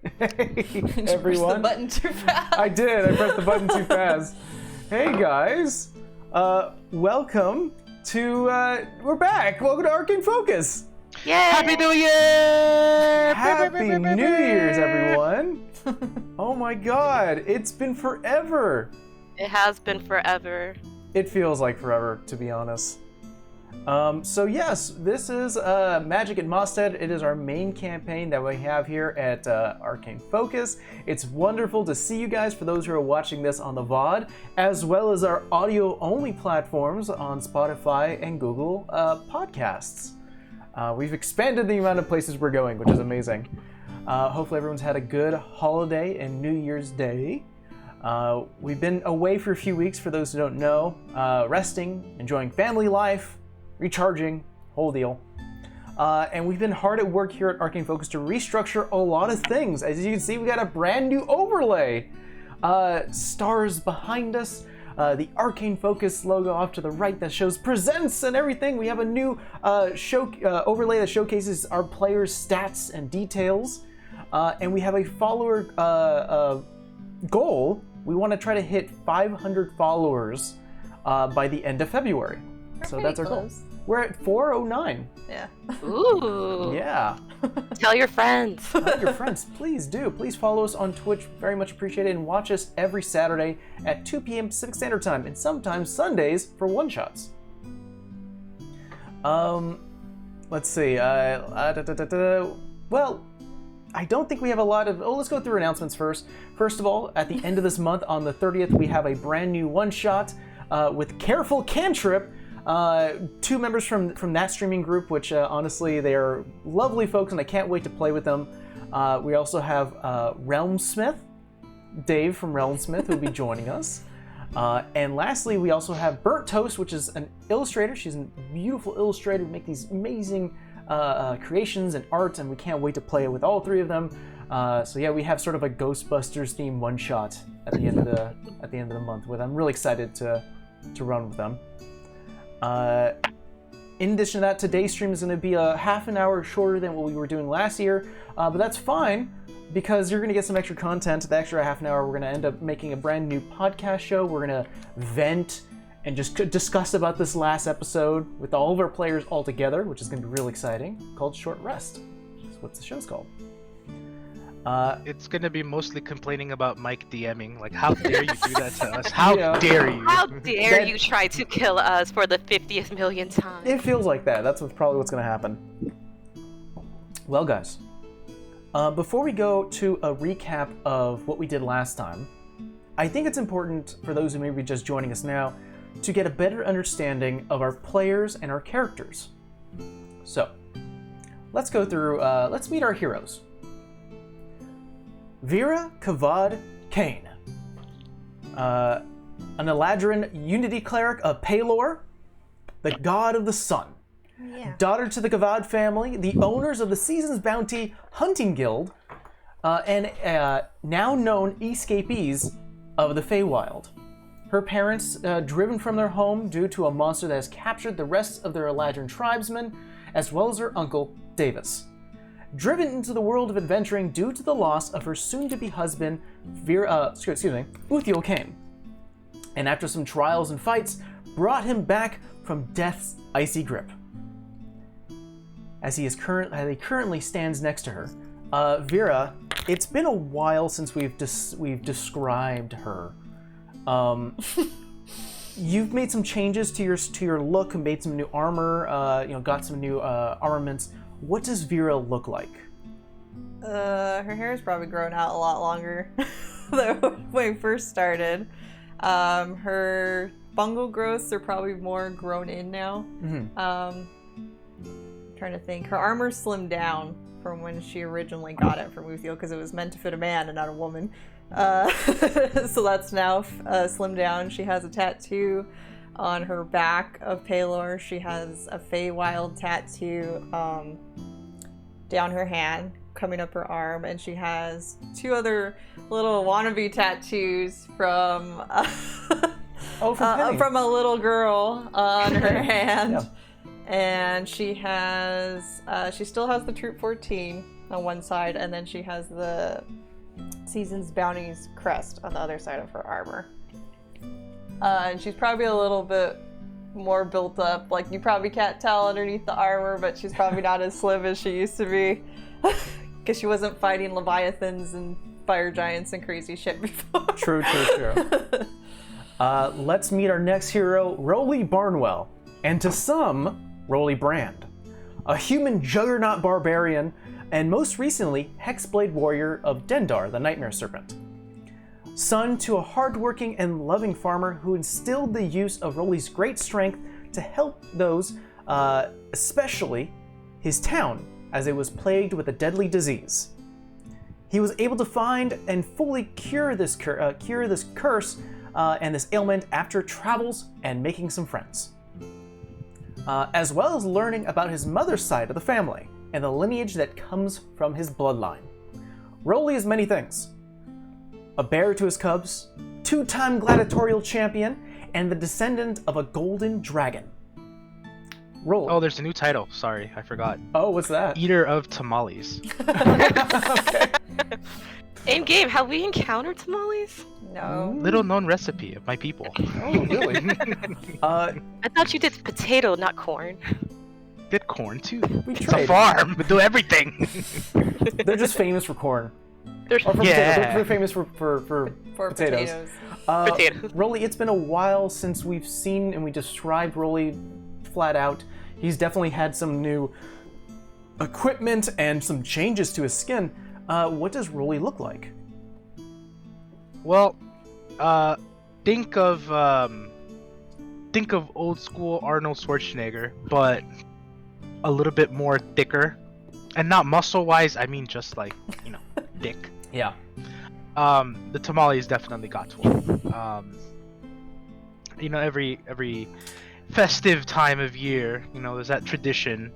Hey, Did everyone. you press the button too fast? I did. I pressed the button too fast. Hey, guys. Welcome to, we're back. Welcome to Arcane Focus. Yay! Happy New Year! Happy New Year's, everyone. Oh my God. It's been forever. It has been forever. It feels like forever, to be honest. So yes, this is Magic at Mostead. It is our main campaign that we have here at Arcane Focus. It's wonderful to see you guys, for those who are watching this on the VOD, as well as our audio-only platforms on Spotify and Google Podcasts. We've expanded the amount of places we're going, which is amazing. Hopefully everyone's had a good holiday and New Year's Day. We've been away for a few weeks, for those who don't know, resting, enjoying family life, recharging, whole deal. And we've been hard at work here at Arcane Focus to restructure a lot of things. As you can see, we got a brand new overlay. Stars behind us, the Arcane Focus logo off to the right that shows presents and everything. We have a new overlay that showcases our players' stats and details. And we have a follower goal. We want to try to hit 500 followers by the end of February. So that's our goal. We're at 409. Yeah. Ooh. Yeah. Tell your friends. Tell your friends, please do. Please follow us on Twitch. Very much appreciated. And watch us every Saturday at 2 p.m. Pacific Standard Time, and sometimes Sundays for one-shots. Let's see. Well, I don't think we have a lot of... let's go through announcements first. First of all, at the end of this month, on the 30th, we have a brand new one-shot with Careful Cantrip. Two members from that streaming group, which honestly, they are lovely folks, and I can't wait to play with them. We also have Realmsmith, Dave from Realmsmith, who will be joining us. And lastly, we also have Burnt Toast, which is an illustrator. She's a beautiful illustrator, make these amazing creations and art, and we can't wait to play it with all three of them. So yeah, we have sort of a Ghostbusters themed one shot at the end of the month. I'm really excited to run with them. In addition to that, today's stream is going to be a half an hour shorter than what we were doing last year, but that's fine because you're going to get some extra content. The extra half an hour, we're going to end up making a brand new podcast show. We're going to vent and just discuss about this last episode with all of our players all together, which is going to be really exciting, called Short Rest. That's what the show's called. It's gonna be mostly complaining about Mike DMing. Like, how dare you do that to us? How dare you? How dare you try to kill us for the 50th million time? It feels like that. That's probably what's going to happen. Well, guys, before we go to a recap of what we did last time, I think it's important for those who may be just joining us now to get a better understanding of our players and our characters. So, let's go through, let's meet our heroes. Vera Kavad Kane, an Eladrin Unity Cleric of Palor, the god of the sun. Yeah. Daughter to the Kavad family, the owners of the Season's Bounty Hunting Guild, and now known escapees of the Feywild. Her parents, driven from their home due to a monster that has captured the rest of their Eladrin tribesmen, as well as her uncle, Davis. Driven into the world of adventuring due to the loss of her soon-to-be husband, Uthiel Kane, and after some trials and fights, brought him back from death's icy grip. As he currently stands next to her, Vera, it's been a while since we've described her. You've made some changes to your look and made some new armor. Got some new armaments. What does Vera look like? Her hair has probably grown out a lot longer than when we first started. Her fungal growths are probably more grown in now. Mm-hmm. Trying to think. Her armor slimmed down from when she originally got it from Uthiel because it was meant to fit a man and not a woman. So that's now slimmed down. She has a tattoo on her back of Palor. She has a Feywild tattoo down her hand, coming up her arm, and she has two other little wannabe tattoos from from a little girl on her hand. Yeah. And she still has the Troop 14 on one side, and then she has the Season's Bounty's crest on the other side of her armor. And she's probably a little bit more built up. Like, you probably can't tell underneath the armor, but she's probably not as slim as she used to be. Because she wasn't fighting Leviathans and fire giants and crazy shit before. True. Let's meet our next hero, Roly Barnwell, and to some, Roly Brand. A human juggernaut barbarian, and most recently, Hexblade warrior of Dendar, the Nightmare Serpent. Son to a hardworking and loving farmer who instilled the use of Roly's great strength to help those, especially his town, as it was plagued with a deadly disease. He was able to find and fully cure this curse and this ailment after travels and making some friends. As well as learning about his mother's side of the family and the lineage that comes from his bloodline. Roly is many things. A bear to his cubs, 2-time gladiatorial champion, and the descendant of a golden dragon. Roly. Oh, there's a new title. Sorry, I forgot. Oh, what's that? Eater of Tamales. Okay. In game, have we encountered tamales? No. Little known recipe of my people. Oh, really? I thought you did potato, not corn. Did corn too. We It's tried. a farm. We do everything. They're just famous for corn. There's Or for Yeah. potatoes. They're famous for Potatoes. Potatoes. Roly, it's been a while since we've seen and we described Roly flat out. He's definitely had some new equipment and some changes to his skin. What does Roly look like? Well, think of old school Arnold Schwarzenegger, but a little bit more thicker, and not muscle wise. I mean, just like thick. Yeah. The tamales definitely got to him. Every festive time of year, there's that tradition.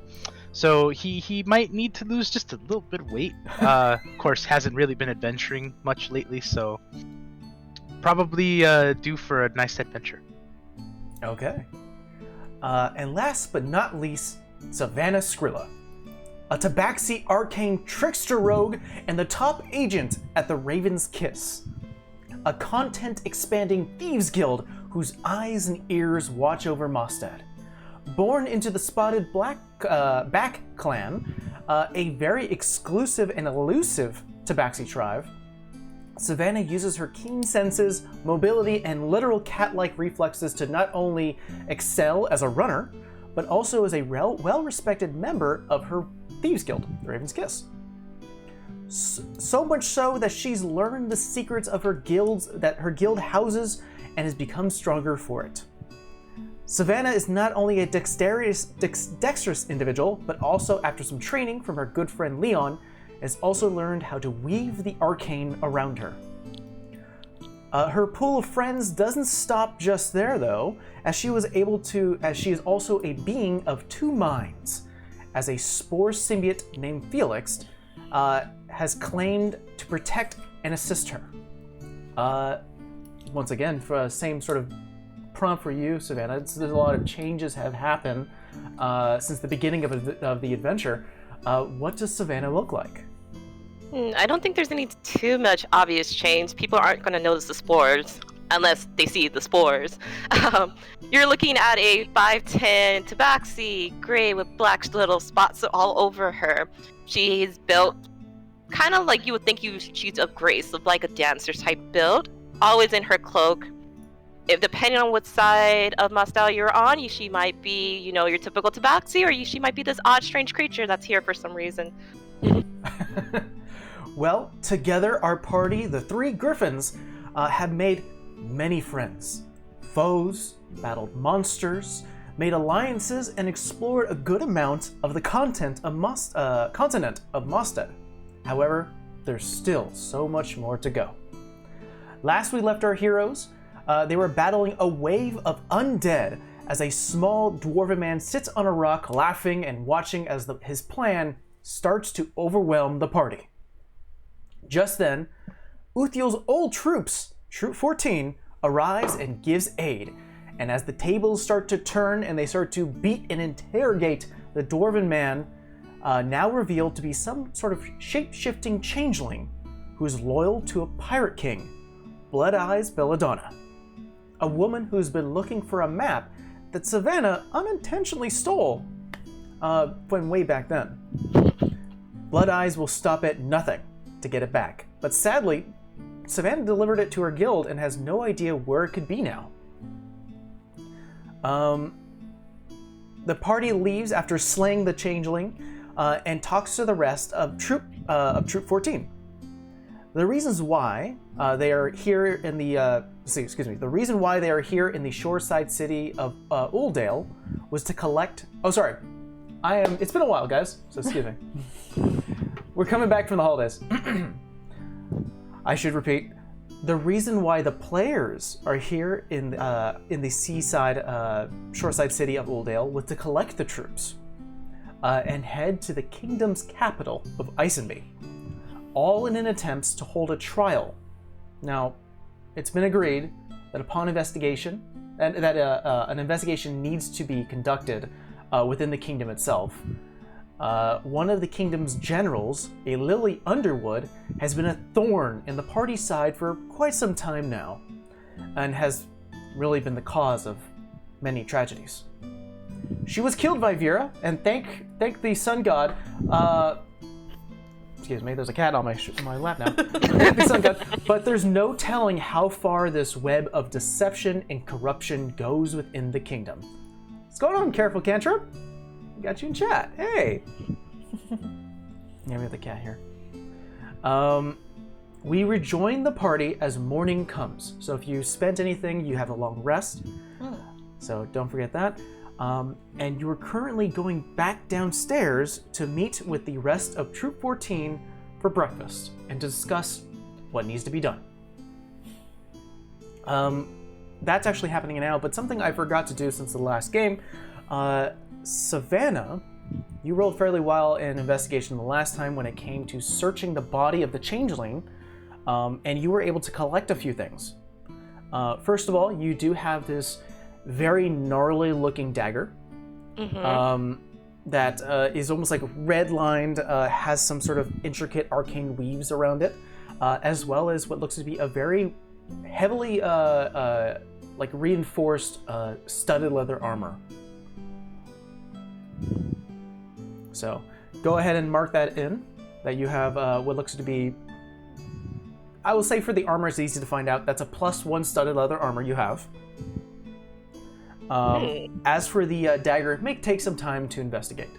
So he might need to lose just a little bit of weight. Of course, hasn't really been adventuring much lately, so probably due for a nice adventure. Okay. And last but not least, Savannah Skrilla. A Tabaxi arcane trickster rogue and the top agent at the Raven's Kiss. A content-expanding thieves guild whose eyes and ears watch over Mostead. Born into the Spotted Back clan, a very exclusive and elusive Tabaxi tribe, Savannah uses her keen senses, mobility, and literal cat-like reflexes to not only excel as a runner, but also as a well-respected member of her thieves guild, the Raven's Kiss. So much so that she's learned the secrets of her guilds that her guild houses and has become stronger for it. Savannah is not only a dexterous individual, but also, after some training from her good friend Leon, has also learned how to weave the arcane around her. Her pool of friends doesn't stop just there, though, as she is also a being of two minds, as a spore symbiote named Felix has claimed to protect and assist her. Once again, for the same sort of prompt for you, Savannah, there's a lot of changes have happened since the beginning of the adventure. What does Savannah look like? I don't think there's any too much obvious change. People aren't going to notice the spores unless they see the spores. You're looking at a 5'10" tabaxi, gray with black little spots all over her. She's built kind of like you would think she's of grace, of like a dancer type build, always in her cloak. If depending on what side of Mostead you're on, she might be, your typical tabaxi, or she might be this odd, strange creature that's here for some reason. Well, together our party, the Three Griffins, have made many friends, foes, battled monsters, made alliances, and explored a good amount of the continent of Mostead. However, there's still so much more to go. Last we left our heroes, they were battling a wave of undead as a small dwarven man sits on a rock laughing and watching as his plan starts to overwhelm the party. Just then, Uthiel's old troops, Troop 14, arrives and gives aid, and as the tables start to turn and they start to beat and interrogate the dwarven man, now revealed to be some sort of shape-shifting changeling who is loyal to a pirate king, Blood Eyes Belladonna, a woman who's been looking for a map that Savannah unintentionally stole when way back then. Blood Eyes will stop at nothing to get it back, but sadly, Savannah delivered it to her guild and has no idea where it could be now. The party leaves after slaying the changeling and talks to the rest of Troop 14. The reasons why they are here in the the reason why they are here in the shoreside city of Uldale was to collect. Oh, sorry, It's been a while, guys. So excuse me. We're coming back from the holidays. I should repeat. The reason why the players are here in the shoreside city of Uldale was to collect the troops and head to the kingdom's capital of Isenby, all in an attempt to hold a trial. Now, it's been agreed that upon investigation, and that an investigation needs to be conducted within the kingdom itself. One of the kingdom's generals, a Lily Underwood, has been a thorn in the party's side for quite some time now, and has really been the cause of many tragedies. She was killed by Vera, and thank the sun god. Excuse me, there's a cat on my lap now. Thank the sun god. But there's no telling how far this web of deception and corruption goes within the kingdom. What's going on, Careful Cantrip? Got you in chat. Hey. Yeah, we have the cat here. We rejoin the party as morning comes. So if you spent anything, you have a long rest. So don't forget that. And you are currently going back downstairs to meet with the rest of Troop 14 for breakfast and to discuss what needs to be done. That's actually happening now, but something I forgot to do since the last game. Savannah, you rolled fairly well in investigation the last time when it came to searching the body of the changeling, and you were able to collect a few things. First of all, you do have this very gnarly looking dagger that is almost like red-lined, has some sort of intricate arcane weaves around it, as well as what looks to be a very heavily like reinforced studded leather armor. So go ahead and mark that in, that you have what looks to be, I will say for the armor, it's easy to find out, that's a +1 studded leather armor you have. As for the dagger, it may take some time to investigate.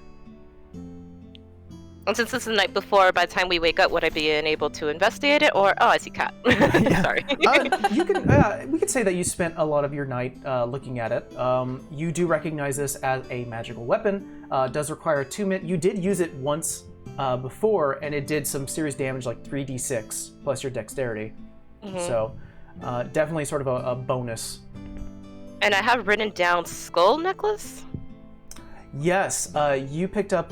And since it's the night before, by the time we wake up, would I be able to investigate it? Or, oh, I see cat. Sorry. You can, we could say that you spent a lot of your night looking at it. You do recognize this as a magical weapon. Does require attunement. You did use it once before, and it did some serious damage, like 3d6 plus your dexterity. So definitely sort of a bonus. And I have written down skull necklace. Yes, you picked up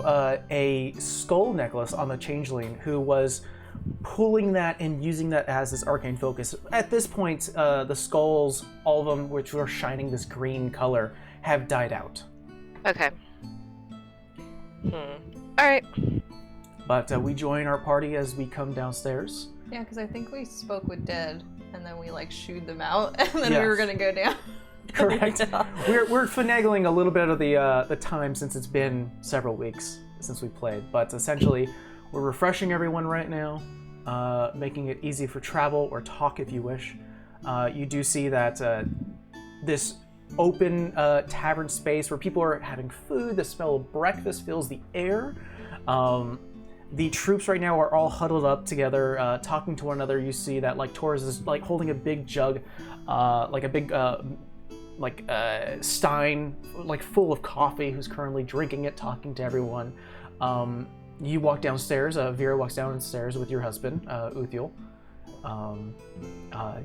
a skull necklace on the changeling who was pulling that and using that as his arcane focus. At this point, the skulls, all of them which were shining this green color, have died out. Okay. Alright. But we join our party as we come downstairs. Yeah, because I think we spoke with Dead, and then we like shooed them out, and then we were gonna go down. Correct. We're finagling a little bit of the time since it's been several weeks since we played, but essentially we're refreshing everyone right now, making it easy for travel or talk if you wish. You do see that this open tavern space where people are having food, the smell of breakfast fills the air. The troops right now are all huddled up together, talking to one another. You see that like Torres is like holding a big jug, like a big stein, like full of coffee, who's currently drinking it, talking to everyone. You walk downstairs, Vera walks downstairs with your husband, Uthiel.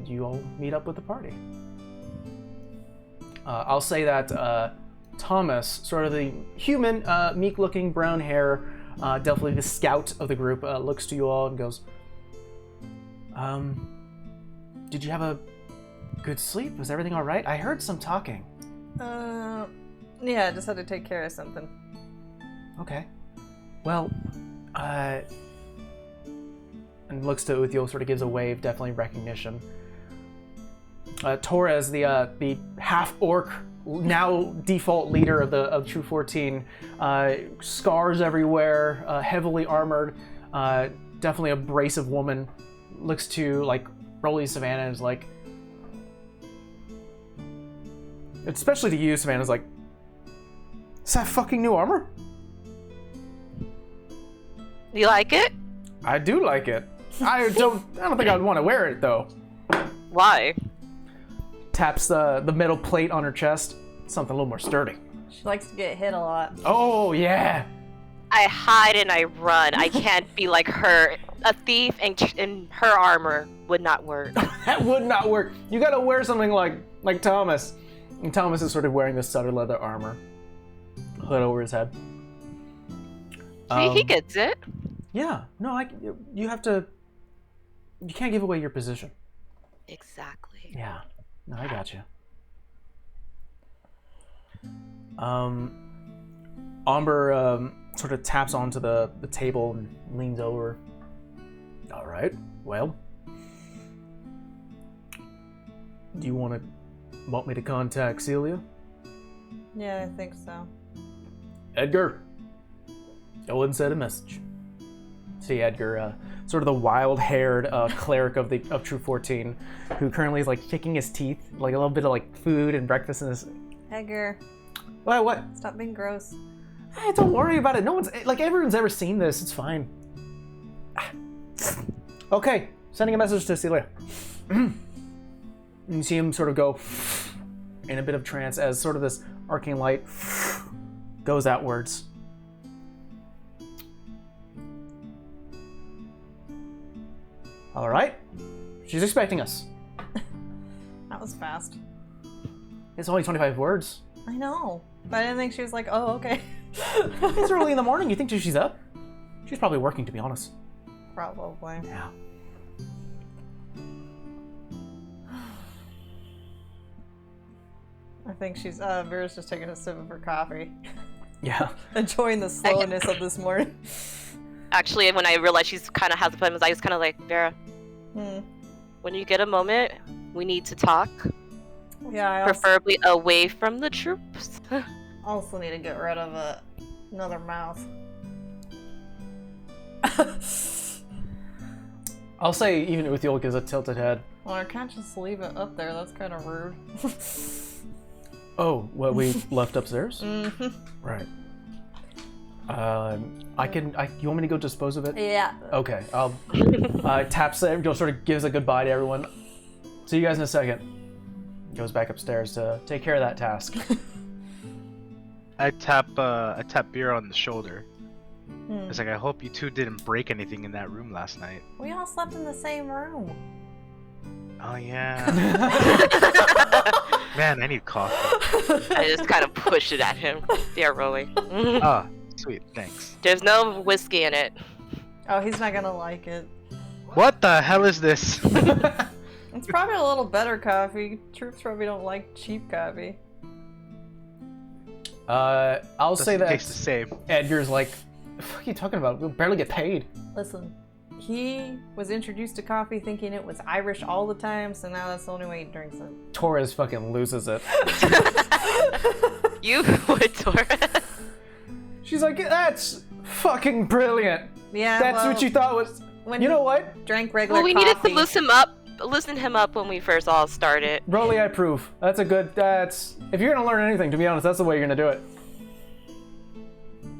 You all meet up with the party. I'll say that Thomas, sort of the human, meek-looking, brown hair, definitely the scout of the group, looks to you all and goes, did you have a good sleep? Was everything all right? I heard some talking. Yeah, I just had to take care of something. Okay. Well, and looks to Uthiel, sort of gives a wave, definitely recognition. Torres, the half-orc, now default leader of True 14, scars everywhere, heavily armored, definitely a abrasive woman, looks to, like, Rolly Savannah and is like, especially to you, Savannah's like, is that fucking new armor? You like it? I do like it. I don't think I'd want to wear it though. Why? Taps the metal plate on her chest. Something a little more sturdy. She likes to get hit a lot. Oh yeah. I hide and I run. I can't be like her. A thief and her armor would not work. That would not work. You gotta wear something like Thomas. And Thomas is sort of wearing this sutter leather armor. Hood over his head. He gets it. Yeah. No, you have to... You can't give away your position. Exactly. Yeah. No, I got you. Amber sort of taps onto the table and leans over. All right. Well, do you want me to contact Celia? Yeah, I think so. Edgar, go and send a message. See Edgar, sort of the wild-haired cleric of True 14, who currently is like kicking his teeth, like a little bit of like food and breakfast in his. Edgar, What? stop being gross. Hey, don't worry about it. No one's like everyone's ever seen this. It's fine. Okay, sending a message to Celia. You see him sort of go in a bit of trance as sort of this arcane light goes outwards. All right, she's expecting us. That was fast. It's only 25 words. I know, but I didn't think she was like, oh, okay. It's early in the morning. You think she's up? She's probably working, to be honest. Probably. Yeah. I think she's, Vera's just taking a sip of her coffee. Yeah. Enjoying the slowness of this morning. Actually, when I realized she's kind of has the plans, I was kind of like, Vera, when you get a moment, we need to talk. Yeah, I Preferably away from the troops. also need to get rid of another mouth. I'll say even Uthiel gives a tilted head. Well, I can't just leave it up there. That's kind of rude. Oh, what we left upstairs? Mm-hmm. Right. You want me to go dispose of it? Yeah. Okay, I'll taps it, sort of gives a goodbye to everyone. See you guys in a second. Goes back upstairs to take care of that task. I tap Vera on the shoulder. It's like, I hope you two didn't break anything in that room last night. We all slept in the same room. Oh yeah. Man, I need coffee. I just kind of pushed it at him. Yeah, Rolly. Ah, sweet, thanks. There's no whiskey in it. Oh, he's not gonna like it. What the hell is this? It's probably a little better coffee. Troops probably don't like cheap coffee. I'll say that Tastes the same. Edgar's like, the fuck are you talking about? We'll barely get paid. Listen, he was introduced to coffee thinking it was Irish all the time, so now that's the only way he drinks it. Torres fucking loses it. You would, Torres. She's like, that's fucking brilliant. Yeah, That's well, what you thought was. when You know he what? drank regular Well, we coffee. needed to loosen him up when we first all started. Rolly, I approve. That's a good. That's if you're gonna learn anything, to be honest, that's the way you're gonna do it.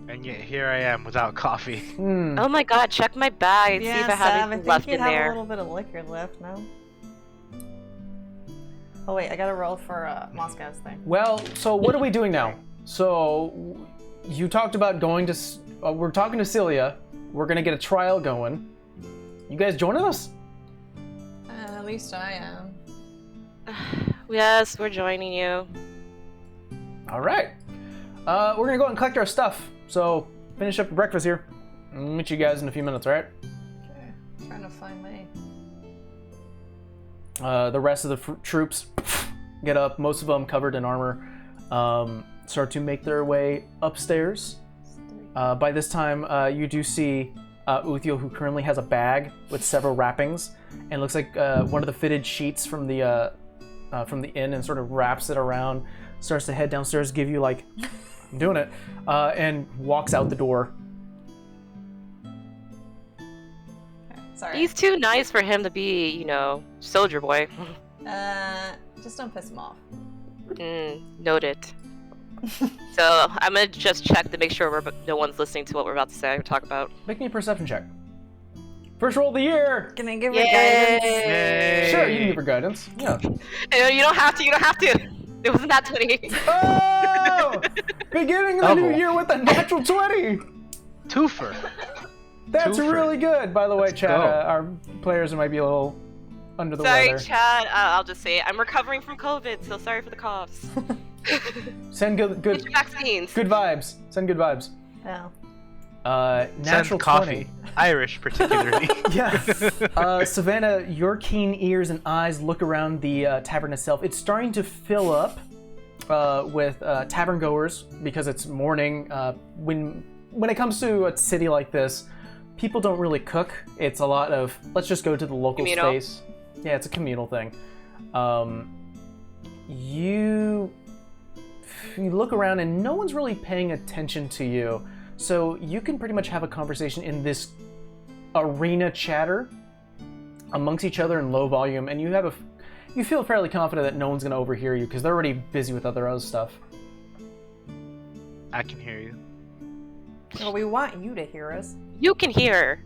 And yet here I am without coffee. Oh my god, check my bag and see if I have Sav, I anything think left you'd in have a there. little bit of liquor left, no? Oh wait, I gotta roll for Moscow's thing. Well, so what are we doing now? So you talked about going to. We're talking to Celia. We're gonna get a trial going. You guys joining us? At least I am. Yes, we're joining you. All right. We're gonna go out and collect our stuff. So finish up your breakfast here. I'll meet you guys in a few minutes, all right? Okay, trying to find my... The rest of the troops get up, most of them covered in armor, start to make their way upstairs. By this time, you do see Uthiel, who currently has a bag with several wrappings, and looks like one of the fitted sheets from the inn, and sort of wraps it around, starts to head downstairs, give you like, I'm doing it, and walks out the door. Sorry. He's too nice for him to be, you know, soldier boy. Just don't piss him off. Noted. So I'm gonna just check to make sure no one's listening to what we're about to say or talk about. Make me a perception check. First roll of the year! Can I give her Yay! guidance? Yay! Sure, you can give her guidance. Yeah. You don't have to. You don't have to. It wasn't that 20. Oh! Beginning of the new Double. year with a natural 20! Twofer. That's Twofer. really good. By the way, Let's chat, go. our players might be a little under the Sorry, weather. Chad. I'll just say it. I'm recovering from COVID, so sorry for the coughs. Send good Get your vaccines. good vibes. Send good vibes. Oh. Natural Send coffee. 20. Irish, particularly. Yeah. Savannah, your keen ears and eyes look around the tavern itself. It's starting to fill up with tavern goers because it's morning. When it comes to a city like this, people don't really cook. It's a lot of, let's just go to the local Communal. space. Yeah, it's a communal thing. You look around and no one's really paying attention to you. So you can pretty much have a conversation in this arena chatter amongst each other in low volume, and you feel fairly confident that no one's going to overhear you because they're already busy with other stuff. I can hear you. Well, we want you to hear us. You can hear.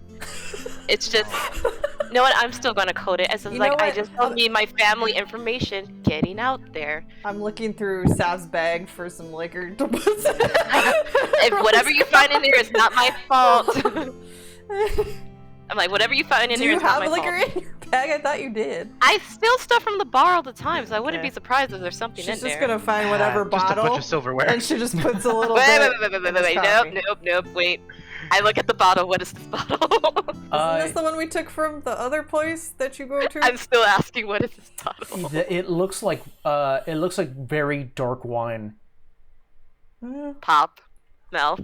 It's just, you know what? I'm still gonna code it as You know like I what? just don't need my family information getting out there. I'm looking through Sav's bag for some liquor to put. If whatever you find in there is not my fault. I'm like, whatever you find in Do there you is not have my liquor fault. in your bag? I thought you did. I steal stuff from the bar all the time, so I wouldn't Okay. be surprised if there's something She's in just there. gonna find whatever Just a bunch bottle, of silverware. and she just puts a little Wait, bit. wait, in this coffee. nope, wait. I look at the bottle. What is this bottle? Isn't this the one we took from the other place that you go to? I'm still asking, what is this bottle? It looks like very dark wine. Pop. Mel.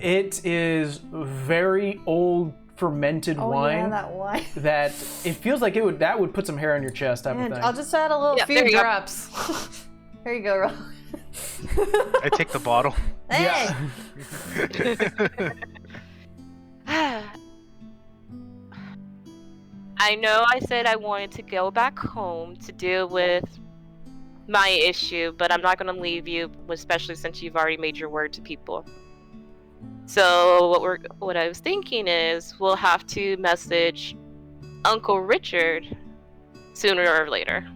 It is very old fermented Oh wine yeah, that wine. that it feels like that would put some hair on your chest type of Man, thing. I'll just add a little Yeah, there few you go. drops. Here you go, Ro. I take the bottle. Hey! I know I said I wanted to go back home to deal with my issue, but I'm not going to leave you, especially since you've already made your word to people. So what I was thinking is we'll have to message Uncle Richard sooner or later.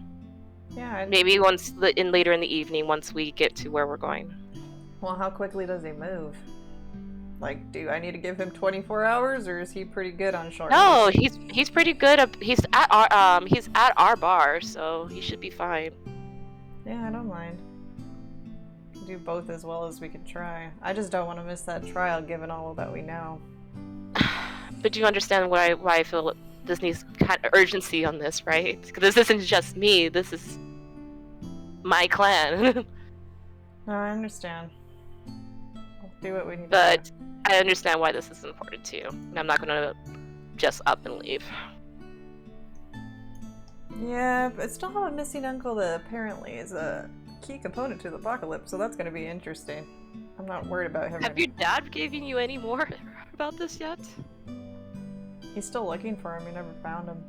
Yeah. Maybe later in the evening once we get to where we're going. Well, how quickly does he move? Like, do I need to give him 24 hours, or is he pretty good on short No, notice? he's pretty good. He's at our bar, so he should be fine. Yeah, I don't mind. Do both as well as we can try. I just don't want to miss that trial, given all that we know. But do you understand why I feel this needs kind of urgency on this, right? Because this isn't just me. This is my clan. No, I understand. We'll do what we need But to I understand why this is important to you, and I'm not gonna just up and leave. do. Yeah, but still have a missing uncle that apparently is a key component to the apocalypse, so that's going to be interesting. I'm not worried about him. Have your dad given you any more about this yet? He's still looking for him. He never found him.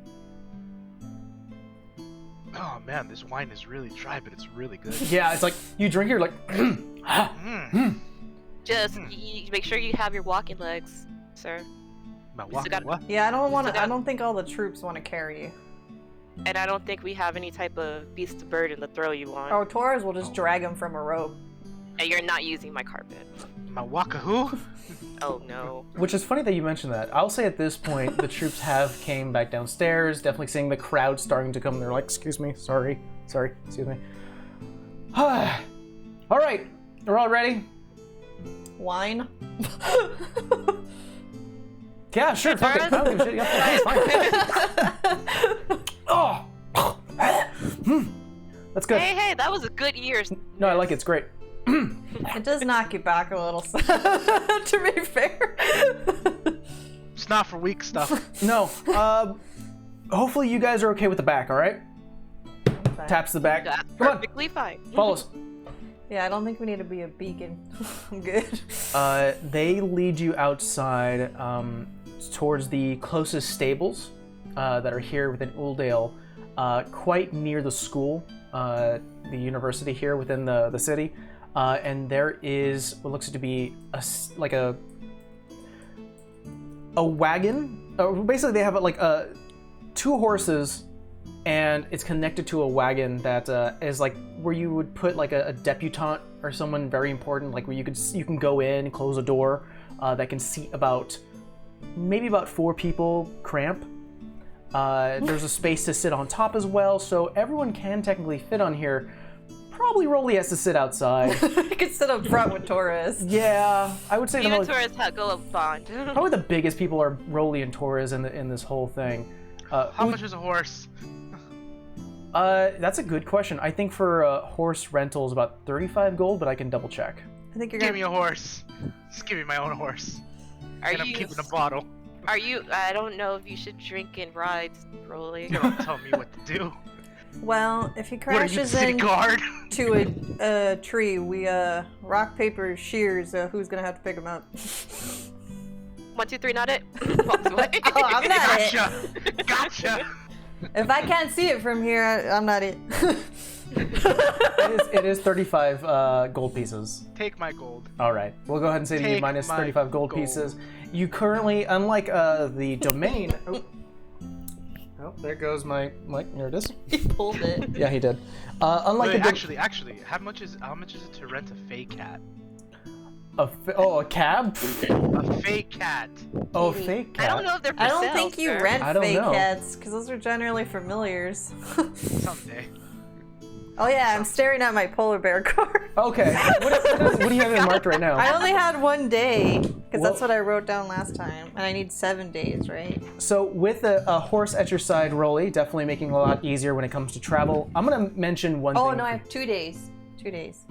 Oh man, this wine is really dry, but it's really good. Yeah, it's like you drink it, you're like, Just make sure you have your walking legs, sir. My still walking got- what? Yeah, I don't want to. still I got- don't think all the troops want to carry you. And I don't think we have any type of beast of burden to throw you on. Oh, Torres will just drag him from a rope. And you're not using my carpet. My waka who? Oh no. which is funny that you mentioned that. I'll say at this point, the troops have came back downstairs, definitely seeing the crowd starting to come. They're like, excuse me, sorry, excuse me. All right, we're all ready? Wine. Yeah, sure, fuck it. I don't give a shit. Yeah, it's fine. Oh! That's good. Hey, that was a good year. No, I like it. It's great. It does knock you back a little, to be fair. It's not for weak stuff. No. Hopefully you guys are okay with the back, all right? Okay. Taps the back. That's Come on, perfectly fine. follow us. Yeah, I don't think we need to be a beacon. I'm good. They lead you outside towards the closest stables that are here within Uldale, quite near the school, the university here within the city. And there is what looks to be a wagon. Basically, they have two horses, and it's connected to a wagon that is like where you would put like a debutante or someone very important, like where you can go in, close a door that can seat maybe about 4 people cramp. There's a space to sit on top as well, so everyone can technically fit on here. Probably Rolly has to sit outside. You could sit up front with Torres. Yeah, I would say You and Torres go a bond. probably the biggest people are Rolly and Torres in this whole thing. How much is a horse? That's a good question. I think for horse rentals about 35 gold, but I can double check. I think you're Give gonna. me a horse. Just give me my own horse. Are And I'm you? keeping a bottle. Are you? I don't know if you should drink and ride, Rolly. You don't tell me what to do. Well, if he What are you, crashes city guard? into a tree, we rock paper shears. Who's gonna have to pick him up? 1, 2, 3, not it. Walks away. Oh, I'm not it. Gotcha! Gotcha! If I can't see it from here, I'm not it. It is 35 gold pieces. Take my gold. All right, we'll go ahead and say that you Take minus my 35 gold gold. pieces. You currently, unlike the domain. Oh, there goes my mic. There it is. He pulled it. Yeah, he did. Unlike Wait, the actually, how much is it to rent a fake cat? a cab. A fake cat. Oh, fake cat. I don't know if they're for I don't sale, think you sir. rent I don't fake know. cats, because those are generally familiars. Someday. Oh yeah, I'm staring at my polar bear card. Okay. What do you have in marked right now? I only had 1 day, because that's Well- what I wrote down last time, and I need 7 days, right? So with a horse at your side, Rolly, definitely making it a lot easier when it comes to travel. I'm gonna mention one Oh thing. no, I have 2 days. 2 days.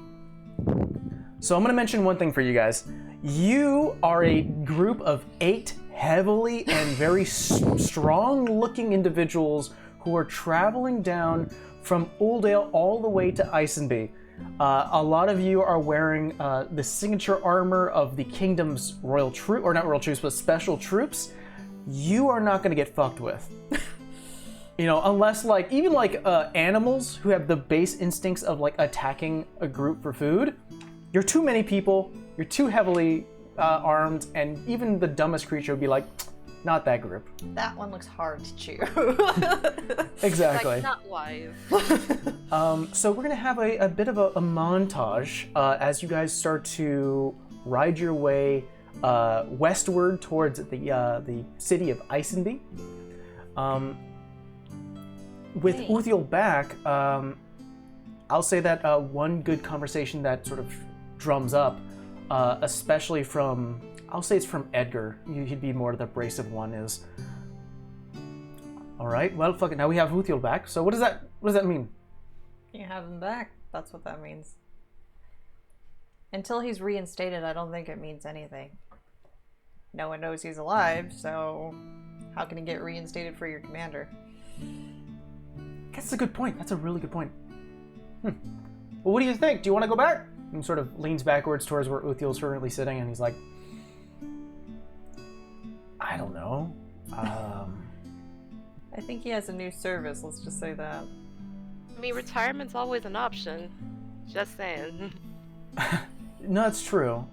So I'm gonna mention one thing for you guys. You are a group of 8 heavily and very strong-looking individuals who are traveling down from Uldale all the way to Isenby. A lot of you are wearing the signature armor of the kingdom's royal troop, or not royal troops, but special troops. You are not gonna get fucked with. You know, unless even animals who have the base instincts of attacking a group for food. You're too many people, you're too heavily armed, and even the dumbest creature would be like, not that group. That one looks hard to chew. Exactly. Like, not wise. So we're gonna have a bit of a montage as you guys start to ride your way westward towards the city of Isenby. With Hey. Uthiel back, I'll say that one good conversation that sort of drums up, especially from, I'll say it's from Edgar. He'd be more the abrasive one. Is all right. Well, fuck it. Now we have Uthiel back. So what does that mean? You have him back. That's what that means. Until he's reinstated, I don't think it means anything. No one knows he's alive, so how can he get reinstated for your commander? That's a good point. That's a really good point. Well, what do you think? Do you want to go back? And sort of leans backwards towards where Uthiel's currently sitting, and he's like, I don't know. I think he has a new service, let's just say that. I mean, retirement's always an option. Just saying. No, it's true.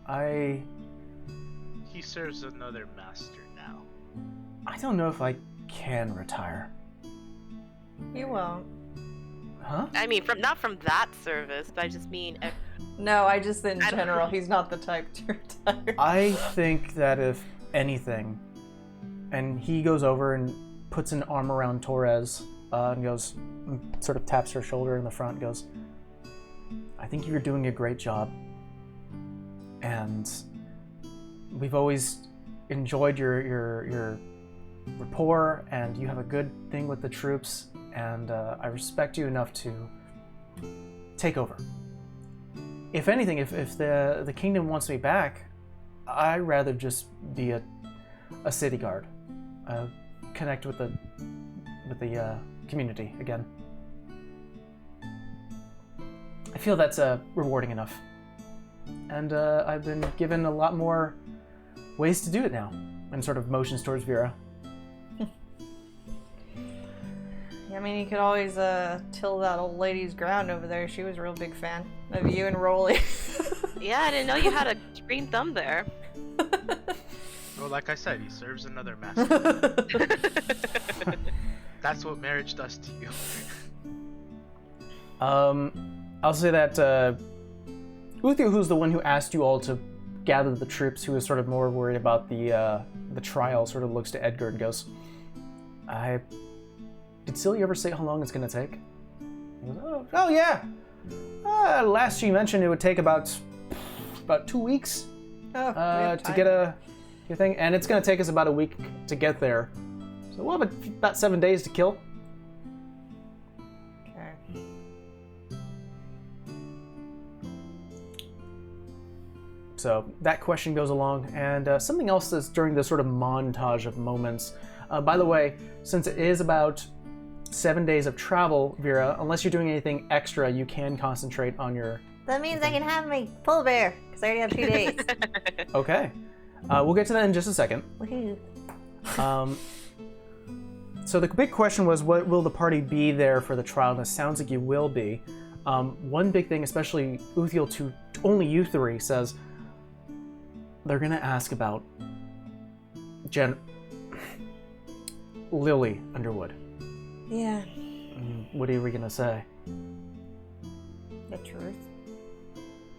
He serves another master now. I don't know if I can retire. You won't. Huh? I mean, not from that service, but I just mean. No, I just in I don't- general, he's not the type to retire. I think that if anything, and he goes over and puts an arm around Torres and goes, sort of taps her shoulder in the front, goes, I think you're doing a great job. And we've always enjoyed your rapport, and you have a good thing with the troops, and I respect you enough to take over. if anything, if the kingdom wants me back, I'd rather just be a city guard, connect with the community again. I feel that's rewarding enough, and I've been given a lot more ways to do it now, and sort of motions towards Vera. I mean, you could always till that old lady's ground over there. She was a real big fan of you and Rolly. Yeah, I didn't know you had a green thumb there. Well, like I said, he serves another master. That's what marriage does to you. I'll say that Uthio, who's the one who asked you all to gather the troops, who is sort of more worried about the trial, sort of looks to Edgar and goes, Did Celia ever say how long it's going to take? He goes, oh yeah. Last she mentioned it would take about 2 weeks to get a thing, and it's going to take us about a week to get there. So we'll have about 7 days to kill. Okay. So that question goes along, and something else that's during this sort of montage of moments. By the way, since it is about 7 days of travel, Vera, unless you're doing anything extra, you can concentrate on your... That means I can have my polar bear, because I already have 2 days. Okay. We'll get to that in just a second. Woohoo. So the big question was, what will the party be there for the trial? And it sounds like you will be. One big thing, especially Uthiel to only you three, says they're going to ask about Lily Underwood. Yeah. What are we going to say? The truth.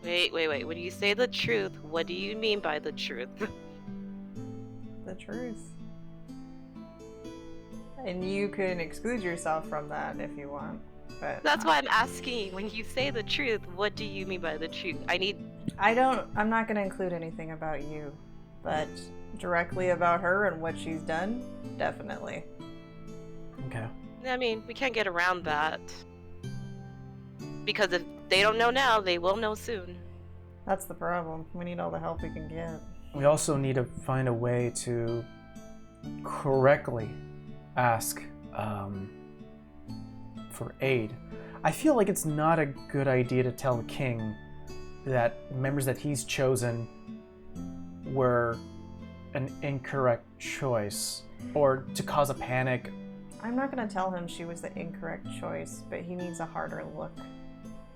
Wait. When you say the truth, what do you mean by the truth? The truth. And you can exclude yourself from that if you want. But That's why I'm asking. When you say the truth, what do you mean by the truth? I'm not going to include anything about you, but directly about her and what she's done, definitely. Okay. I mean, we can't get around that. Because if they don't know now, they will know soon. That's the problem. We need all the help we can get. We also need to find a way to correctly ask for aid. I feel like it's not a good idea to tell the king that members that he's chosen were an incorrect choice, or to cause a panic. I'm not going to tell him she was the incorrect choice, but he needs a harder look.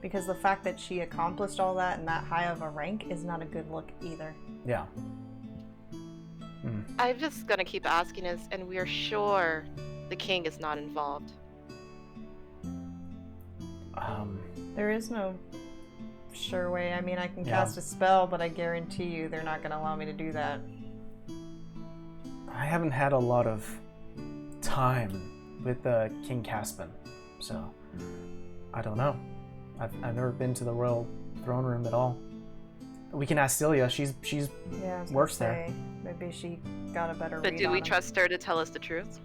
Because the fact that she accomplished all that and that high of a rank is not a good look either. Yeah. I'm just gonna keep asking us, and we are sure the king is not involved. There is no sure way. I mean, I can cast a spell, but I guarantee you they're not going to allow me to do that. I haven't had a lot of time with King Caspian, so I don't know. I've never been to the royal throne room at all. We can ask Celia. She's works there. Maybe she got a better But read do on we him. trust her to tell us the truth?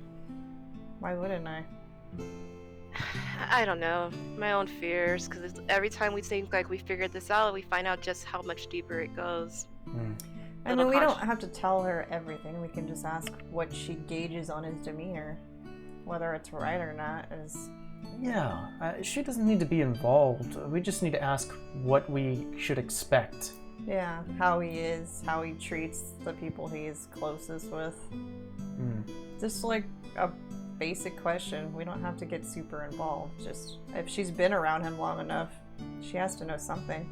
Why wouldn't I? I don't know. My own fears, because every time we think like we figured this out, we find out just how much deeper it goes. I mean, we don't have to tell her everything. We can just ask what she gauges on his demeanor. Whether it's right or not is... Yeah, she doesn't need to be involved. We just need to ask what we should expect. Yeah, how he is, how he treats the people he is closest with. Just like a basic question. We don't have to get super involved. Just if she's been around him long enough, she has to know something.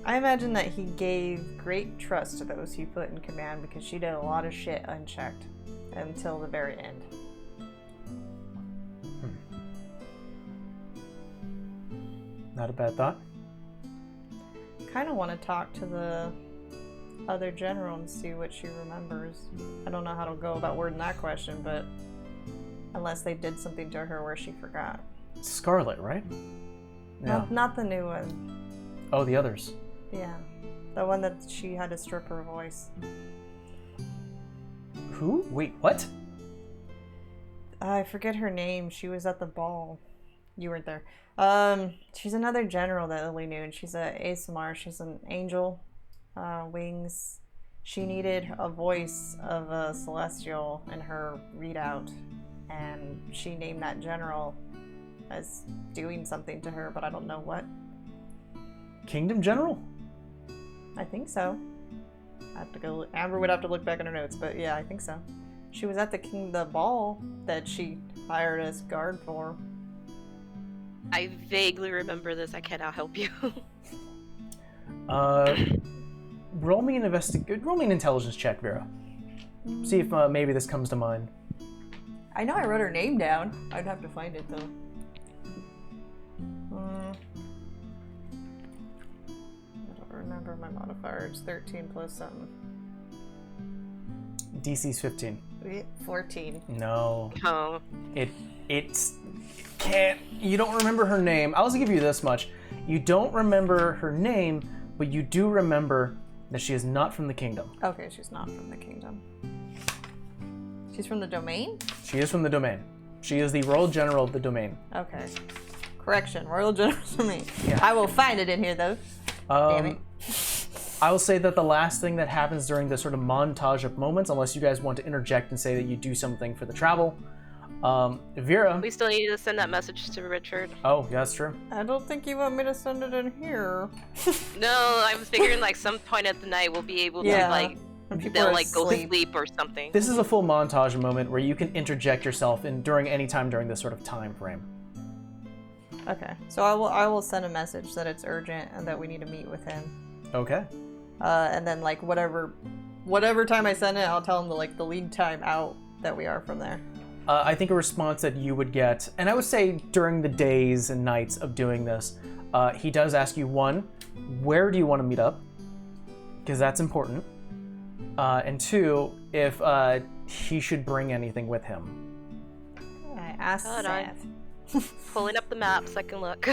I imagine that he gave great trust to those he put in command because she did a lot of shit unchecked until the very end. Not a bad thought. Kind of want to talk to the other general and see what she remembers. I don't know how to go about wording that question, but unless they did something to her where she forgot. Scarlet, right? No, not the new one. Oh, the others. Yeah, the one that she had to strip her voice. Who? Wait, what? I forget her name. She was at the ball. You weren't there. She's another general that Lily knew, and she's a ASMR. She's an angel, wings. She needed a voice of a celestial in her readout, and she named that general as doing something to her, but I don't know what. Kingdom General? I think so. I have to go. Amber would have to look back in her notes, but yeah, I think so. She was at the ball that she hired as guard for. I vaguely remember this. I cannot help you. Roll me an intelligence check, Vera. See if maybe this comes to mind. I know I wrote her name down. I'd have to find it though. I don't remember my modifier. It's 13 plus something. DC's 15. 14. No. Oh. It's can't. You don't remember her name. I'll just give you this much. You don't remember her name, but you do remember that she is not from the kingdom. Okay, she's not from the kingdom. She's from the domain? She is from the domain. She is the Royal General of the domain. Okay. Correction, Royal General domain. Yeah. I will find it in here though. Damn it. I will say that the last thing that happens during this sort of montage of moments, unless you guys want to interject and say that you do something for the travel, Vera. We still need to send that message to Richard. Oh, yeah, that's true. I don't think you want me to send it in here. No, I was figuring like some point at the night we'll be able to like When people they'll are like go to asleep. sleep or something. This is a full montage moment where you can interject yourself in during any time during this sort of time frame. Okay, so I will send a message that it's urgent and that we need to meet with him. Okay. And then like whatever time I send it, I'll tell him the lead time out that we are from there. I think a response that you would get, and I would say during the days and nights of doing this, he does ask you, one, where do you want to meet up? Because that's important. And two, if he should bring anything with him. I asked Hold on. Seth. Pulling up the map so I can look.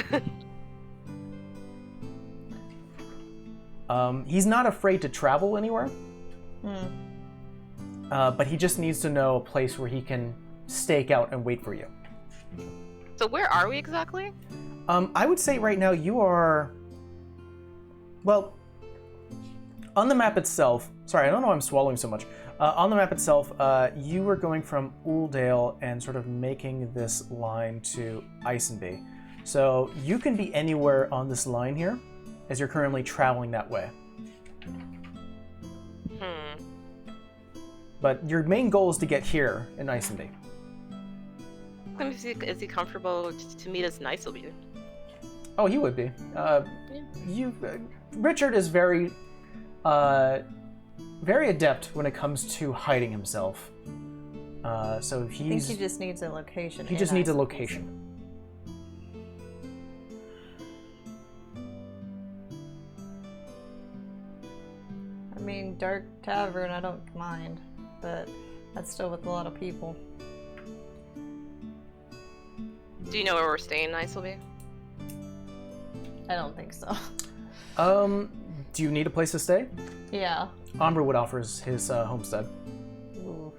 He's not afraid to travel anywhere, Hmm. but he just needs to know a place where he can stake out and wait for you. So where are we exactly? I would say right now you are, well, on the map itself, sorry, I don't know why I'm swallowing so much. On the map itself, you were going from Uldale and sort of making this line to Isenby. So you can be anywhere on this line here, as you're currently traveling that way. But your main goal is to get here in Isenby. Is he comfortable to meet us in Isenby? Oh, he would be. Richard is very adept when it comes to hiding himself. So I think he just needs a location. He just needs a location. I mean, Dark Tavern, I don't mind, but that's still with a lot of people. Do you know where we're staying in Isenby? I don't think so. Do you need a place to stay? Yeah. Omberwood offers his homestead. Ooh.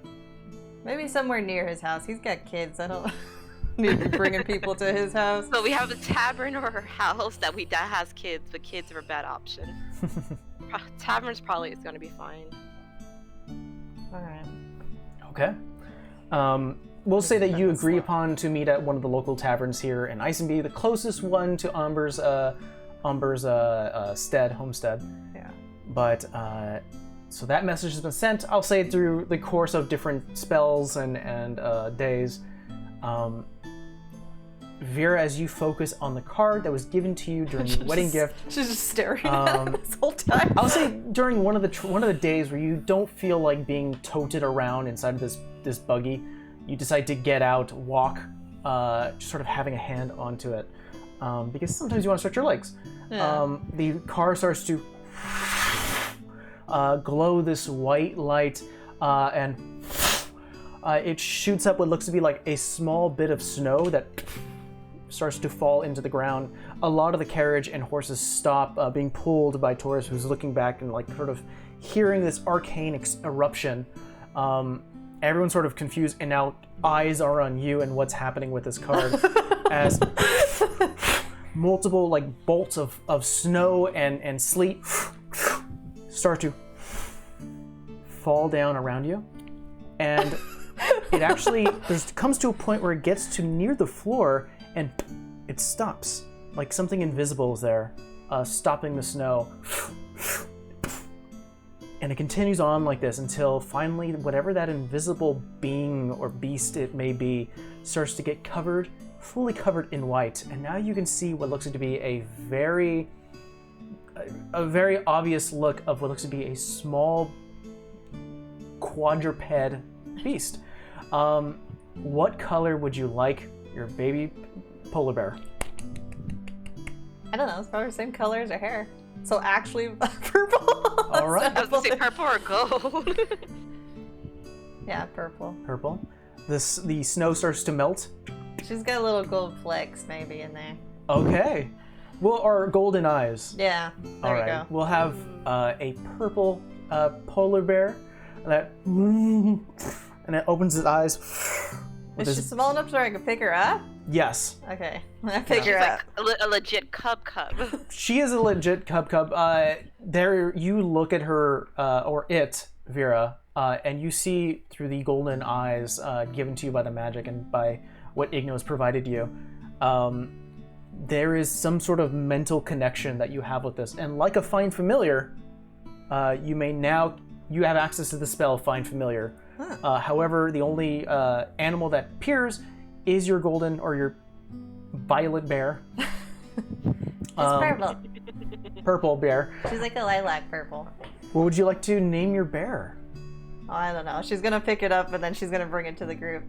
Maybe somewhere near his house. He's got kids. I don't need to be bringing people to his house. So we have a tavern or a house that has kids, but kids are a bad option. Tavern's probably is going to be fine. Alright. Okay. We'll say that you agree upon to meet at one of the local taverns here in Isenby, the closest one to Umber's homestead. Yeah. But so that message has been sent. I'll say through the course of different spells and days. Vera, as you focus on the card that was given to you during your wedding gift, She's just staring at him this whole time. I'll say during one of the days where you don't feel like being toted around inside of this buggy, you decide to get out, walk, just sort of having a hand onto it, because sometimes you want to stretch your legs. Yeah. The car starts to glow this white light, and it shoots up what looks to be like a small bit of snow that starts to fall into the ground. A lot of the carriage and horses stop, being pulled by tourists who's looking back and like sort of hearing this arcane eruption. everyone's sort of confused, and now eyes are on you and what's happening with this card as multiple like bolts of snow and sleet start to fall down around you, and it actually comes to a point where it gets to near the floor and it stops, like something invisible is there, stopping the snow. And it continues on like this until finally whatever that invisible being or beast it may be starts to get covered, fully covered in white. And now you can see what looks to be a very obvious look of what looks to be a small quadruped beast. What color would you like your baby polar bear? I don't know, it's probably the same color as her hair. So actually purple. All right. I was gonna say purple or gold. Yeah, purple. Purple. The snow starts to melt. She's got little gold flecks maybe in there. Okay. Well, our golden eyes. Yeah, there All we right. go. We'll have a purple polar bear, and it opens its eyes. with Is she this- small enough so I can pick her up? Yes. Okay, I pick She's her up. like a legit cub. She is a legit cub. There, you look at her, or it, Vera, and you see through the golden eyes given to you by the magic and by what Igno has provided you. There is some sort of mental connection that you have with this, and like a Find Familiar, you have access to the spell Find Familiar. Huh. However, the only animal that appears is your golden or your violet bear. It's purple. Purple bear. She's like a lilac purple. What would you like to name your bear? Oh, I don't know. She's gonna pick it up and then she's gonna bring it to the group.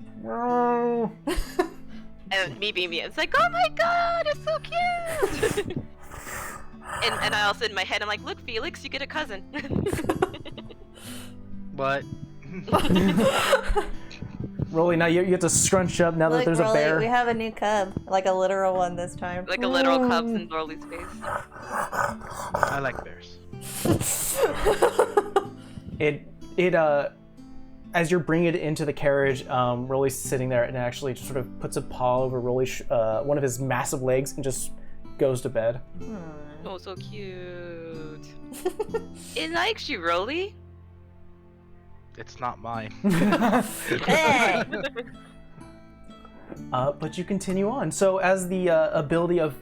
And me being me, it's like, oh my god, it's so cute. and I also in my head, I'm like, look, Felix, you get a cousin. But Rolly, now you have to scrunch up now that Look, there's Rolly, a bear. we have a new cub. Like a literal one this time. Like a literal cubs in Dorley's face. I like bears. It as you're bringing it into the carriage, Rolly's sitting there and actually just sort of puts a paw over Rolly's one of his massive legs and just goes to bed. Oh, so cute. It likes you, Rolly. It's not mine. Hey! But you continue on. So as the ability of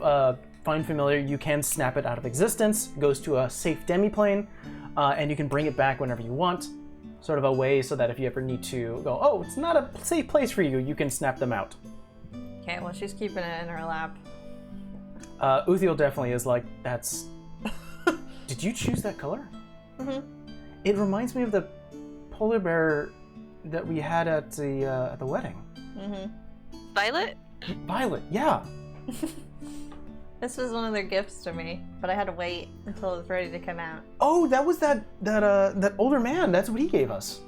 Find Familiar, you can snap it out of existence, goes to a safe demiplane, and you can bring it back whenever you want. Sort of a way so that if you ever need to go, oh, it's not a safe place for you, you can snap them out. Okay, well, she's keeping it in her lap. Uthiel definitely is like, that's... Did you choose that color? Mm-hmm. It reminds me of the polar bear that we had at the wedding. Mm-hmm. Violet? Violet, yeah. This was one of their gifts to me, but I had to wait until it was ready to come out. Oh, that was that older man. That's what he gave us.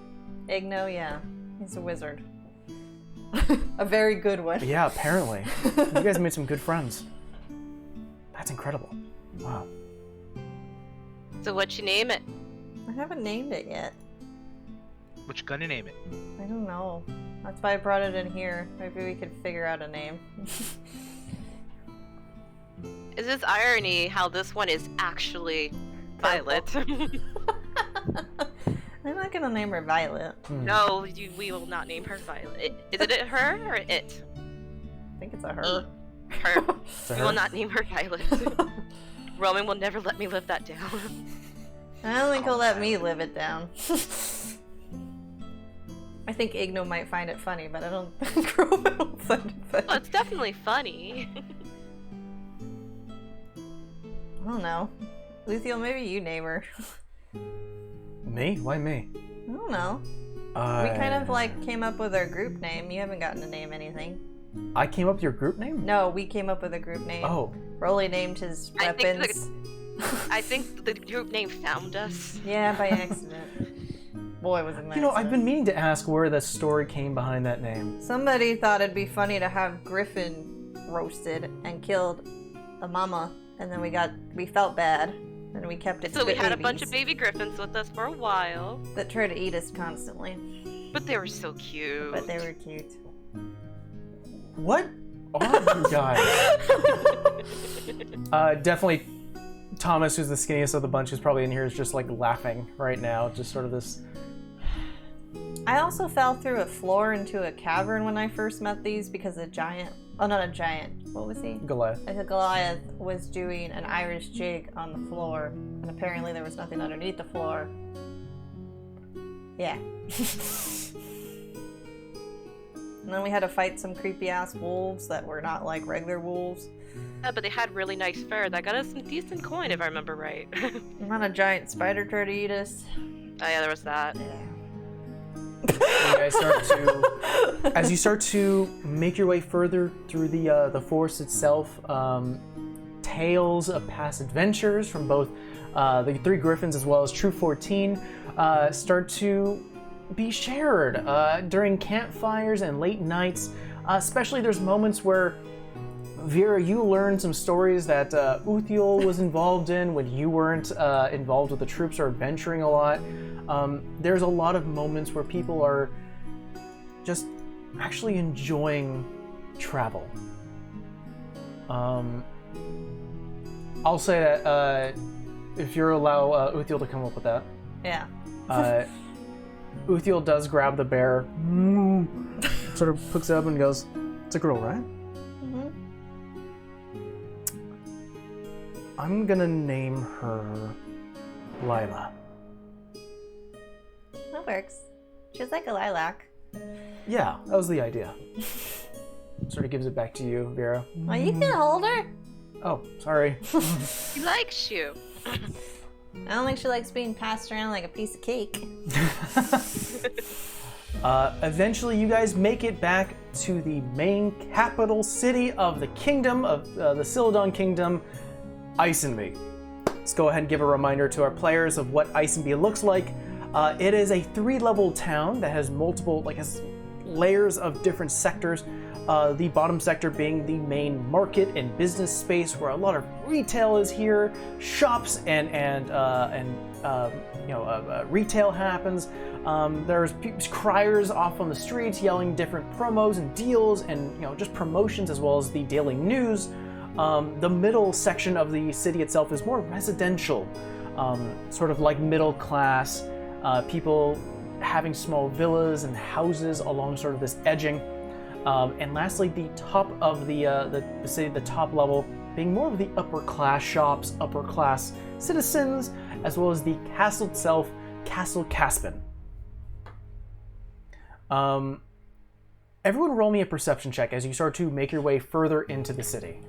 Igno, yeah. He's a wizard. A very good one. Yeah, apparently. You guys made some good friends. That's incredible. Wow. So what'd you name it? I haven't named it yet. What you gonna name it? I don't know. That's why I brought it in here. Maybe we could figure out a name. Is this irony how this one is actually Violet? I'm not gonna name her Violet. No, we will not name her Violet. Is it her or it? I think it's a her. Her. It's a We her. will not name her Violet. Roman will never let me live that down. I don't think he'll let me live it down. I think Igno might find it funny, but I don't think Roman will find it funny. Well, it's definitely funny. I don't know. Luthio, maybe you name her. Me? Why me? I don't know. We kind of like came up with our group name. You haven't gotten to name anything. I came up with your group name? No, we came up with a group name. Oh. Rolly named his I think weapons. I think the group name found us. Yeah, by accident. Boy, was it an You know, I've accident. been meaning to ask where the story came behind that name. Somebody thought it'd be funny to have Griffin roasted and killed a mama, and then we felt bad, and we kept it. So we had a bunch of baby griffins with us for a while. that try to eat us constantly. But they were so cute. But they were cute. What are you guys? Definitely Thomas, who's the skinniest of the bunch, who's probably in here, is just like laughing right now. Just sort of this. I also fell through a floor into a cavern when I first met these because a giant. Oh, not a giant. What was he? Goliath. I think Goliath was doing an Irish jig on the floor, and apparently there was nothing underneath the floor. Yeah. And then we had to fight some creepy ass wolves that were not like regular wolves. Yeah, but they had really nice fur. That got us some decent coin, if I remember right. And then a giant spider tried to eat us. Oh yeah, there was that. You guys as you start to make your way further through the forest itself, tales of past adventures from both the Three Griffins as well as True 14 start to be shared during campfires and late nights. Especially there's moments where, Vera, you learned some stories that Uthiel was involved in when you weren't involved with the troops or adventuring a lot. There's a lot of moments where people are just actually enjoying travel. I'll say that if you allow Uthiel to come up with that. Yeah. Uthiel does grab the bear, sort of picks it up and goes, "It's a girl, right?" Mm-hmm. I'm gonna name her Lila. That works. She's like a lilac. Yeah, that was the idea. Sort of gives it back to you, Vera. Well, you can hold her. Oh, sorry. She likes you. I don't think she likes being passed around like a piece of cake. Eventually, you guys make it back to the main capital city of the kingdom, of the Celadon Kingdom, Isenby. Let's go ahead and give a reminder to our players of what Isenby looks like. It is a 3-level town that has multiple, has layers of different sectors. The bottom sector being the main market and business space where a lot of retail is here, shops and retail happens. There's criers off on the streets yelling different promos and deals and just promotions as well as the daily news. The middle section of the city itself is more residential, sort of like middle class, people having small villas and houses along sort of this edging. And lastly, the top of the city, the top level, being more of the upper class shops, upper class citizens, as well as the castle itself, Castle Caspin. Everyone roll me a perception check as you start to make your way further into the city.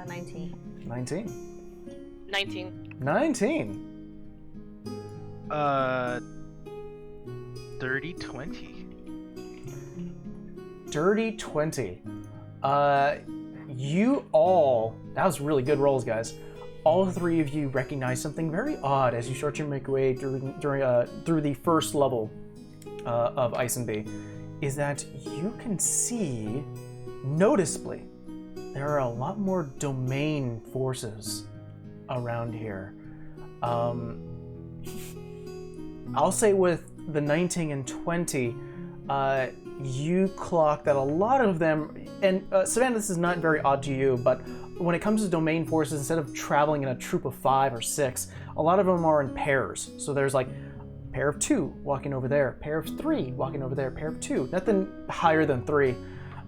19. 19. 19. 19. 30, 20. Dirty 20. You all, that was really good rolls, guys. All 3 of you recognize something very odd as you start to make your way through the first level of Isenby, is that you can see, noticeably, there are a lot more domain forces around here. I'll say with the 19 and 20, you clock that a lot of them, and Savannah, this is not very odd to you, but when it comes to domain forces, instead of traveling in a troop of 5 or 6, a lot of them are in pairs. So there's like a pair of 2 walking over there, pair of 3 walking over there, pair of 2, nothing higher than 3.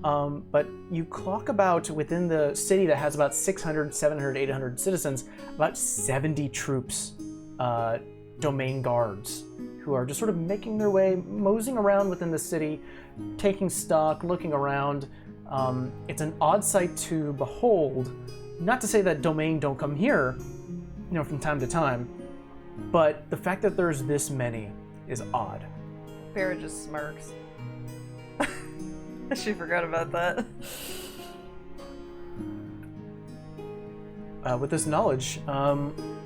But you clock about, within the city that has about 600, 700, 800 citizens, about 70 troops, domain guards, who are just sort of making their way, moseying around within the city, taking stock, looking around. It's an odd sight to behold. Not to say that domain don't come here, from time to time, but the fact that there's this many is odd. Vera just smirks. She forgot about that. With this knowledge,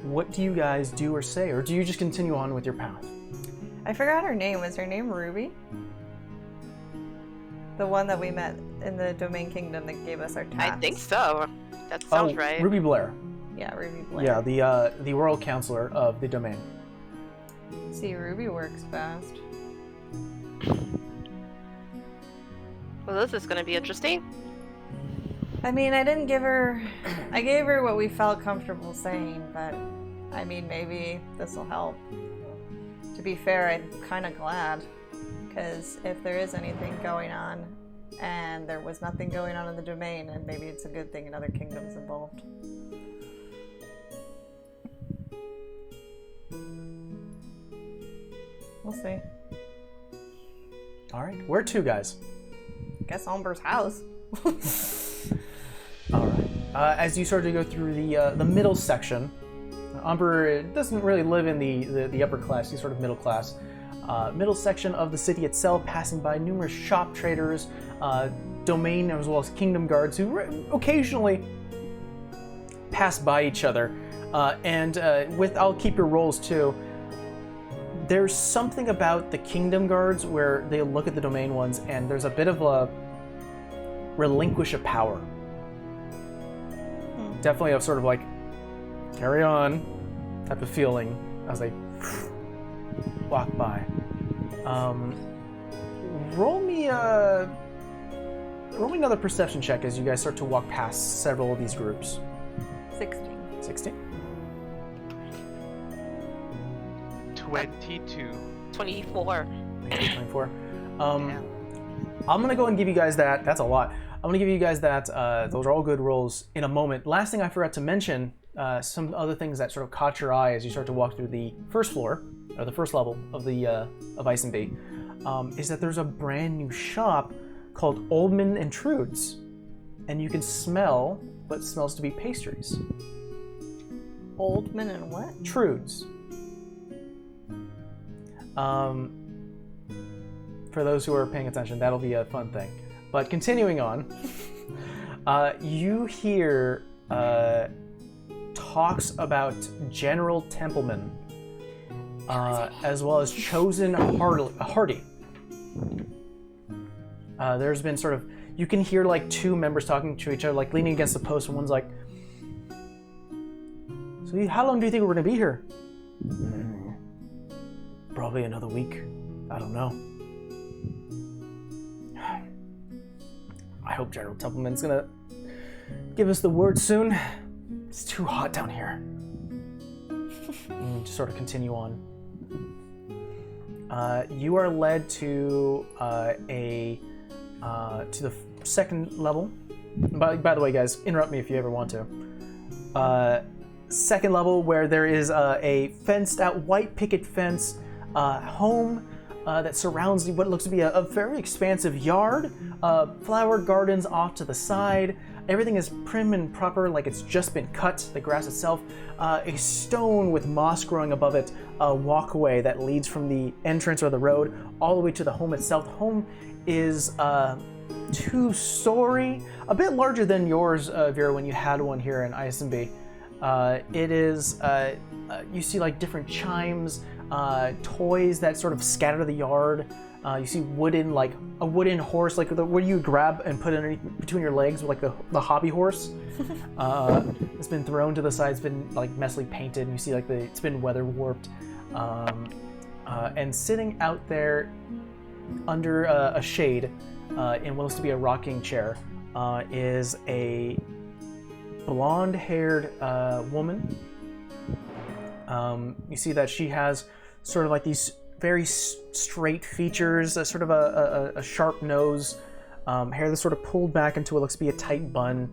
what do you guys do or say, or do you just continue on with your path? I forgot her name. Was her name Ruby? The one that we met in the Domain Kingdom that gave us our tasks. I think so. That sounds right. Ruby Blair. Yeah, Ruby Blair. Yeah, the royal counselor of the domain. See, Ruby works fast. Well, this is going to be interesting. I mean, I gave her what we felt comfortable saying, but I mean, maybe this will help. To be fair, I'm kind of glad, because if there is anything going on, and there was nothing going on in the domain, and maybe it's a good thing another kingdom's involved. We'll see. All right, where to, guys? Guess Umber's house. All right. As you start to go through the middle section, Umber doesn't really live in the upper class. He's sort of middle class. Middle section of the city itself, passing by numerous shop traders, domain as well as kingdom guards who occasionally pass by each other. I'll keep your rolls too. There's something about the kingdom guards where they look at the domain ones and there's a bit of a relinquish of power. Definitely a sort of like, carry on type of feeling as they walk by. Roll me another perception check as you guys start to walk past several of these groups. 16. 16. 22. 24. 24. Yeah. I'm gonna go and give you guys that. That's a lot. I'm gonna give you guys that. Those are all good rolls in a moment. Last thing I forgot to mention, some other things that sort of caught your eye as you start to walk through the first floor, or the first level of the of Ice and Bee, is that there's a brand new shop called Oldman and Trude's, and you can smell what smells to be pastries. Oldman and what? Trude's. For those who are paying attention, that'll be a fun thing. But continuing on, you hear talks about General Templeman, as well as Chosen Hardy. There's been sort of, you can hear like two members talking to each other, like leaning against the post, and one's like, "So how long do you think we're gonna be here?" Probably another week. I don't know. I hope General Templeman's gonna give us the word soon. It's too hot down here. And just sort of continue on. You are led to the second level. By the way, guys, interrupt me if you ever want to. Second level, where there is a fenced-out white picket fence home that surrounds what looks to be a very expansive yard. Flower gardens off to the side. Everything is prim and proper, like it's just been cut. The grass itself, a stone with moss growing above it, a walkway that leads from the entrance or the road all the way to the home itself. The home is 2-story, a bit larger than yours, Vera, when you had one here in ISMB. It is, you see like different chimes, toys that sort of scatter the yard. You see a wooden horse, like what you grab and put underneath between your legs, like the hobby horse. It's been thrown to the side. It's been like messily painted, and you see like it's been weather warped. And sitting out there under a shade in what looks to be a rocking chair is a blonde-haired woman. You see that she has sort of like these very straight features, sort of a sharp nose, hair that's sort of pulled back into what looks to be a tight bun,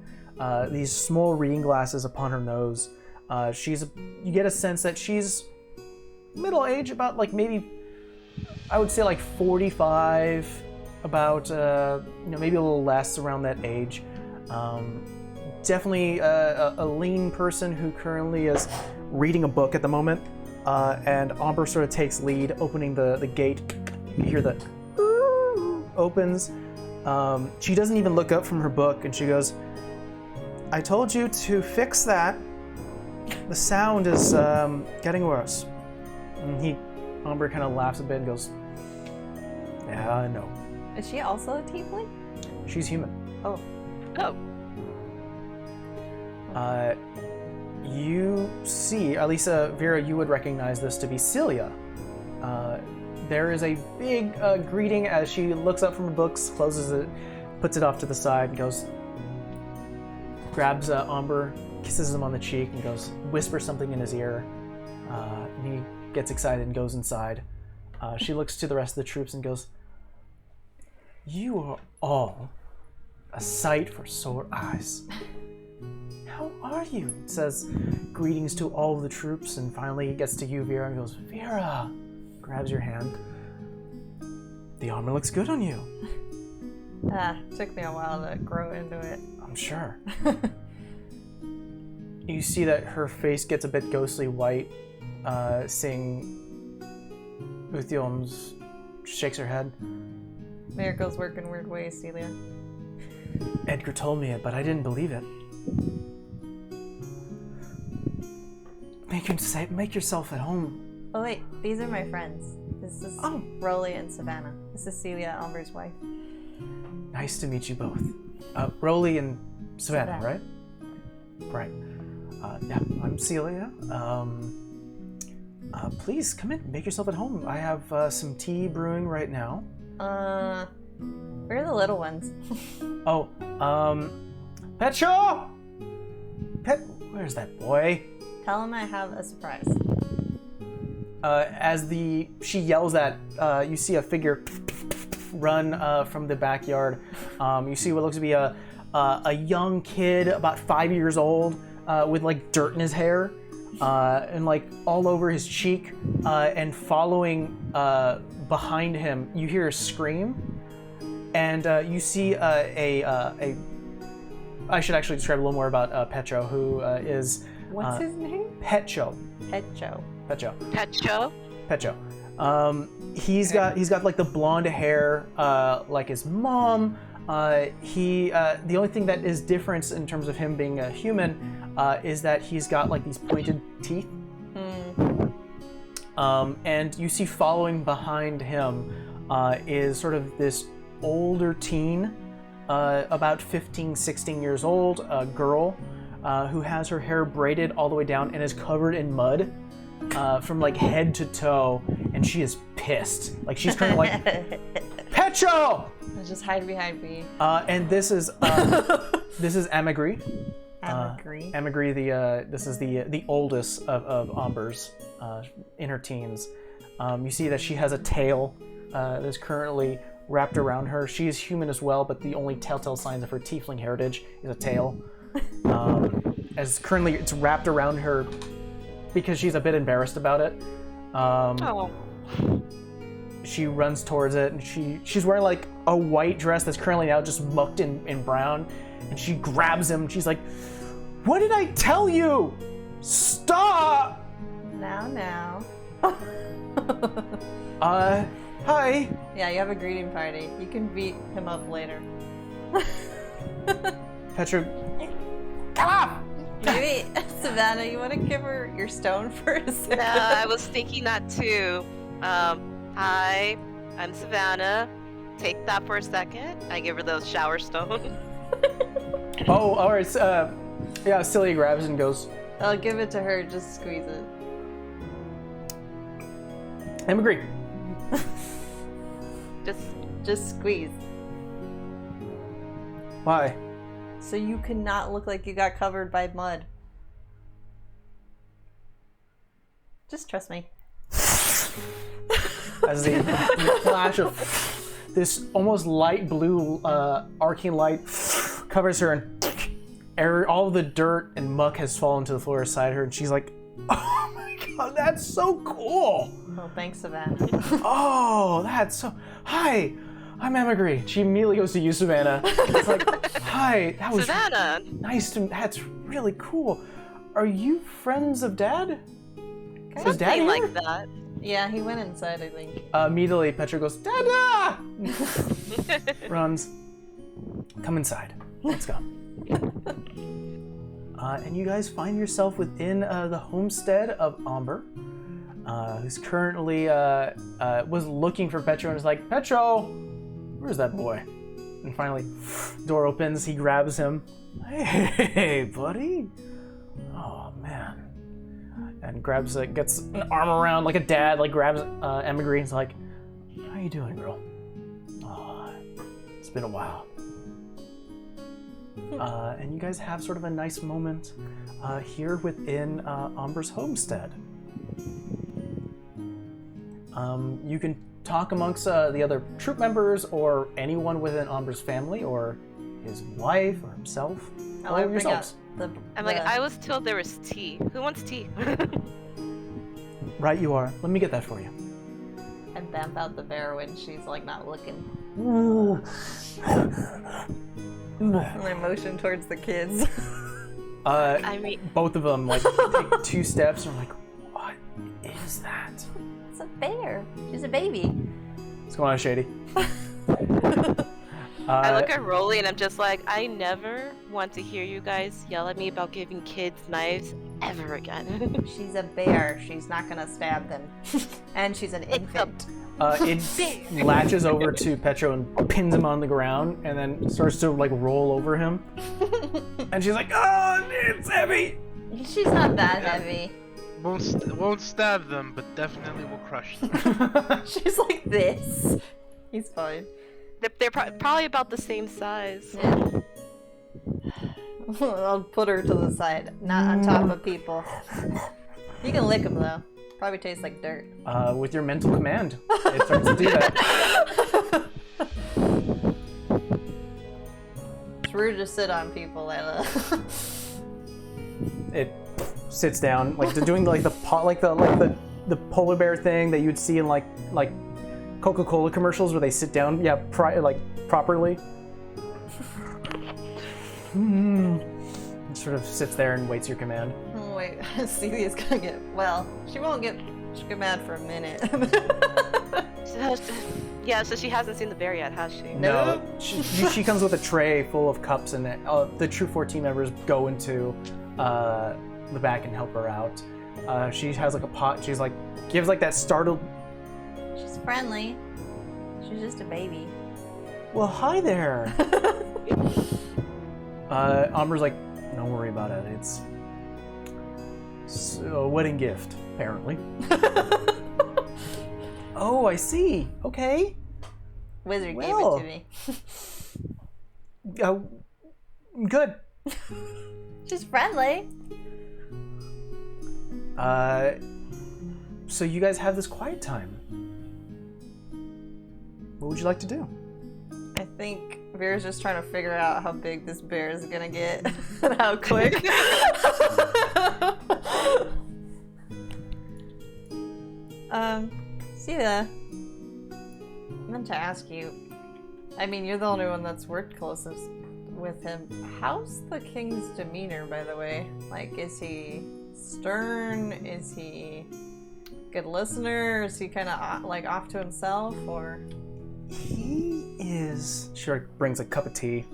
these small reading glasses upon her nose. You get a sense that she's middle age, about like maybe, I would say like 45, about maybe a little less around that age. Definitely a lean person who currently is reading a book at the moment. And Amber sort of takes lead, opening the gate. You hear the opens. She doesn't even look up from her book, and she goes, "I told you to fix that. The sound is getting worse." And Amber kind of laughs a bit and goes, "Yeah, I know." Is she also a tiefling? She's human. Oh. Oh. you see, at least Vera, you would recognize this to be Celia. There is a big greeting as she looks up from her books, closes it, puts it off to the side, and goes, grabs Amber, kisses him on the cheek, and goes, whispers something in his ear. And he gets excited and goes inside. She looks to the rest of the troops and goes, "You are all a sight for sore eyes. How are you?" It says greetings to all of the troops, and finally he gets to you, Vera, and goes, "Vera," grabs your hand. "The armor looks good on you." Took me a while to grow into it. I'm sure. You see that her face gets a bit ghostly white, seeing Uthilms shakes her head. Miracles work in weird ways, Celia. Edgar told me it, but I didn't believe it. Make yourself at home. Oh wait, these are my friends. This is Rolly and Savannah. This is Celia, Amber's wife. Nice to meet you both. Rolly and Savannah, right? Right. Yeah, I'm Celia. Please come in, make yourself at home. I have some tea brewing right now. Where are the little ones? Petro! Where's that boy? Tell him I have a surprise. As she yells that, you see a figure run from the backyard. You see what looks to be a young kid, about 5 years old, with like dirt in his hair, and like all over his cheek, and following behind him, you hear a scream, and you see I should actually describe a little more about Petro, who is... What's his name? Petro. Petcho. He's got like the blonde hair, like his mom. The only thing that is different in terms of him being a human is that he's got like these pointed teeth. And you see following behind him is sort of this older teen, about 15, 16 years old, a girl who has her hair braided all the way down and is covered in mud from like head to toe, and she is pissed. Like she's kind of like, Petro! Just hide behind me. And this is Amagri. Amagri? This is the oldest of Amber's in her teens. You see that she has a tail that's currently wrapped around her. She is human as well, but the only telltale signs of her tiefling heritage is a tail. As currently it's wrapped around her because she's a bit embarrassed about it. She runs towards it, and she's wearing like a white dress that's currently now just mucked in brown, and she grabs him. She's like, "What did I tell you? Stop!" Now. Hi. Yeah, you have a greeting party. You can beat him up later. Petro, come off! Maybe, Savannah, you want to give her your stone for a second? I was thinking that too. Hi, I'm Savannah. Take that for a second. I give her the shower stone. Oh, all right. Yeah, Celia grabs it and goes, I'll give it to her. Just squeeze it. I'm agree. Just squeeze. Why? So you cannot look like you got covered by mud. Just trust me. As the flash of this almost light blue arcane light covers her, and all the dirt and muck has fallen to the floor beside her, and she's like, "Oh my god, that's so cool!" Oh, thanks, Savannah. Oh, that's so... Hi, I'm Amagri. She immediately goes to you, Savannah. It's like, hi, that was... Savannah! Nice to... That's really cool. Are you friends of Dad? Is Dad Something here? like that. Yeah, he went inside, I think. Immediately, Petra goes, Dada! Runs. Come inside. Let's go. And you guys find yourself within the homestead of Amber, who's currently was looking for Petro and is like, Petro, where's that boy? And finally, door opens. He grabs him. Hey, buddy, Oh man. And grabs it, gets an arm around like a dad, like grabs Emma Green's like, how you doing, girl? Oh, it's been a while. And you guys have sort of a nice moment here within Umber's homestead. You can talk amongst the other troop members or anyone within Umber's family or his wife or himself or yourselves. I'm like, I was told there was tea. Who wants tea? Right you are. Let me get that for you. And bamf out the bear when she's like not looking. And I motion towards the kids. I mean, both of them like take 2 steps and are like, what is that? It's a bear. She's a baby. What's going on, Shady? I look at Rolly and I'm just like, I never want to hear you guys yell at me about giving kids knives ever again. She's a bear. She's not gonna stab them. And she's an infant. It latches over to Petro and pins him on the ground and then starts to like roll over him. And she's like, oh, it's heavy. She's not that heavy. Won't stab them, but definitely will crush them. She's like this. He's fine. They're probably about the same size. Yeah. I'll put her to the side, not on top of people. You can lick them though. Probably tastes like dirt. With your mental command, it starts to do that. It's rude to sit on people, Layla. It sits down, like doing like the polar bear thing that you'd see in like Coca-Cola commercials where they sit down, properly. It sort of sits there and waits your command. Oh wait, Celia's gonna get, well, she won't get mad for a minute. Yeah, so she hasn't seen the bear yet, has she? No. She comes with a tray full of cups and the Troop 14 members go into the back and help her out. She has like a pot, she's like, gives like that startled... She's friendly. She's just a baby. Well, hi there. Amber's like, don't worry about it. It's a wedding gift, apparently. Oh, I see. Okay. Wizard gave it to me. Good. She's friendly. So you guys have this quiet time. What would you like to do? I think Vera's just trying to figure out how big this bear is gonna get and how quick. Celia, I meant to ask you. I mean, you're the only one that's worked closest with him. How's the king's demeanor, by the way? Like, is he stern? Is he a good listener? Is he kind of like off to himself, or? He is. She brings a cup of tea.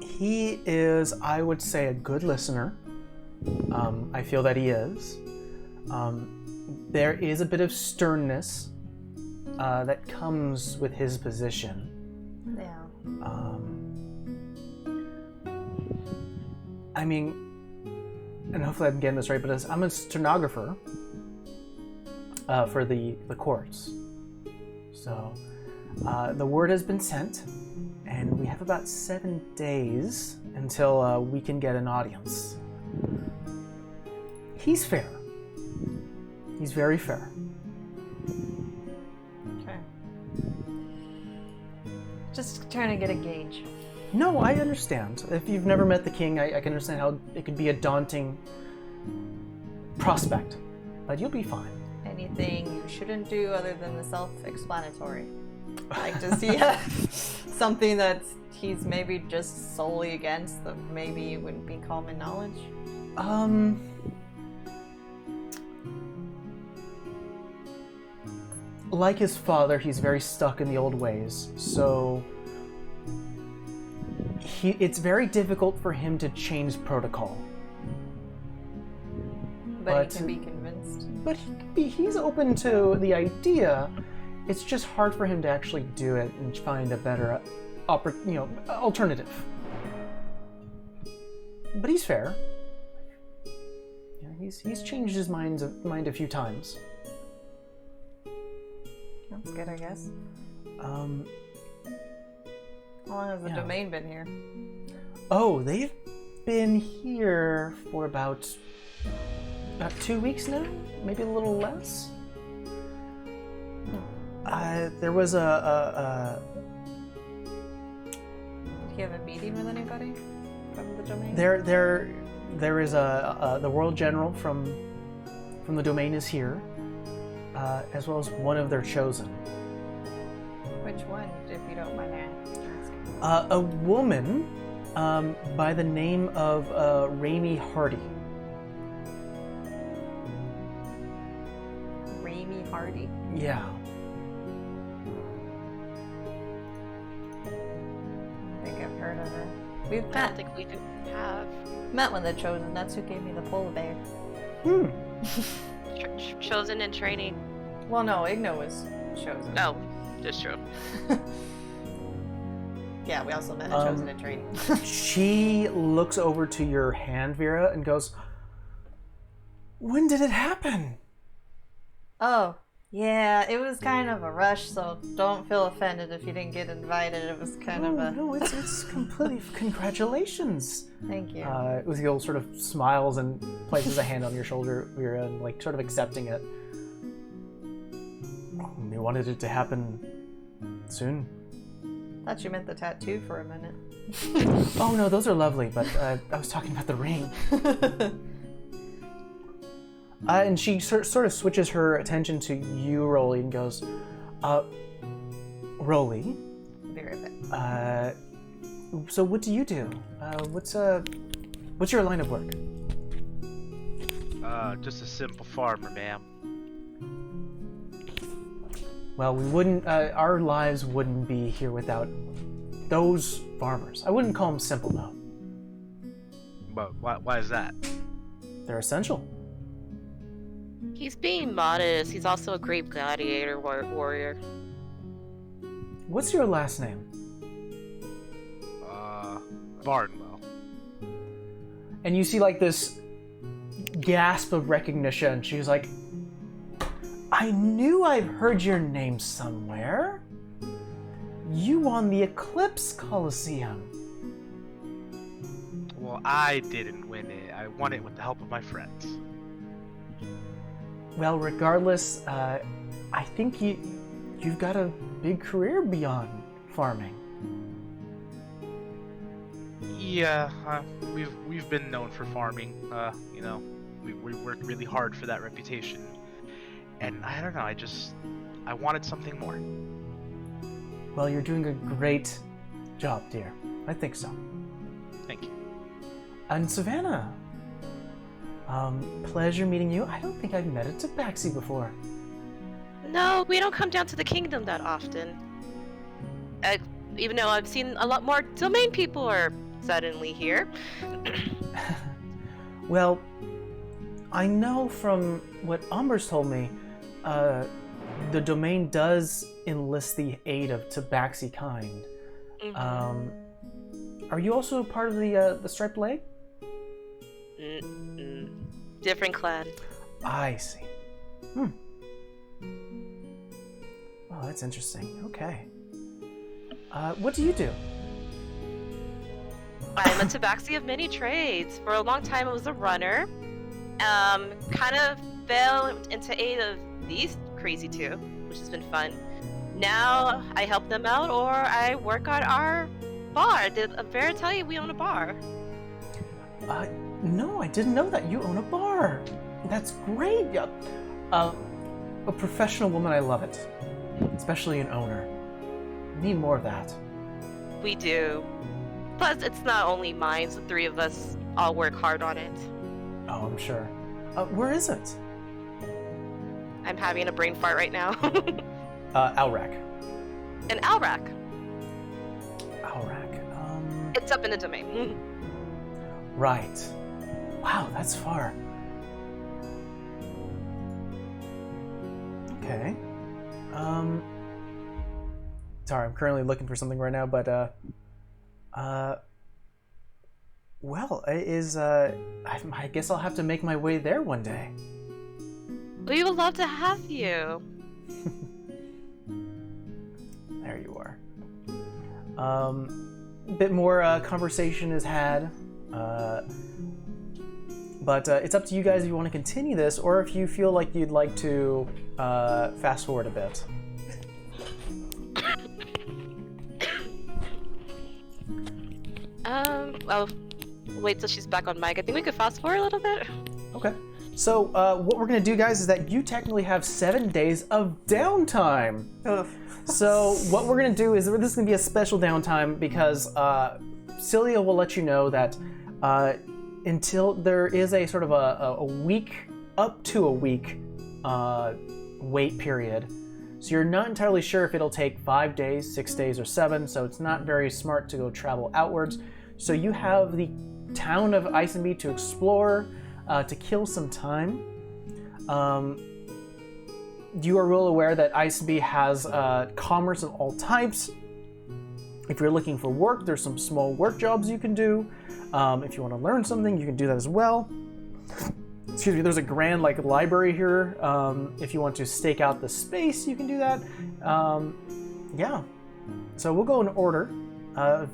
He is, I would say, a good listener. I feel that he is. There is a bit of sternness that comes with his position. Yeah. I mean, and hopefully I'm getting this right, but I'm a stenographer for the courts. So the word has been sent, and we have about 7 days until we can get an audience. He's fair. He's very fair. Okay. Just trying to get a gauge. No, I understand. If you've never met the king, I can understand how it could be a daunting prospect, but you'll be fine. Anything you shouldn't do other than the self-explanatory? Like, does he have something that he's maybe just solely against that maybe wouldn't be common knowledge? Like his father, he's very stuck in the old ways, so it's very difficult for him to change protocol. But he can be convinced. But he's open to the idea. It's just hard for him to actually do it and find a better alternative. but he's fair. Yeah, he's changed his mind a few times. That's good, I guess. How Um, long has the yeah. domain been here? Oh, they've been here for about 2 weeks now, maybe a little less. There was a Did he have a meeting with anybody from the domain? there is the world general from the domain is here, as well as one of their chosen. Which one, if you don't mind asking? A woman by the name of Raimi Hardy. Raimi Hardy. Yeah. I think I've heard of her. We've I don't met. think we do have. Met when they're chosen. That's who gave me the polar bear. Chosen in training. Well, no, Igno was chosen. Oh, that's true. Yeah, we also met a chosen in training. She looks over to your hand, Vera, and goes, "When did it happen?" Oh, yeah, it was kind of a rush, so don't feel offended if you didn't get invited. It was kind of a... No, it's completely congratulations. Thank you. Uziel sort of smiles and places a hand on your shoulder, Vera, and like sort of accepting it. We wanted it to happen soon. Thought you meant the tattoo for a minute. Oh no, those are lovely, but I was talking about the ring. And she sort of switches her attention to you, Rolly, and goes, Rolly, Very bad. so what do you do? What's your line of work? Just a simple farmer, ma'am. Well, we wouldn't, our lives wouldn't be here without those farmers. I wouldn't call them simple, though. But why is that? They're essential. He's being modest. He's also a great gladiator warrior. What's your last name? Barnwell. And you see like this gasp of recognition. She's like, I knew I've heard your name somewhere. You won the Eclipse Coliseum. Well, I didn't win it. I won it with the help of my friends. Well, regardless, I think you've got a big career beyond farming. Yeah, we've been known for farming. You know, we worked really hard for that reputation. And I don't know, I wanted something more. Well, you're doing a great job, dear. I think so. Thank you. And Savannah, pleasure meeting you. I don't think I've met a Tabaxi before. No, we don't come down to the kingdom that often. Even though I've seen a lot more domain people are suddenly here. Well, I know from what Umber's told me, the domain does enlist the aid of Tabaxi kind. Are you also part of the Striped Leg? Different clan. I see. Oh, that's interesting. Okay. What do you do? I'm a tabaxi of many trades. For a long time I was a runner. Kind of fell into aid of these crazy two, which has been fun. Now I help them out or I work on our bar. Did Vera tell you we own a bar? No, I didn't know that. You own a bar. That's great. Yeah. A professional woman, I love it. Especially an owner. Need more of that. We do. Plus, it's not only mine, the three of us all work hard on it. Oh, I'm sure. Where is it? I'm having a brain fart right now. Alrac. An Alrac. Alrac. It's up in the domain. Right. Wow, that's far. Okay. Sorry, I'm currently looking for something right now, but Well, it is, I guess I'll have to make my way there one day. We would love to have you. There you are. A bit more conversation is had, but it's up to you guys if you want to continue this, or if you feel like you'd like to fast forward a bit. Well, wait till she's back on mic. I think we could fast forward a little bit. Okay. So what we're gonna do, guys, is that you technically have 7 days of downtime. Ugh. So what we're gonna do is this is gonna be a special downtime because Celia will let you know that until there is a sort of a week, up to a week wait period. So you're not entirely sure if it'll take 5 days, 6 days, or 7. So it's not very smart to go travel outwards. So you have the town of Isenby to explore, to kill some time. You are well aware that Isenby has commerce of all types. If you're looking for work, there's some small work jobs you can do. If you want to learn something, you can do that as well. Excuse me, there's a grand library here. If you want to stake out the space, you can do that. Yeah. So we'll go in order.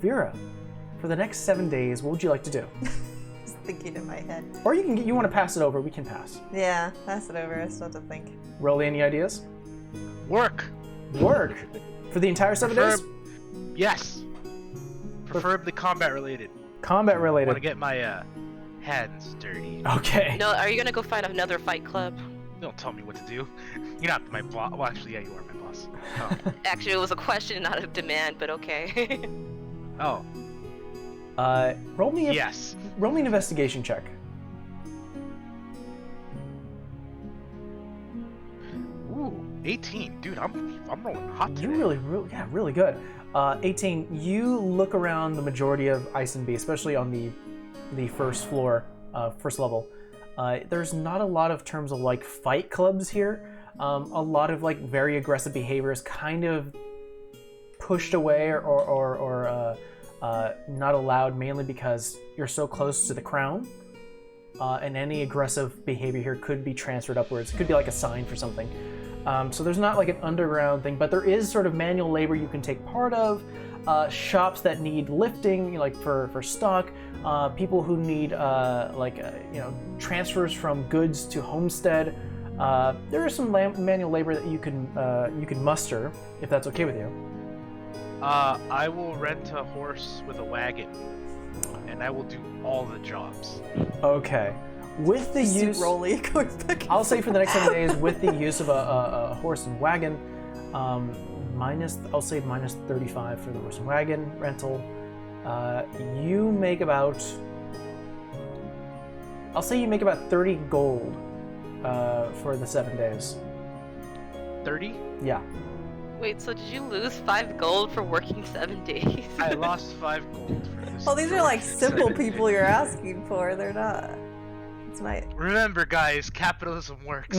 Vera, for the next 7 days, what would you like to do? Just thinking in my head. Or you want to pass it over, we can pass. Yeah, pass it over. I still have to think. Rolly, any ideas? Work. Work? For the entire 7 days? Yes. Preferably combat related. Combat I related. want to get my hands dirty. Okay. No, are you gonna go find another fight club? Don't tell me what to do. You're not my boss. Well, actually, yeah, you are my boss. Oh. Actually, it was a question, not a demand, but okay. Oh. Roll me Yes. Roll me an investigation check. Ooh, 18, dude. I'm rolling hot today. You really good. 18. You look around the majority of Isenby, especially on the first floor, first level. There's not a lot of terms of fight clubs here. A lot of very aggressive behavior is kind of pushed away or not allowed, mainly because you're so close to the crown. And any aggressive behavior here could be transferred upwards. It could be like a sign for something. So there's not an underground thing, but there is sort of manual labor you can take part of. Shops that need lifting, for stock. People who need transfers from goods to homestead. There is some manual labor that you can muster if that's okay with you. I will rent a horse with a wagon, and I will do all the jobs. Okay. With the use, Rolly going back. I'll say for the next 7 days, with the use of a horse and wagon, I'll say minus 35 for the horse and wagon rental. You make about, I'll say you make about 30 gold for the 7 days. 30? Yeah. Wait, so did you lose 5 gold for working 7 days? I lost 5 gold for this. Oh, these are simple 7 people days. you're asking for. They're not. It's nice. Remember, guys, capitalism works.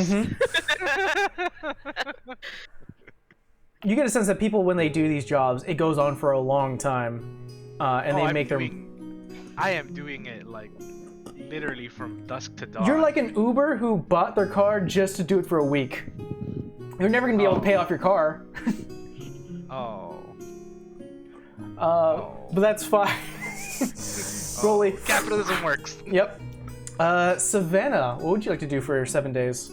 You get a sense that people, when they do these jobs, it goes on for a long time, and they make I am doing it literally from dusk to dawn. You're like an Uber who bought their car just to do it for a week. You're never gonna be able to pay off your car. But that's fine. Rolly. Capitalism works. Yep. Savannah, what would you like to do for 7 days?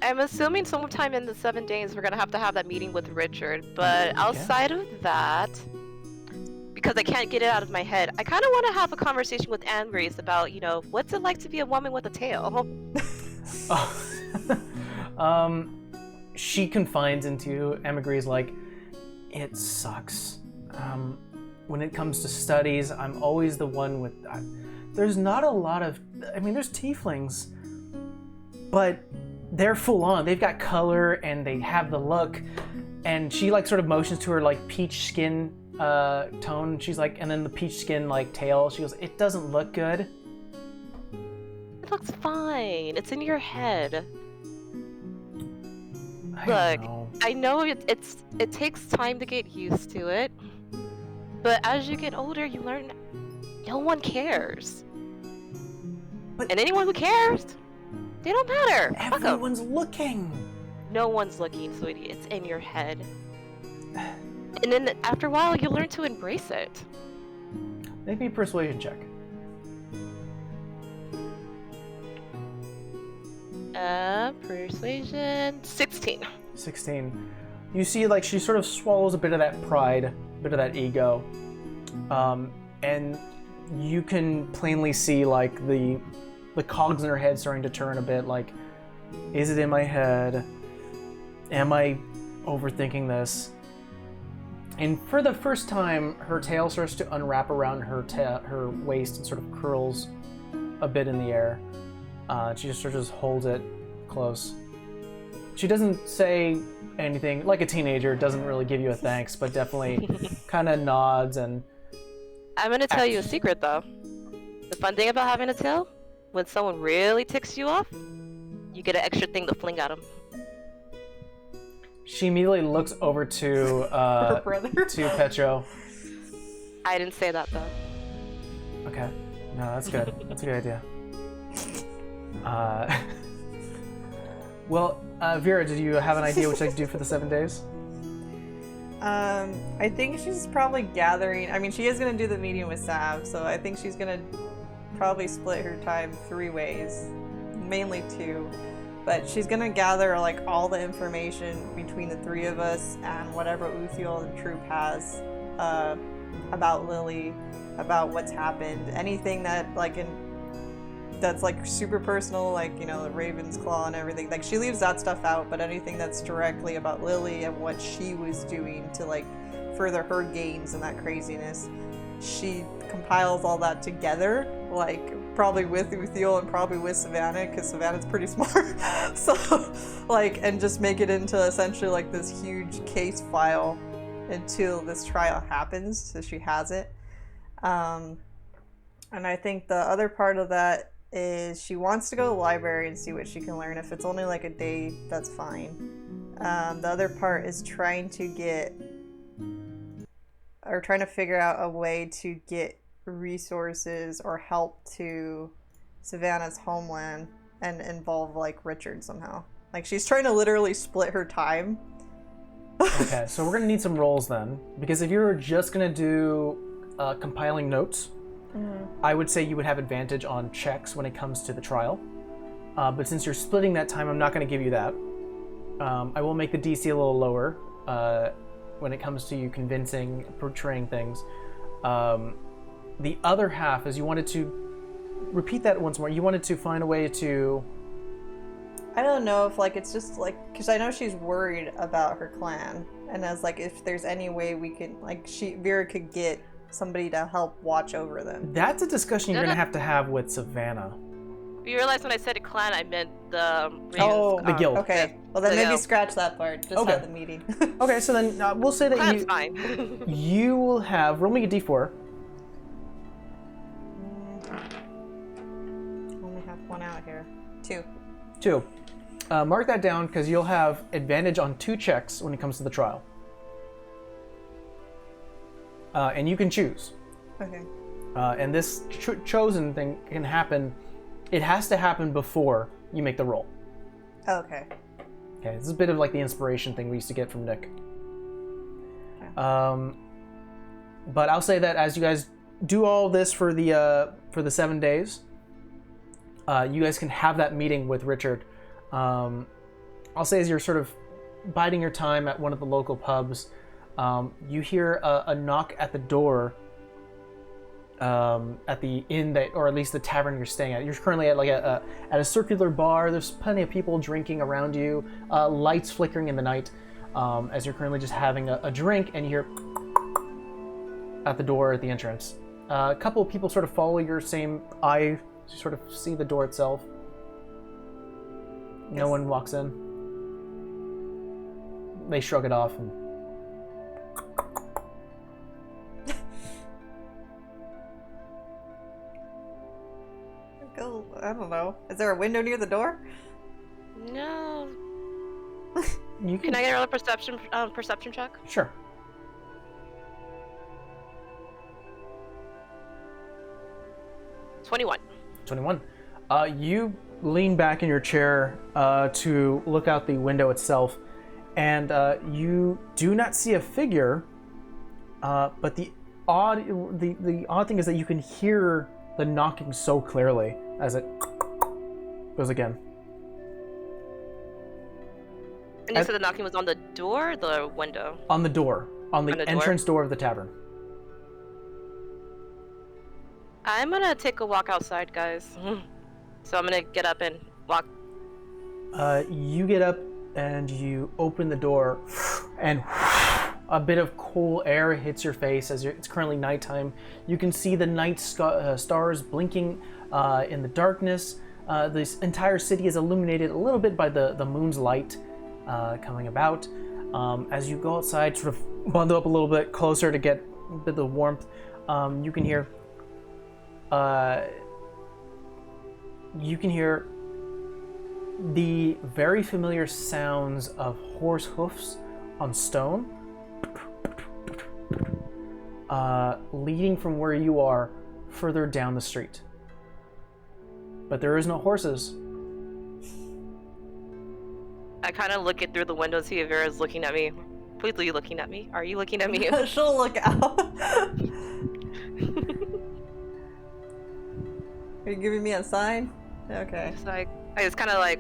I'm assuming sometime in the 7 days we're gonna have to have that meeting with Richard, but outside of that, because I can't get it out of my head, I kind of want to have a conversation with Anne-Grace about, what's it like to be a woman with a tail? She confides into Amagri's it sucks. When it comes to studies, I'm always the one with... there's not a lot of... there's tieflings, but they're full on. They've got color and they have the look. And she sort of motions to her peach skin tone. She's and then the peach skin tail. She goes, it doesn't look good. It looks fine. It's in your head. I know it takes time to get used to it, but as you get older, you learn No one cares. But- And anyone who cares, they don't matter. Fuck 'em. Everyone's looking. No one's looking, sweetie. It's in your head. And then after a while, you'll learn to embrace it. Make me a persuasion check. Persuasion 16. 16. You see, like, she sort of swallows a bit of that pride, a bit of that ego. And you can plainly see, like, the cogs in her head starting to turn a bit, like, is it in my head? Am I overthinking this? And for the first time, her tail starts to unwrap around her waist and sort of curls a bit in the air. She just sort of just holds it close. She doesn't say anything, like a teenager, doesn't really give you a thanks, but definitely kind of nods and... I'm gonna tell you a secret, though. The fun thing about having a tail, when someone really ticks you off, you get an extra thing to fling at them. She immediately looks over to Her brother. to Petro. I didn't say that, though. Okay, no, that's good. That's a good idea. Well, Vera, did you have an idea what you'd like to do for the 7 days? I think she's probably gathering. I mean, she is gonna do the meeting with Sav, so I think she's gonna probably split her time 3 ways, mainly 2. But she's gonna gather like all the information between the 3 of us and whatever Uthiel and Troop has about Lily, about what's happened, anything that that's like super personal, like, you know, the Raven's Claw and everything. Like, she leaves that stuff out, but anything that's directly about Lily and what she was doing to like further her gains and that craziness, she compiles all that together, like probably with Uthiel and probably with Savannah, because Savannah's pretty smart. So like, and just make it into essentially like this huge case file until this trial happens, so she has it. And I think the other part of that is she wants to go to the library and see what she can learn. If it's only like a day, that's fine. The other part is trying to figure out a way to get resources or help to Savannah's homeland and involve like Richard somehow. Like, she's trying to literally split her time. Okay, so we're gonna need some rolls then, because if you were just gonna do compiling notes, I would say you would have advantage on checks when it comes to the trial. But since you're splitting that time, I'm not going to give you that. I will make the DC a little lower when it comes to you convincing, portraying things. The other half is you wanted to repeat that once more. You wanted to find a way to... I don't know if like it's just like, because I know she's worried about her clan, and as like if there's any way we can, like, Vera could get somebody to help watch over them. That's a discussion you're going to have with Savannah. You realize when I said a clan, I meant the the guild. Okay. Well, then maybe scratch that part. Just Okay. have the meeting. Okay, so then we'll say that Clan's fine. you will have... Roll me a d4. Only have 1 out here. 2. 2. Mark that down because you'll have advantage on 2 checks when it comes to the trial. And you can choose. Okay. And this chosen thing can happen. It has to happen before you make the roll. Okay. Okay, this is a bit of like the inspiration thing we used to get from Nick. Okay. But I'll say that as you guys do all this for the 7 days, you guys can have that meeting with Richard. I'll say as you're sort of biding your time at one of the local pubs, you hear a knock at the door at the inn that, or at least the tavern you're staying at. You're currently at like at a circular bar. There's plenty of people drinking around you, lights flickering in the night as you're currently just having a drink, and you hear at the door at the entrance. A couple of people sort of follow your same eye. You sort of see the door itself. No one walks in. They shrug it off and Go. I don't know. Is there a window near the door? No. you Can I get a perception check? Sure. 21. 21. You lean back in your chair to look out the window itself, and you do not see a figure, but the odd thing is that you can hear the knocking so clearly as it goes again. And you said the knocking was on the door or the window? On the door. On the entrance door of the tavern. I'm gonna take a walk outside, guys. So I'm gonna get up and walk. You get up and you open the door, and a bit of cool air hits your face as it's currently nighttime. You can see the night stars blinking in the darkness. This entire city is illuminated a little bit by the moon's light coming about. As you go outside, sort of bundle up a little bit closer to get a bit of the warmth, you can hear the very familiar sounds of horse hoofs on stone, leading from where you are further down the street. But there is no horses. I kind of look it through the window, see if Vera's looking at me. Please, are you looking at me? Are you looking at me? She'll look out. Are you giving me a sign? Okay. So I just kind of like...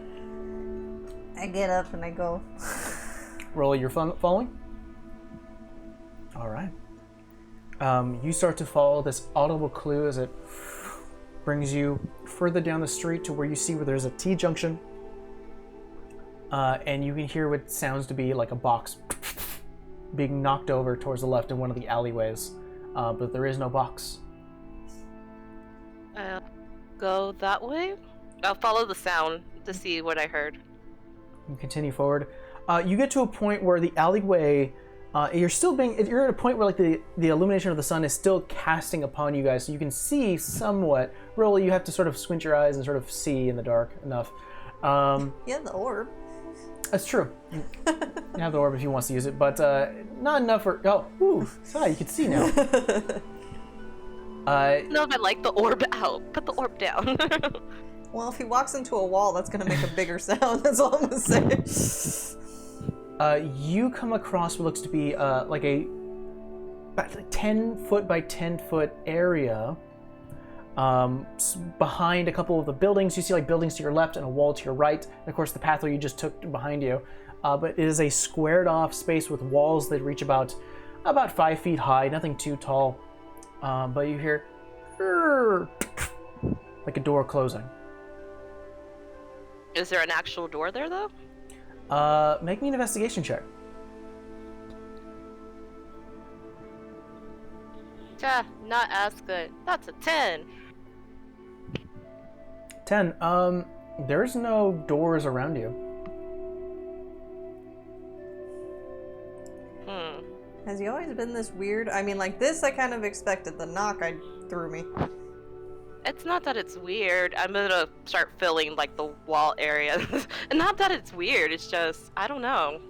I get up and I go. Roll your following. All right. You start to follow this audible clue as it brings you further down the street to where you see where there's a T-junction. And you can hear what sounds to be like a box being knocked over towards the left in one of the alleyways. But there is no box. Go that way? I'll follow the sound to see what I heard. You continue forward. You get to a point where the alleyway, you're at a point where like the illumination of the sun is still casting upon you guys, so you can see somewhat. Really, you have to sort of squint your eyes and sort of see in the dark enough. Yeah, the orb. That's true. You have the orb if you want to use it, but not enough for... Oh, ooh, sorry, you can see now. No, I like the orb out. Put the orb down. Well, if he walks into a wall, that's gonna make a bigger sound. That's all I'm gonna say. You come across what looks to be like a about 10 foot by 10 foot area. Behind a couple of the buildings, you see like buildings to your left and a wall to your right. And of course, the pathway you just took behind you. But it is a squared off space with walls that reach about 5 feet high, nothing too tall. But you hear like a door closing. Is there an actual door there, though? Make me an investigation check. Not as good. That's a 10. 10. There's no doors around you. Has he always been this weird? I mean, like this, I kind of expected. The knock, threw me. It's not that it's weird. I'm gonna start filling like the wall area. And not that it's weird, it's just, I don't know.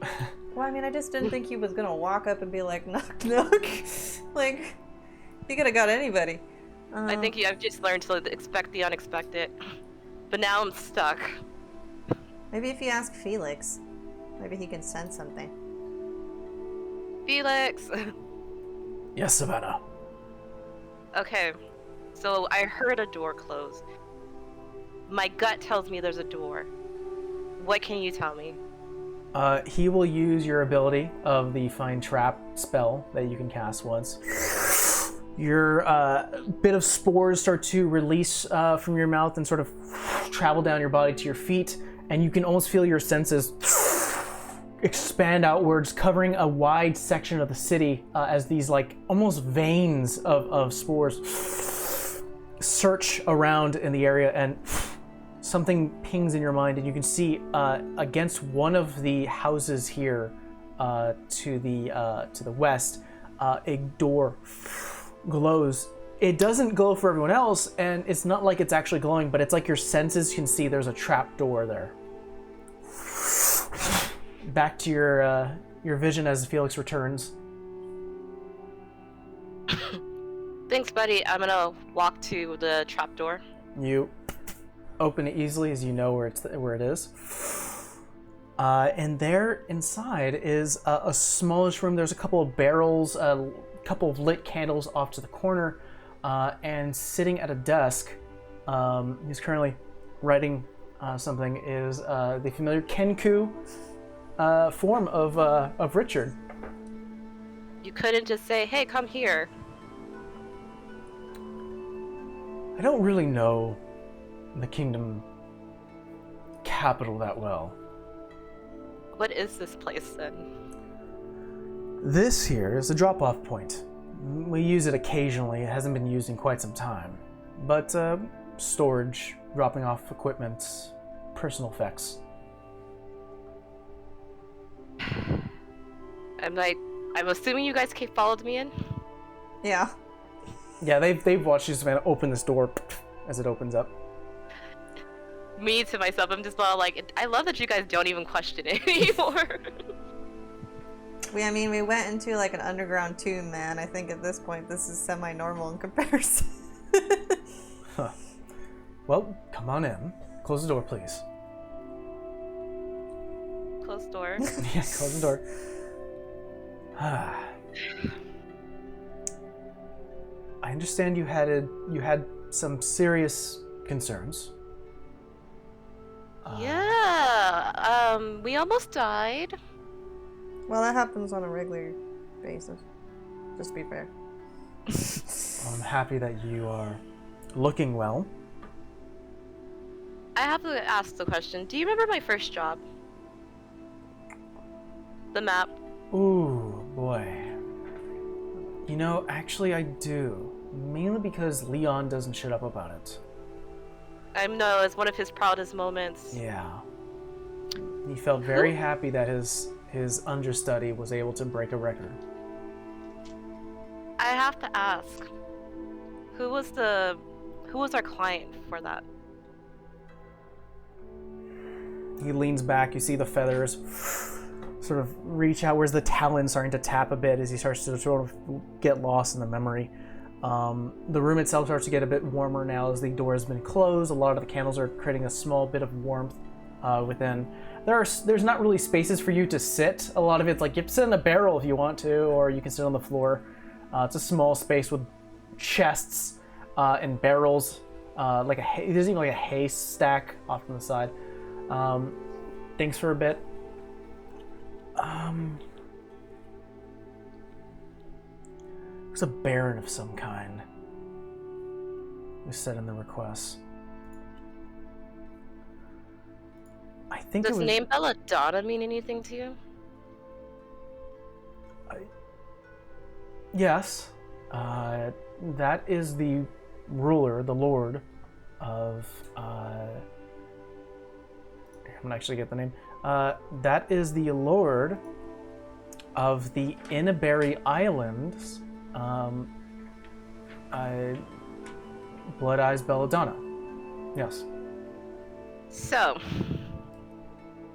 Well, I mean, I just didn't think he was gonna walk up and be like, knock, knock. Like, he could have got anybody. I think I've just learned to expect the unexpected. But now I'm stuck. Maybe if you ask Felix, maybe he can sense something. Felix! Yes, Savannah. Okay, so I heard a door close. My gut tells me there's a door. What can you tell me? He will use your ability of the Find Trap spell that you can cast once. Your bit of spores start to release from your mouth and sort of travel down your body to your feet, and you can almost feel your senses expand outwards, covering a wide section of the city as these like almost veins of spores search around in the area, and something pings in your mind, and you can see against one of the houses here to the west, a door glows. It doesn't glow for everyone else, and it's not like it's actually glowing, but it's like your senses can see there's a trap door there. Back to your vision as Felix returns. Thank Thanks, buddy. I'm gonna walk to the trapdoor. You open it easily as you know where it is. And there inside is a smallish room. There's a couple of barrels, a couple of lit candles off to the corner, and sitting at a desk, he's currently writing something, is the familiar Kenku form of Richard. You couldn't just say, "Hey, come here." I don't really know the kingdom capital that well. What is this place then? This here is a drop-off point. We use it occasionally. It hasn't been used in quite some time. But storage, dropping off equipment, personal effects. I'm assuming you guys followed me in? Yeah. Yeah, they've watched you, Savannah, open this door as it opens up. Me to myself, I'm just all like, I love that you guys don't even question it anymore. We went into like an underground tomb, man. I think at this point this is semi-normal in comparison. Huh. Well, come on in. Close the door, please. Close door. Yeah, close the door. I understand you had some serious concerns. Yeah, we almost died. Well, that happens on a regular basis. Just to be fair. Well, I'm happy that you are looking well. I have to ask the question. Do you remember my first job? The map. Ooh, boy. You know, actually I do. Mainly because Leon doesn't shut up about it. I know, it's one of his proudest moments. Yeah. He felt very happy that his understudy was able to break a record. I have to ask, who was our client for that? He leans back, you see the feathers sort of reach out, where's the talon starting to tap a bit as he starts to sort of get lost in the memory. The room itself starts to get a bit warmer now as the door has been closed. A lot of the candles are creating a small bit of warmth within. There's not really spaces for you to sit. A lot of it's like you have to sit in a barrel if you want to, or you can sit on the floor. It's a small space with chests and barrels. There's even like a hay stack off to the side. Thanks for a bit. It was a baron of some kind who said in the request. I think Does it was... the name Belladonna mean anything to you? Yes. That is the ruler, the lord of... I'm gonna actually get the name. That is the lord of the Inneberry Islands. Blood Eyes Belladonna. Yes. So,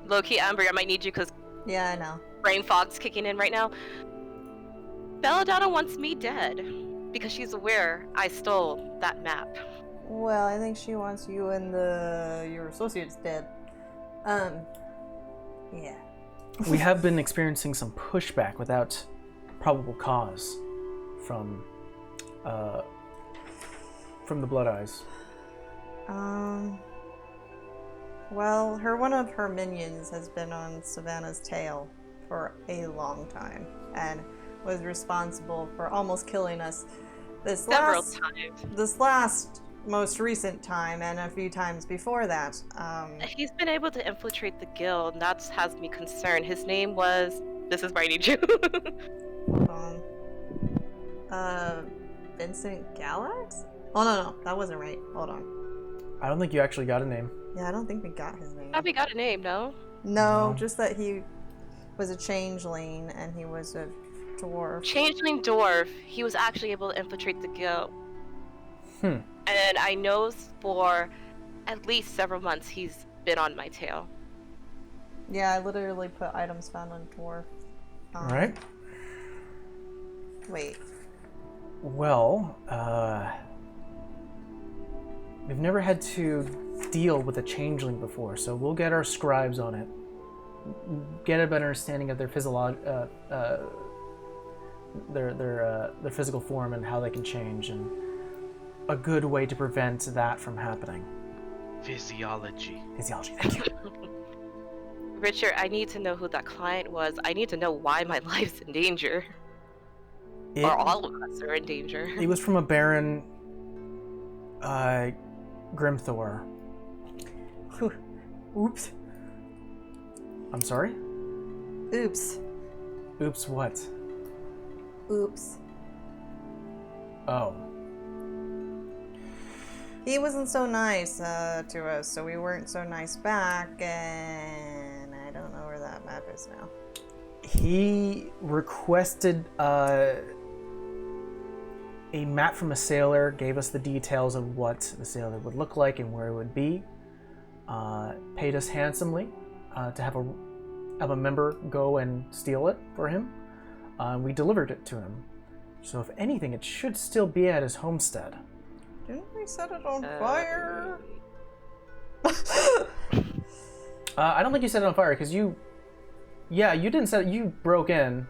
low-key, Amber, I might need you because Yeah, I know. brain fog's kicking in right now. Belladonna wants me dead because she's aware I stole that map. Well, I think she wants you and your associates dead. Yeah. We have been experiencing some pushback without probable cause from the Blood Eyes. Well, one of her minions has been on Savannah's tail for a long time and was responsible for almost killing us Several times. this last most recent time and a few times before that. He's been able to infiltrate the guild, and that has me concerned. His name was... This is where I need you. Hold on. Vincent Galax? Oh, no, that wasn't right. Hold on. I don't think you actually got a name. Yeah, I don't think we got his name. Probably got a name, no? No, No. just that he was a changeling and he was a dwarf. Changeling dwarf. He was actually able to infiltrate the guild. And I know for at least several months he's been on my tail. Yeah, I literally put items found on dwarf. All right. Wait. Well, we've never had to deal with a changeling before, so we'll get our scribes on it. Get a better understanding of their their physical form and how they can change, and a good way to prevent that from happening. Physiology. Thank you. Richard, I need to know who that client was. I need to know why my life's in danger. Or all of us are in danger. It was from a Baron Grimthor. Oops. I'm sorry? Oops. Oops what? Oops. Oh. He wasn't so nice to us, so we weren't so nice back, and I don't know where that map is now. He requested a map from a sailor, gave us the details of what the sailor would look like and where it would be, paid us handsomely to have a member go and steal it for him. We delivered it to him. So if anything, it should still be at his homestead. Didn't we set it on fire? I don't think you set it on fire because you didn't set it. You broke in.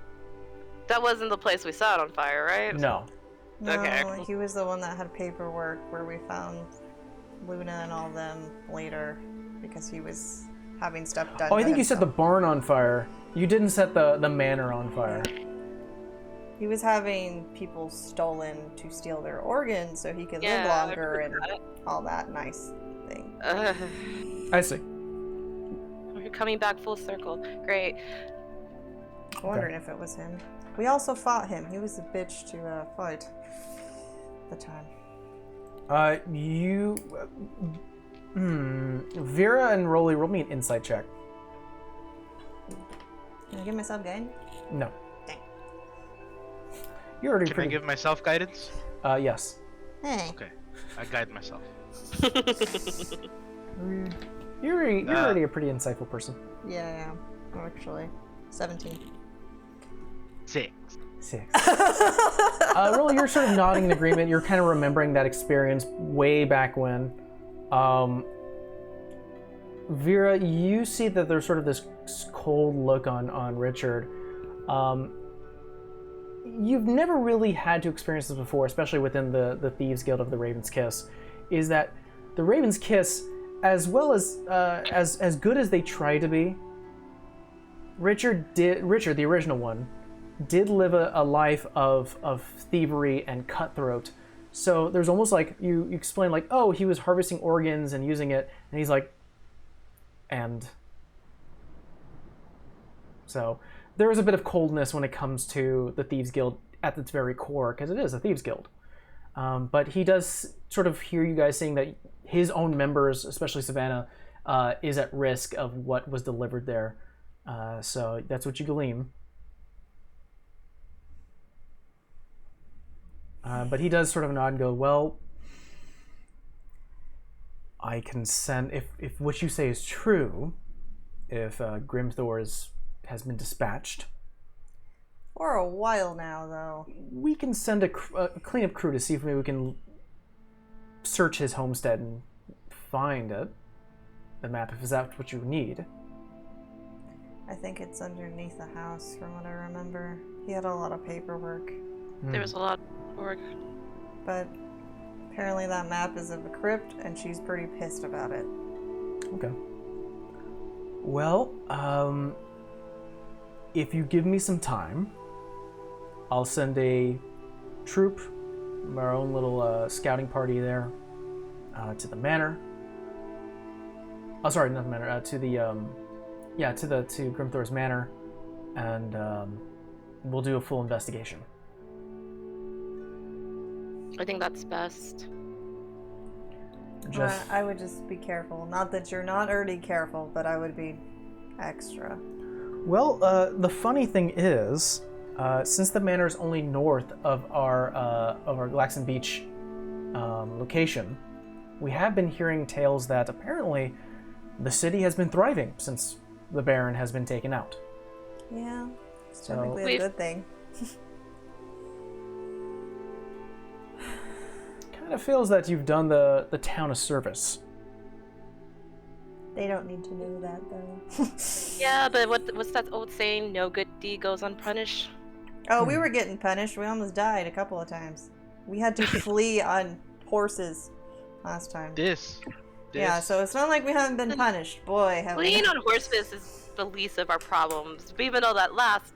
That wasn't the place we saw it on fire, right? No. No, Okay. he was the one that had paperwork where we found Luna and all them later because he was having stuff done. Oh, I to think you set the himself. barn on fire. You didn't set the manor on fire. He was having people stolen to steal their organs so he could live Yeah, I longer and remember all that nice thing. I see. We're coming back full circle. Great. I'm wondering if it was him. We also fought him. He was a bitch to fight at the time. Vera and Rolly, roll me an insight check. Can I give myself guide? No. Dang. You're already Can I pretty. give myself guidance? Yes. Hey. Okay, I guide myself. You're already a pretty insightful person. Yeah, I am. Actually. 17. 6. 6. Rolly, you're sort of nodding in agreement. You're kind of remembering that experience way back when. Vera, you see that there's sort of this cold look on Richard. You've never really had to experience this before, especially within the Thieves Guild of the Raven's Kiss, is that the Raven's Kiss, as well as good as they try to be, Richard, the original one, did live a life of thievery and cutthroat. So there's almost like you explain like, oh, he was harvesting organs and using it, and he's like, and so there is a bit of coldness when it comes to the Thieves Guild at its very core, because it is a Thieves Guild. But he does sort of hear you guys saying that his own members, especially Savannah, is at risk of what was delivered there. So that's what you glean. But he does sort of nod and go, well, I can send, if what you say is true, if Grimthor has been dispatched. For a while now, though. We can send a cleanup crew to see if maybe we can search his homestead and find it. The map, if is that what you need. I think it's underneath the house, from what I remember. He had a lot of paperwork. There was a lot of work. But apparently that map is of a crypt, and she's pretty pissed about it. Okay. Well, if you give me some time, I'll send a troop, our own little scouting party there, to the manor. Oh, sorry, not the manor. To Grimthor's manor, and we'll do a full investigation. I think that's best. I would just be careful. Not that you're not already careful, but I would be extra. Well, the funny thing is, since the manor is only north of our Glaxon Beach location, we have been hearing tales that apparently the city has been thriving since the Baron has been taken out. Yeah, it's So- typically a good thing. kind of feels that you've done the town a service. They don't need to know that, though. Yeah, but what's that old saying? No good deed goes unpunished. Oh, we were getting punished. We almost died a couple of times. We had to flee on horses last time. This. Yeah, so it's not like we haven't been punished. Boy, have we. Fleeing on horses is the least of our problems. Even though that last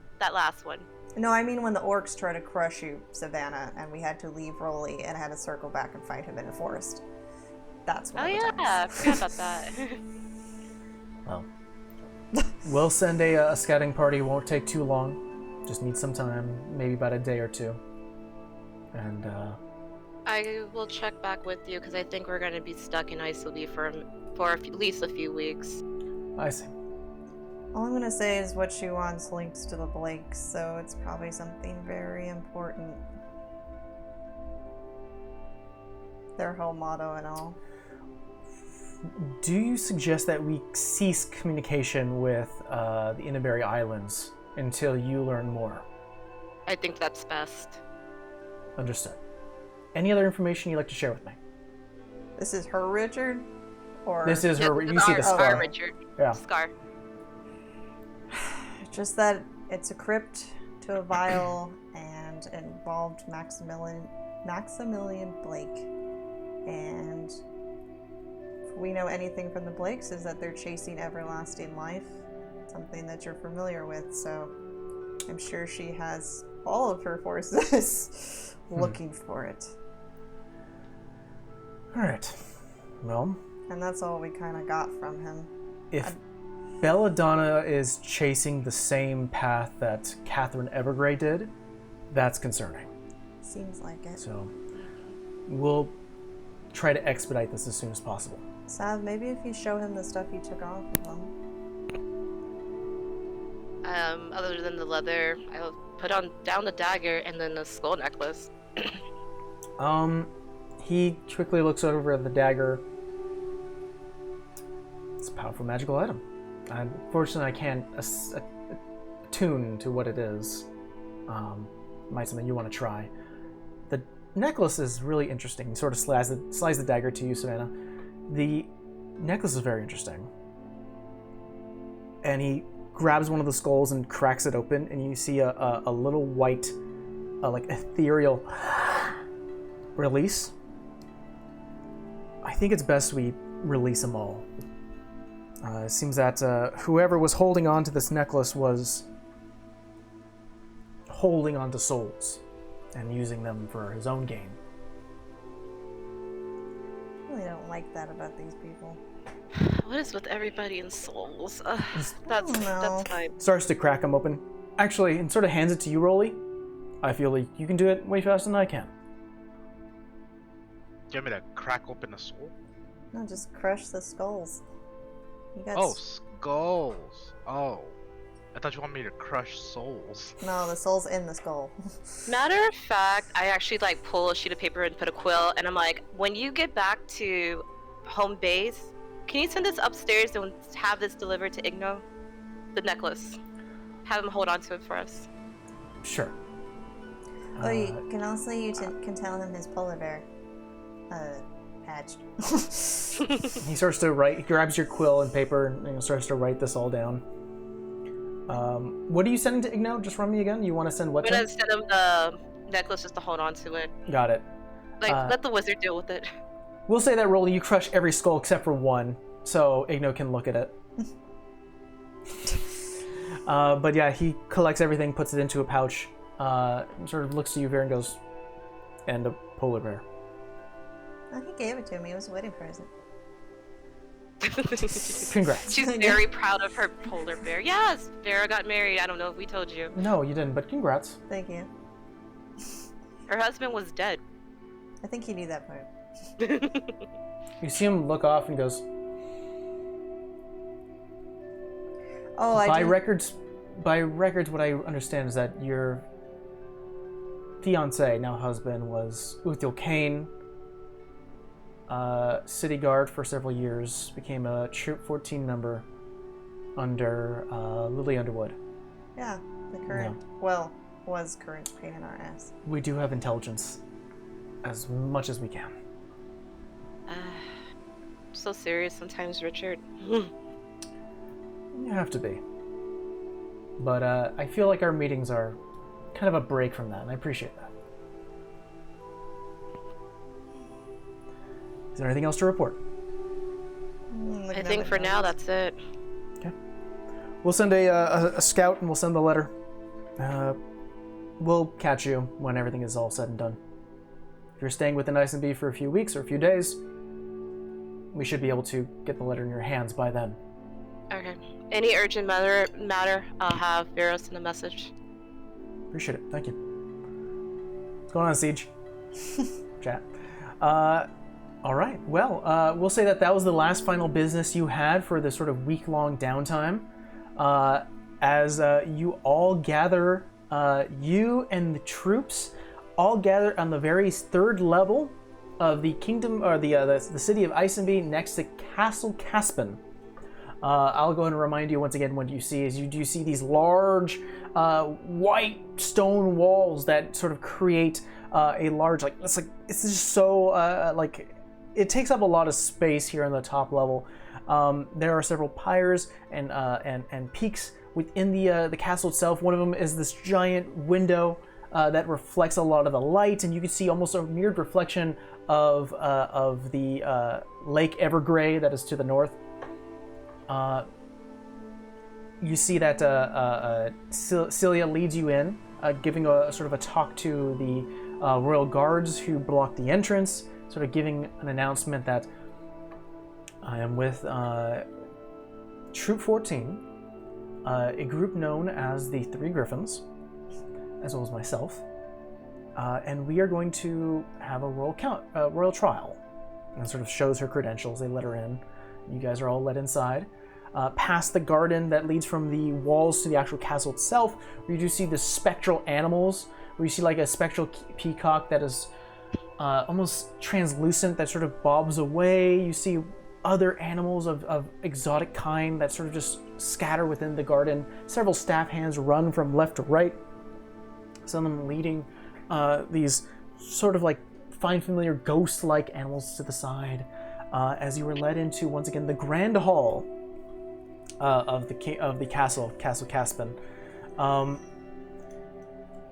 one. No, I mean when the orcs try to crush you, Savannah, and we had to leave Rolly and had to circle back and fight him in the forest. That's one Oh of the yeah, I times. forgot about that. Well, we'll send a scouting party. Won't take too long. Just need some time, maybe about a day or two. And I will check back with you because I think we're going to be stuck in Isolde for at least a few weeks. I see. All I'm gonna say is what she wants links to the Blakes, so it's probably something very important. Their whole motto and all. Do you suggest that we cease communication with the Inneberry Islands until you learn more? I think that's best. Understood. Any other information you'd like to share with me? This is her Richard? Or This is her. Yes, You see the our scar. Richard. Yeah. Scar. just that it's a crypt to a vial and involved Maximilian Blake. And if we know anything from the Blakes is that they're chasing everlasting life, something that you're familiar with, so I'm sure she has all of her forces looking for it. All right. Well, And that's all we kind of got from him. if Belladonna is chasing the same path that Catherine Evergrey did, that's concerning. Seems like it. So we'll try to expedite this as soon as possible. Sav, maybe if you show him the stuff you took off of him. Other than the leather, I'll put down the dagger and then the skull necklace. He quickly looks over at the dagger. It's a powerful magical item. Unfortunately, I can't attune to what it is. Might something you want to try. The necklace is really interesting. He sort of slides the dagger to you, Savannah. The necklace is very interesting. And he grabs one of the skulls and cracks it open, and you see a little white, like ethereal release. I think it's best we release them all. It seems that whoever was holding on to this necklace was holding on to souls and using them for his own gain. I really don't like that about these people. What is with everybody in souls? no. That's fine. Starts to crack them open. Actually, and sort of hands it to you, Rolly. I feel like you can do it way faster than I can. Do you want me to crack open a soul? No, just crush the skulls. You got Oh, skulls. Oh. I thought you wanted me to crush souls. No, the soul's in the skull. Matter of fact, I actually pull a sheet of paper and put a quill, and I'm like, when you get back to home base, can you send this upstairs and have this delivered to Igno? The necklace. Have him hold on to it for us. Sure. Oh, you can also can tell him his polar bear patched. He starts to write. He grabs your quill and paper and starts to write this all down. What are you sending to Igno? Just run me again. You want to send what I'm to gonna him? send him the necklace just to hold on to it. Got it. Let the wizard deal with it. We'll say that, Rolly, you crush every skull except for one, so Igno can look at it. But yeah, he collects everything, puts it into a pouch, sort of looks to you, Vera, and goes, and a polar bear. Oh, he gave it to me. It was a wedding present. Congrats. She's very proud of her polar bear. Yes, Vera got married. I don't know if we told you. No, you didn't, but congrats. Thank you. Her husband was dead. I think he knew that part. You see him look off and goes, Oh, I by didn't- records, what I understand is that your fiance, now husband, was Uthiel Kane, city guard for several years, became a Troop 14 member under Lily Underwood. Yeah, the current, was current pain in our ass. We do have intelligence, as much as we can. so serious sometimes, Richard. You have to be. But I feel like our meetings are kind of a break from that, and I appreciate that. Is there anything else to report? I think for now that's it. Okay. We'll send a scout and we'll send the letter. We'll catch you when everything is all said and done. If you're staying within ISMB for a few weeks or a few days, we should be able to get the letter in your hands by then. Okay. Any urgent matter, I'll have Vera send a message. Appreciate it. Thank you. What's going on, Siege? Chat. All right. Well, we'll say that was the last final business you had for this sort of week-long downtime. As you all gather, you and the troops all gather on the very third level of the kingdom, or the city of Isenby, next to Castle Caspin. I'll go ahead and remind you once again what you see is you do see these large white stone walls that sort of create a large, it's just so it takes up a lot of space here on the top level. There are several pyres and peaks within the castle itself. One of them is this giant window that reflects a lot of the light, and you can see almost a mirrored reflection of the Lake Evergrey that is to the north. You see that Celia leads you in, giving a sort of a talk to the royal guards who block the entrance, sort of giving an announcement that I am with Troop 14, a group known as the Three Griffins, as well as myself, and we are going to have a royal trial. And sort of shows her credentials. They let her in. You guys are all let inside. Past the garden that leads from the walls to the actual castle itself, where you do see the spectral animals, where you see like a spectral peacock that is almost translucent, that sort of bobs away. You see other animals of exotic kind that sort of just scatter within the garden. Several staff hands run from left to right, some of them leading these sort of like find familiar ghost-like animals to the side, as you were led into, once again, the grand hall of the Castle Caspin.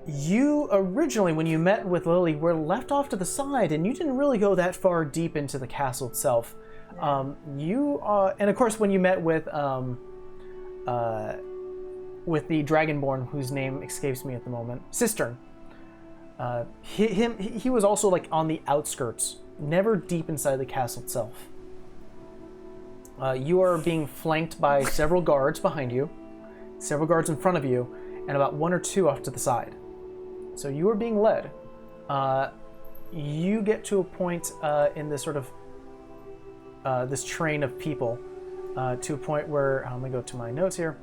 You originally, when you met with Lily, were left off to the side, and you didn't really go that far deep into the castle itself. And of course, when you met with the Dragonborn, whose name escapes me at the moment, Cistern. He was also like on the outskirts, never deep inside the castle itself. You are being flanked by several guards behind you, several guards in front of you, and about one or two off to the side. So you are being led. You get to a point in this sort of this train of people, to a point where I'm gonna go to my notes here.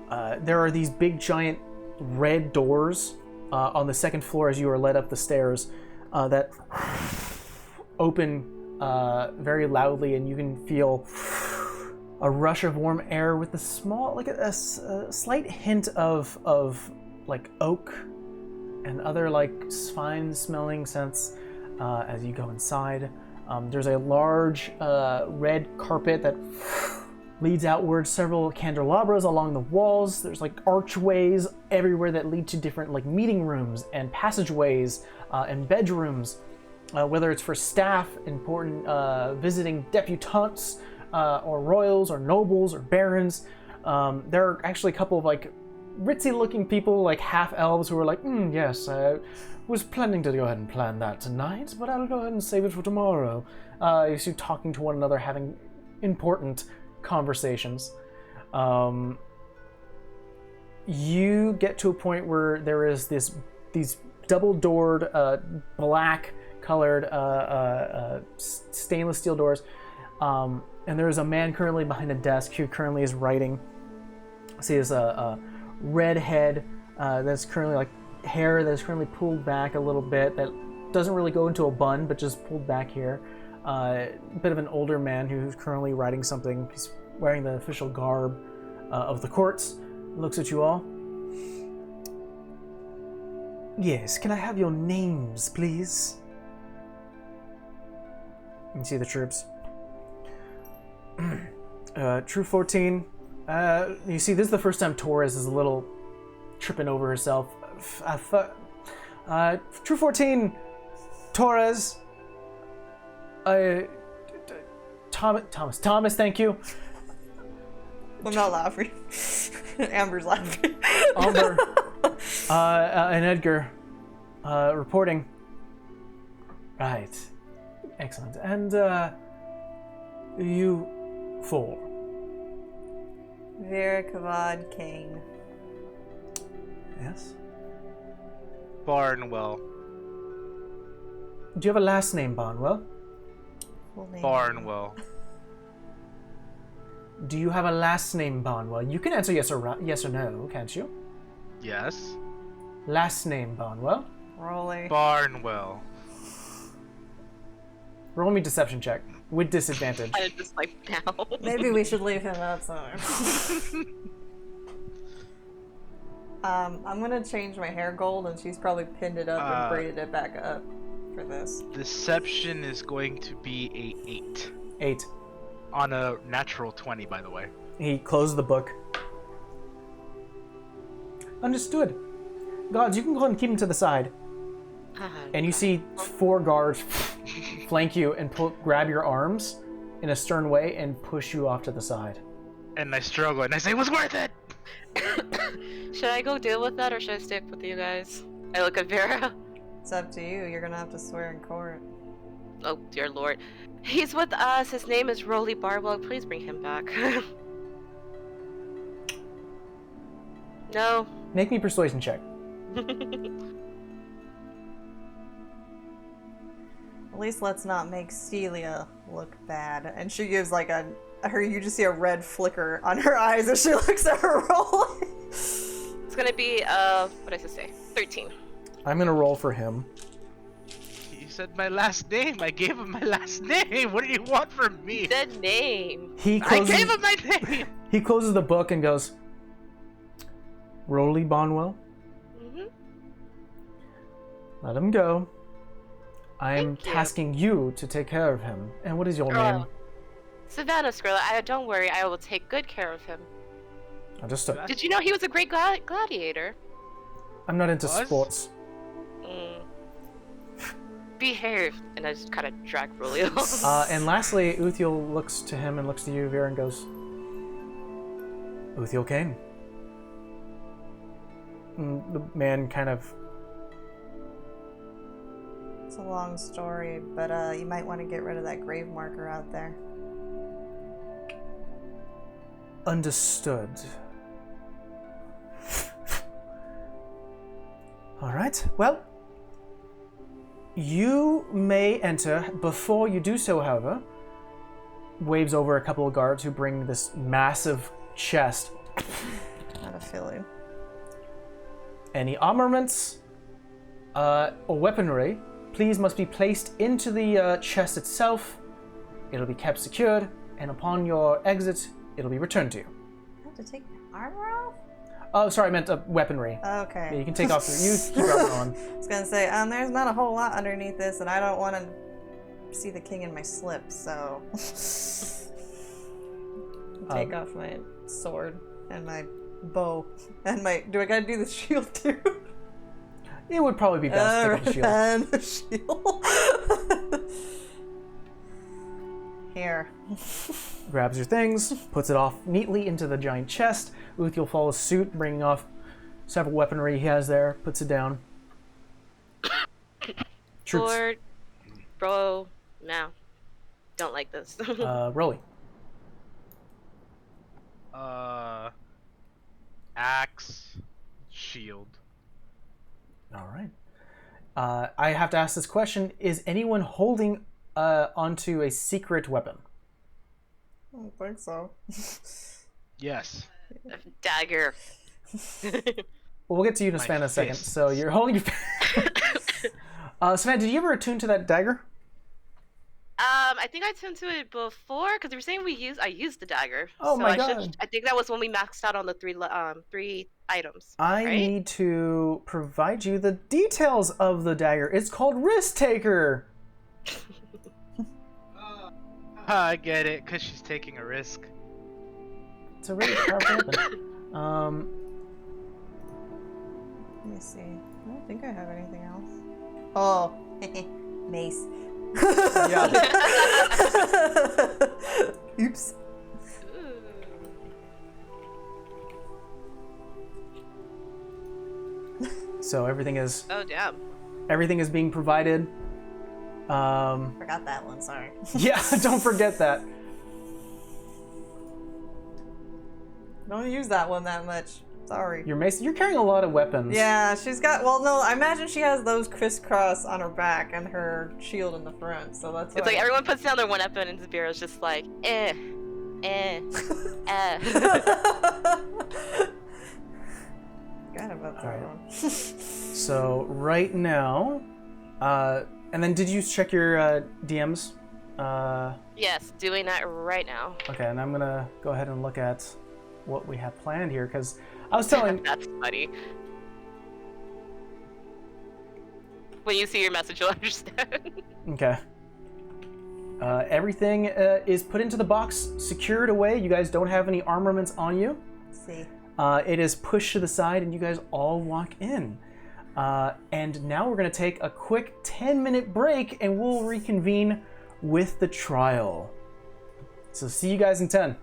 There are these big giant red doors on the second floor as you are led up the stairs that open very loudly, and you can feel a rush of warm air with a small, like a slight hint of like oak and other like fine smelling scents as you go inside. There's a large red carpet that leads outwards, several candelabras along the walls. There's like archways everywhere that lead to different like meeting rooms and passageways and bedrooms, whether it's for staff, important visiting debutantes, or royals or nobles or barons. There are actually a couple of like ritzy looking people, like half elves, who are like, yes, I was planning to go ahead and plan that tonight, but I'll go ahead and save it for tomorrow. You see talking to one another, having important conversations. You get to a point where there is these double-doored, black-colored stainless steel doors, and there is a man currently behind a desk who currently is writing. See, there's a red head that's currently like hair that is currently pulled back a little bit, that doesn't really go into a bun, but just pulled back here. A bit of an older man who's currently writing something. He's wearing the official garb of the courts. Looks at you all. Yes, can I have your names, please? You see the troops. Troop 14. You see, this is the first time Torres is a little tripping over herself. Troop 14, Torres. Thomas, thank you. I'm not laughing. Amber's laughing. Amber and Edgar reporting. Right. Excellent. And you four. Vera, Kavad, Kane. Yes. Barnwell. Do you have a last name, Barnwell? Full name. Barnwell. Do you have a last name, Barnwell? You can answer yes or no, can't you? Yes. Last name, Barnwell. Rolly. Barnwell. Roll me deception check with disadvantage. I just like now. Maybe we should leave him outside. I'm gonna change my hair gold, and she's probably pinned it up and braided it back up for this. Deception is going to be a 8. 8. On a natural 20, by the way. He closed the book. Understood. Guards, you can go ahead and keep him to the side. And you see 4 guards flank you and grab your arms in a stern way and push you off to the side. And I struggle, and I say, it was worth it! Should I go deal with that, or should I stick with you guys? I look at Vera. It's up to you. You're gonna have to swear in court. Oh, dear lord. He's with us. His name is Rolly Barwell. Please bring him back. No. Make me persuasion check. At least let's not make Celia look bad. And she gives like you just see a red flicker on her eyes as she looks at her rolling. It's gonna be, what did I say? 13. I'm gonna roll for him. He said my last name. I gave him my last name. What do you want from me? The name. I gave him my name! He closes the book and goes, Rolly Bonwell, let him go. I am tasking you to take care of him. And what is your name? Savannah Skrilla. Don't worry, I will take good care of him. Understood. Did you know he was a great gladiator? I'm not into sports. Behave. And I just kind of drag Rolly off. And lastly, Uthiel looks to him and looks to you, Vera, and goes, Uthiel Kane. And the man kind of... It's a long story, but you might want to get rid of that grave marker out there. Understood. Alright, well, you may enter. Before you do so, however, waves over a couple of guards who bring this massive chest. Not a feeling. Any armaments or weaponry, please must be placed into the chest itself. It'll be kept secured, and upon your exit, it'll be returned to you. I have to take my armor off? Oh, sorry, I meant weaponry. Okay. Yeah, you can take off you keep your armor on. I was gonna say, there's not a whole lot underneath this, and I don't want to see the king in my slip, so... Take off my sword and my bow and my... Do I gotta do the shield too? It would probably be best to take the shield. And the shield. Here. Grabs your things, puts it off neatly into the giant chest. Uthiel follows suit, bringing off several weaponry he has there, puts it down. Troops. Sword, bro, no. Don't like this. Rolly. Axe, shield. All right. I have to ask this question. Is anyone holding onto a secret weapon? I don't think so. Yes. Dagger. Well, we'll get to you in a Savannah in a second. So you're holding your... Savannah, did you ever attune to that dagger? I think I tuned to it before, because they were saying I used the dagger. Oh so my god. I think that was when we maxed out on the three items. I need to provide you the details of the dagger. It's called Risk Taker. I get it, because she's taking a risk. It's a really powerful weapon. Let me see. I don't think I have anything else. Oh, mace. Yeah. Oops. So everything is Oh damn. being provided. Forgot that one. Sorry. Yeah, don't forget that. Don't use that one that much. Sorry. Your mace. You're carrying a lot of weapons. Yeah, she's got. Well, no, I imagine she has those crisscross on her back and her shield in the front. So that's. It's why. like everyone puts down their one weapon and Vera's just like, eh. Forgot about that Alright. one. So right now, and then did you check your DMs? Yes, doing that right now. Okay, and I'm gonna go ahead and look at what we have planned here because I was telling. That's funny. When you see your message, you'll understand. Okay. Everything is put into the box, secured away. You guys don't have any armaments on you. Let's see. It is pushed to the side, and you guys all walk in. And now we're going to take a quick 10-minute break, and we'll reconvene with the trial. So see you guys in 10.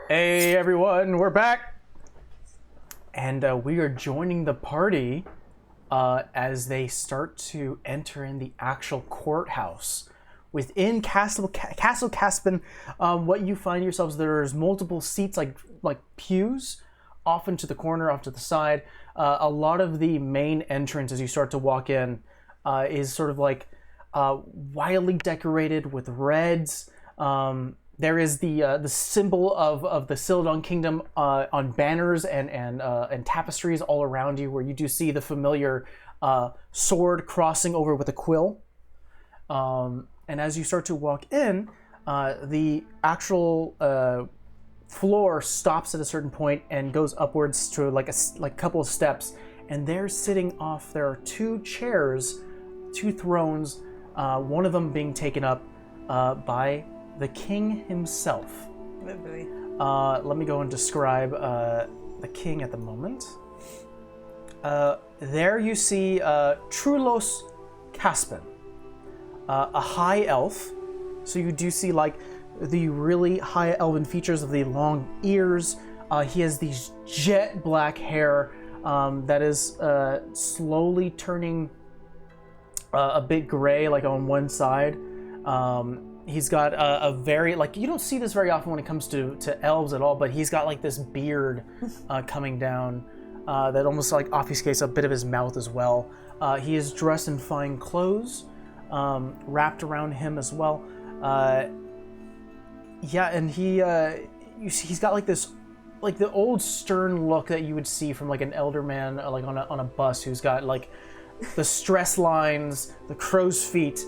Hey everyone, we're back! And we are joining the party as they start to enter in the actual courthouse. Within Castle Caspian, what you find yourselves, there's multiple seats like pews, off into the corner, off to the side. A lot of the main entrance as you start to walk in is sort of like wildly decorated with reds. There is the symbol of the Celadon Kingdom on banners and tapestries all around you, where you do see the familiar sword crossing over with a quill. And as you start to walk in, the actual floor stops at a certain point and goes upwards to like a couple of steps. And there, sitting off, there are two chairs, two thrones, one of them being taken up by the king himself. Let me go and describe the king at the moment. There you see Trulos Caspin, a high elf. So you do see like the really high elven features of the long ears. He has these jet black hair that is slowly turning a bit gray, like on one side. He's got a very, like, you don't see this very often when it comes to elves at all, but he's got like this beard coming down that almost like obfuscates a bit of his mouth as well. He is dressed in fine clothes, wrapped around him as well. Yeah, and he's got like this, like the old stern look that you would see from like an elder man, like on a bus, who's got like the stress lines, the crow's feet.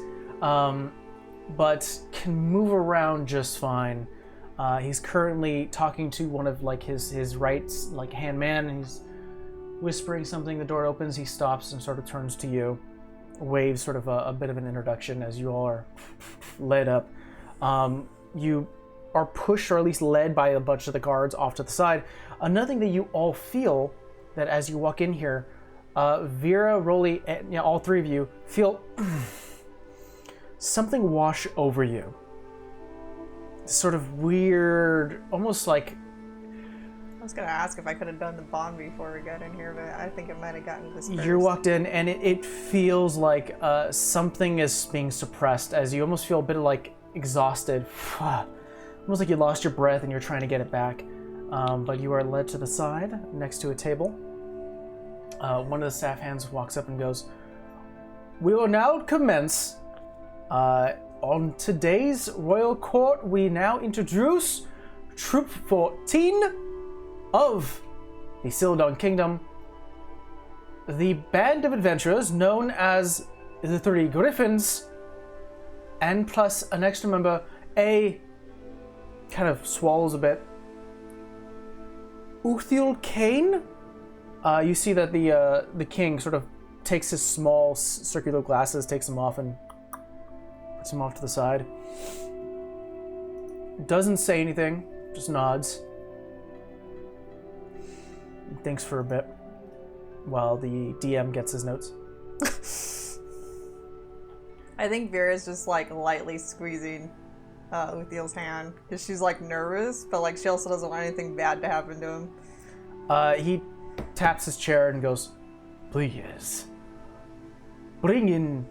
But can move around just fine. He's currently talking to one of like his right like hand man, and he's whispering something. The door opens, he stops and sort of turns to you, waves sort of a bit of an introduction as you all are led up. You are pushed, or at least led, by a bunch of the guards off to the side. Another thing that you all feel, that as you walk in here, Vera, Rolly, and all three of you feel something wash over you. Sort of weird, almost like... I was gonna ask if I could have done the bond before we got in here, but I think it might have gotten this first. You walked in and it feels like something is being suppressed, as you almost feel a bit of like exhausted. Almost like you lost your breath and you're trying to get it back. But you are led to the side next to a table. One of the staff hands walks up and goes, "We will now commence. On today's royal court, we now introduce Troop 14 of the Celadon Kingdom, the band of adventurers known as the Three Griffins, and plus an extra member, kind of swallows a bit, Arcane." You see that the king sort of takes his small circular glasses, takes them off, and puts him off to the side. Doesn't say anything, just nods. Thinks for a bit while the DM gets his notes. I think Vera's just like lightly squeezing Uthiel's hand because she's like nervous, but like she also doesn't want anything bad to happen to him. He taps his chair and goes, "Please, bring in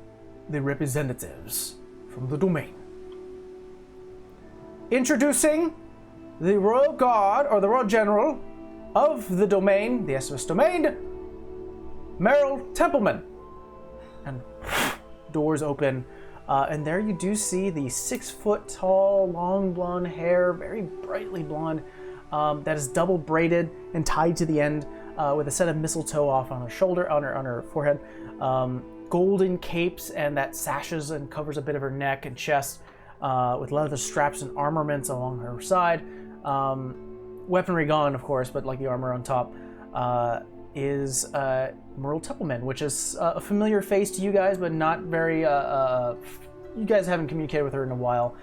the representatives from the domain. Introducing the Royal Guard, or the Royal General of the domain, the SS domain, Merrill Templeman." And doors open, and there you do see the 6 foot tall, long blonde hair, very brightly blonde, that is double braided and tied to the end, with a set of mistletoe off on her shoulder, on her forehead, golden capes, and that sashes and covers a bit of her neck and chest, with leather straps and armaments along her side. Weaponry gone, of course, but like the armor on top, is Merle Templeman, which is a familiar face to you guys, but not very, you guys haven't communicated with her in a while.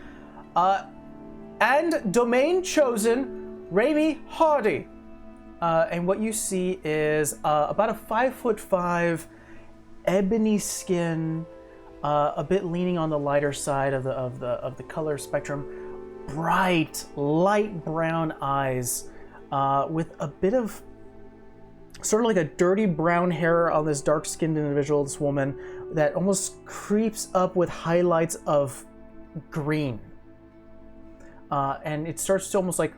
And domain chosen, Raimi Hardy. And what you see is about a 5'5", ebony skin, a bit leaning on the lighter side of the color spectrum, bright, light brown eyes with a bit of sort of like a dirty brown hair on this dark-skinned individual, this woman, that almost creeps up with highlights of green. And it starts to almost like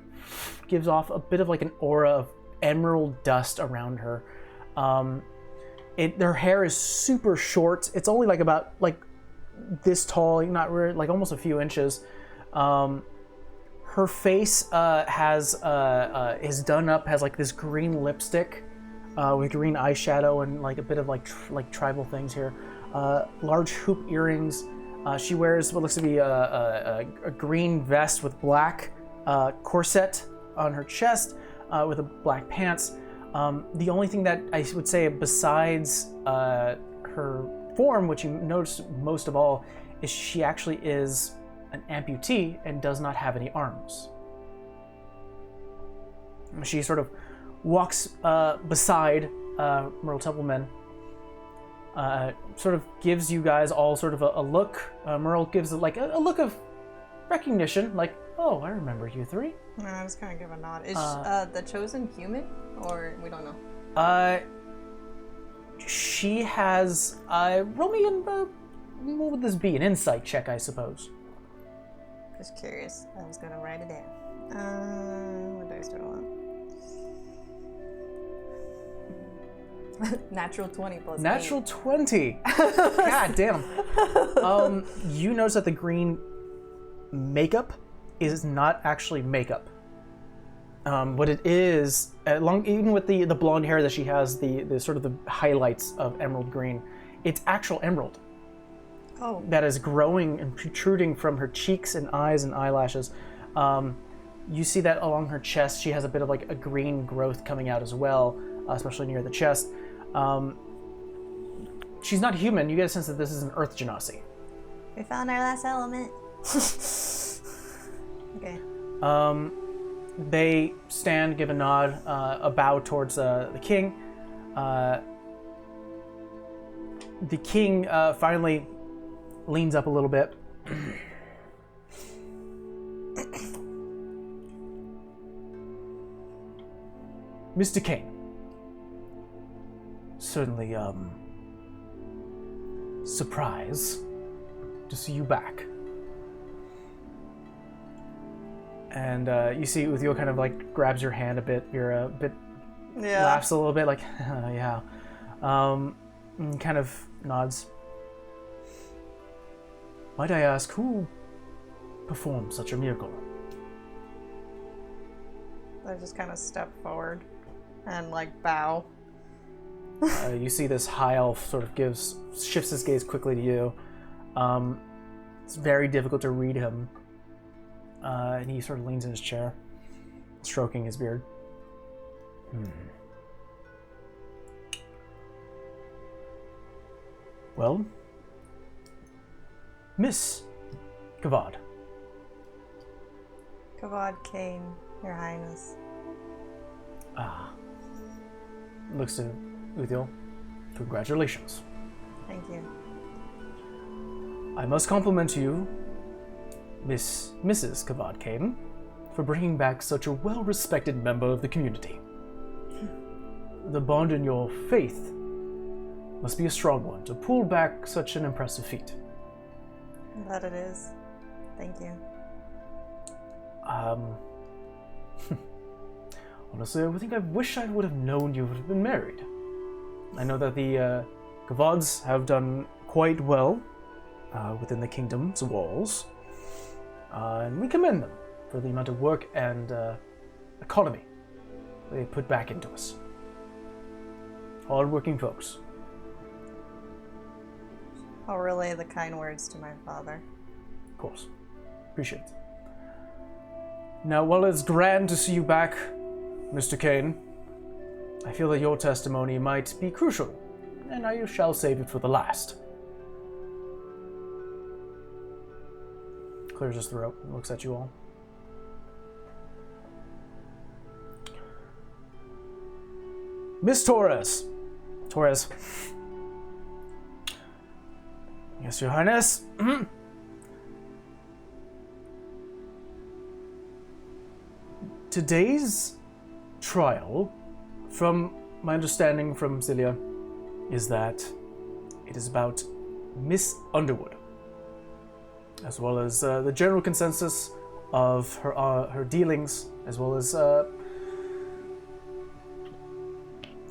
gives off a bit of like an aura of emerald dust around her. Their hair is super short. It's only like about like this tall, not really, like almost a few inches. Her face is done up, has like this green lipstick with green eyeshadow and like a bit of like tribal things here. Large hoop earrings. She wears what looks to be a green vest with black corset on her chest with a black pants. The only thing that I would say besides her form, which you notice most of all, is she actually is an amputee and does not have any arms. She sort of walks beside Merle Templeman, sort of gives you guys all sort of a look. Merle gives it like a look of recognition, like, oh, I remember you three. I just kind of give a nod. Is the Chosen human, or we don't know? She has. Roll me in. What would this be? An insight check, I suppose. Just curious. I was gonna write it down. What dice do I want? Natural 20 plus. Natural 8. 20. God damn. You notice that the green makeup is not actually makeup. What it is, even with the blonde hair that she has, the sort of the highlights of emerald green, it's actual emerald. Oh. That is growing and protruding from her cheeks and eyes and eyelashes. You see that along her chest. She has a bit of like a green growth coming out as well, especially near the chest. She's not human. You get a sense that this is an Earth Genasi. We found our last element. Okay. They stand, give a nod, a bow towards the king. The king finally leans up a little bit. Mr. Kane, certainly surprised to see you back. And you see Uthio kind of like grabs your hand a bit. You're a bit, laughs a little bit, like, yeah. And kind of nods. Might I ask, who performed such a miracle? I just kind of step forward and like bow. You see this high elf sort of shifts his gaze quickly to you. It's very difficult to read him. And he sort of leans in his chair, stroking his beard. Well, Miss Kavad. Kavad Kane, Your Highness. Looks to Uthiel. Congratulations. Thank you. I must compliment you, Mrs. Kavad Kane, for bringing back such a well-respected member of the community. The bond in your faith must be a strong one to pull back such an impressive feat. That it is. Thank you. Honestly, I wish I would have known you would have been married. I know that the Kavads have done quite well within the kingdom's walls, and we commend them for the amount of work and economy they put back into us. Hard-working folks. I'll relay the kind words to my father. Of course. Appreciate it. Now, while it's grand to see you back, Mr. Kane, I feel that your testimony might be crucial, and I shall save it for the last. Clears his throat and looks at you all. Miss Torres. Torres. Yes, Your Highness. today's trial, from my understanding from Celia, is that it is about Miss Underwood, as well as the general consensus of her dealings, as well as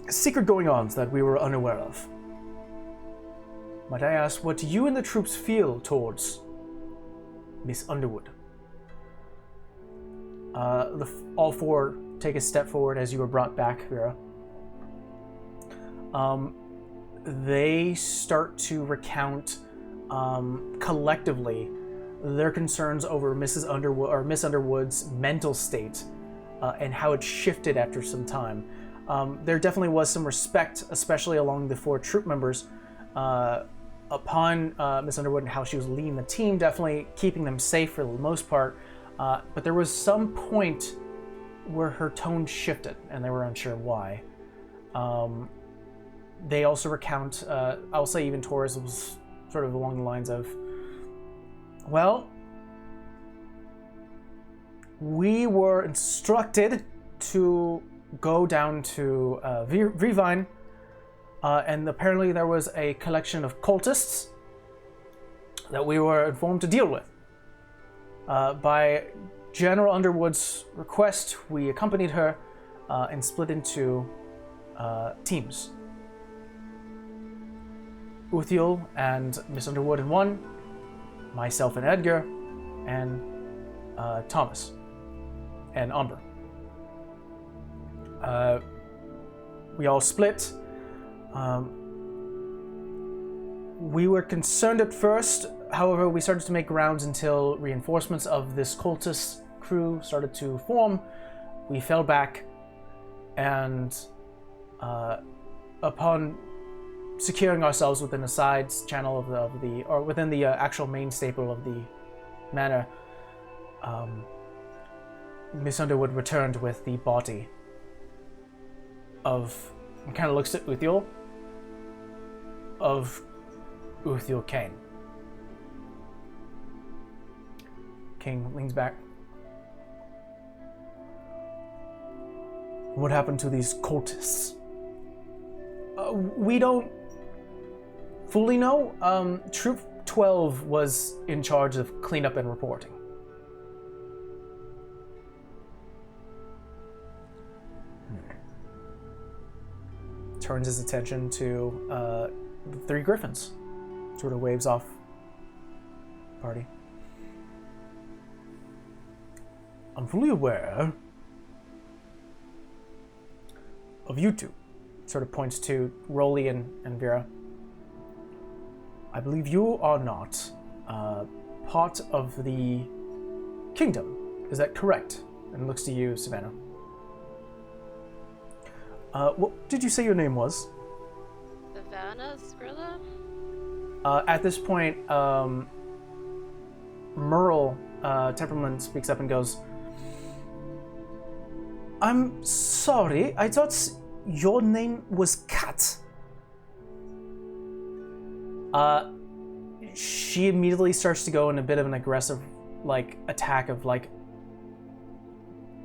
secret going-ons that we were unaware of. Might I ask what you and the troops feel towards Miss Underwood? All four take a step forward as you are brought back, Vera. They start to recount collectively their concerns over Miss Underwood's mental state and how it shifted after some time. There definitely was some respect, especially along the four troop members, upon Miss Underwood and how she was leading the team, definitely keeping them safe for the most part. But there was some point where her tone shifted, and they were unsure why. They also recount, I'll say even Torres was sort of along the lines of, well, we were instructed to go down to Vrivine, and apparently there was a collection of cultists that we were informed to deal with. By General Underwood's request, we accompanied her and split into teams. Uthiel and Miss Underwood in one, myself and Edgar, and Thomas and Umber. We all split. We were concerned at first, however, we started to make rounds until reinforcements of this cultist crew started to form. We fell back, and upon securing ourselves within a sides channel or within the actual main staple of the manor, Miss Underwood returned with the body of, and kind of looks at Uthiel, of Uthiel Kane. King leans back. What happened to these cultists? We don't fully know. Troop 12 was in charge of cleanup and reporting. Turns his attention to the Three Griffins. Sort of waves off party. I'm fully aware of you two. Sort of points to Rolly and Vera. I believe you are not part of the kingdom. Is that correct? And looks to you, Savannah. What did you say your name was? Savannah Skrilla? At this point, Merle Temperament speaks up and goes, I'm sorry, I thought your name was Kat. She immediately starts to go in a bit of an aggressive, attack of,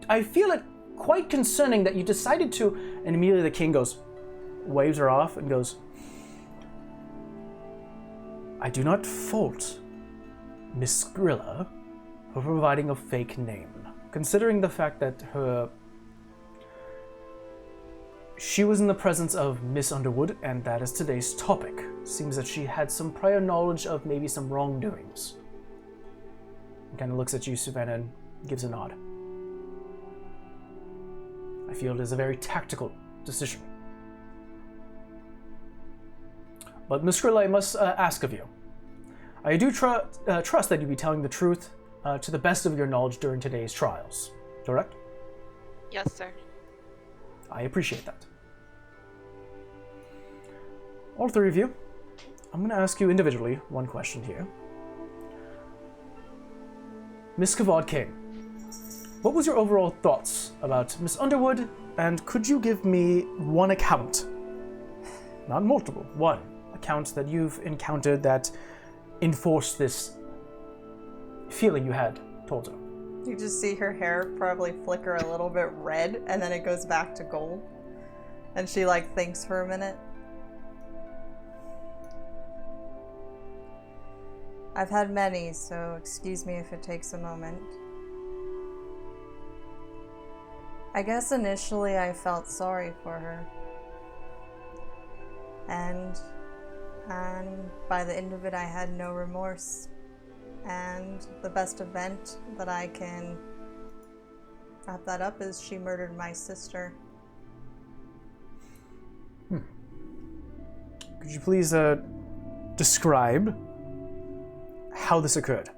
I feel it quite concerning that you decided to, and immediately the king waves her off and goes, I do not fault Miss Skrilla for providing a fake name, considering the fact that she was in the presence of Miss Underwood, and that is today's topic. Seems that she had some prior knowledge of maybe some wrongdoings. Kind of looks at you, Savannah, and gives a nod. I feel it is a very tactical decision. But Miss Skrilla, I must ask of you. I do trust that you be telling the truth to the best of your knowledge during today's trials, correct? Yes, sir. I appreciate that. All three of you, I'm going to ask you individually one question here. Miss Kavad King, what was your overall thoughts about Miss Underwood, and could you give me one account, not multiple, one account that you've encountered that enforced this feeling you had towards her? You just see her hair probably flicker a little bit red, and then it goes back to gold. And she, like, thinks for a minute. I've had many, so excuse me if it takes a moment. I guess initially I felt sorry for her. And by the end of it, I had no remorse. And the best event that I can wrap that up is she murdered my sister. Could you please describe how this occurred?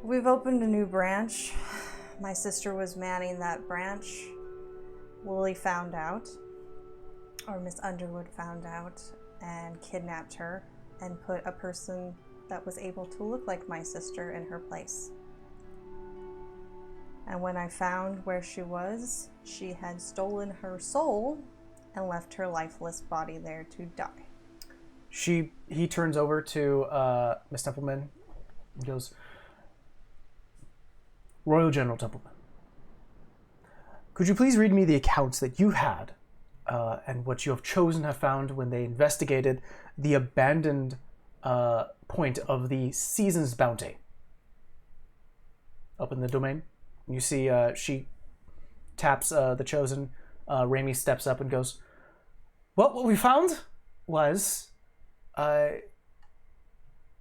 We've opened a new branch. My sister was manning that branch. Lily found out, or Miss Underwood found out, and kidnapped her and put a person that was able to look like my sister in her place. And when I found where she was, she had stolen her soul and left her lifeless body there to die. He turns over to Miss Templeman and goes, Royal General Templeman, could you please read me the accounts that you had and what you have chosen have found when they investigated the abandoned point of the Season's Bounty up in the domain? You see she taps the Chosen. Raimi steps up and goes, well, what we found was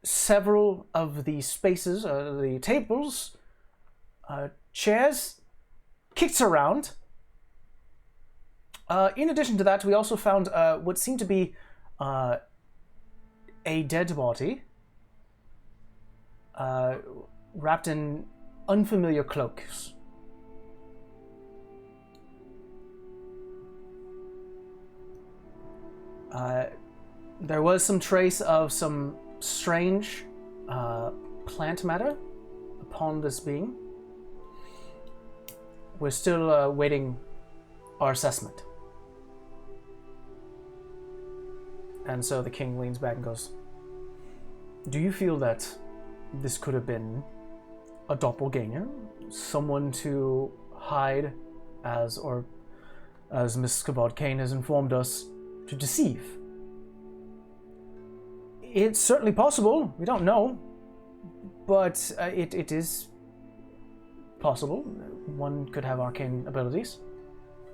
several of the spaces, the tables, chairs, kicked around. In addition to that, we also found what seemed to be a dead body wrapped in unfamiliar cloaks. There was some trace of some strange plant matter upon this being. We're still waiting our assessment. And so the king leans back and goes, do you feel that this could have been a doppelganger? Someone to hide as Miss Arcane has informed us, to deceive? It's certainly possible. We don't know. But it is possible. One could have arcane abilities.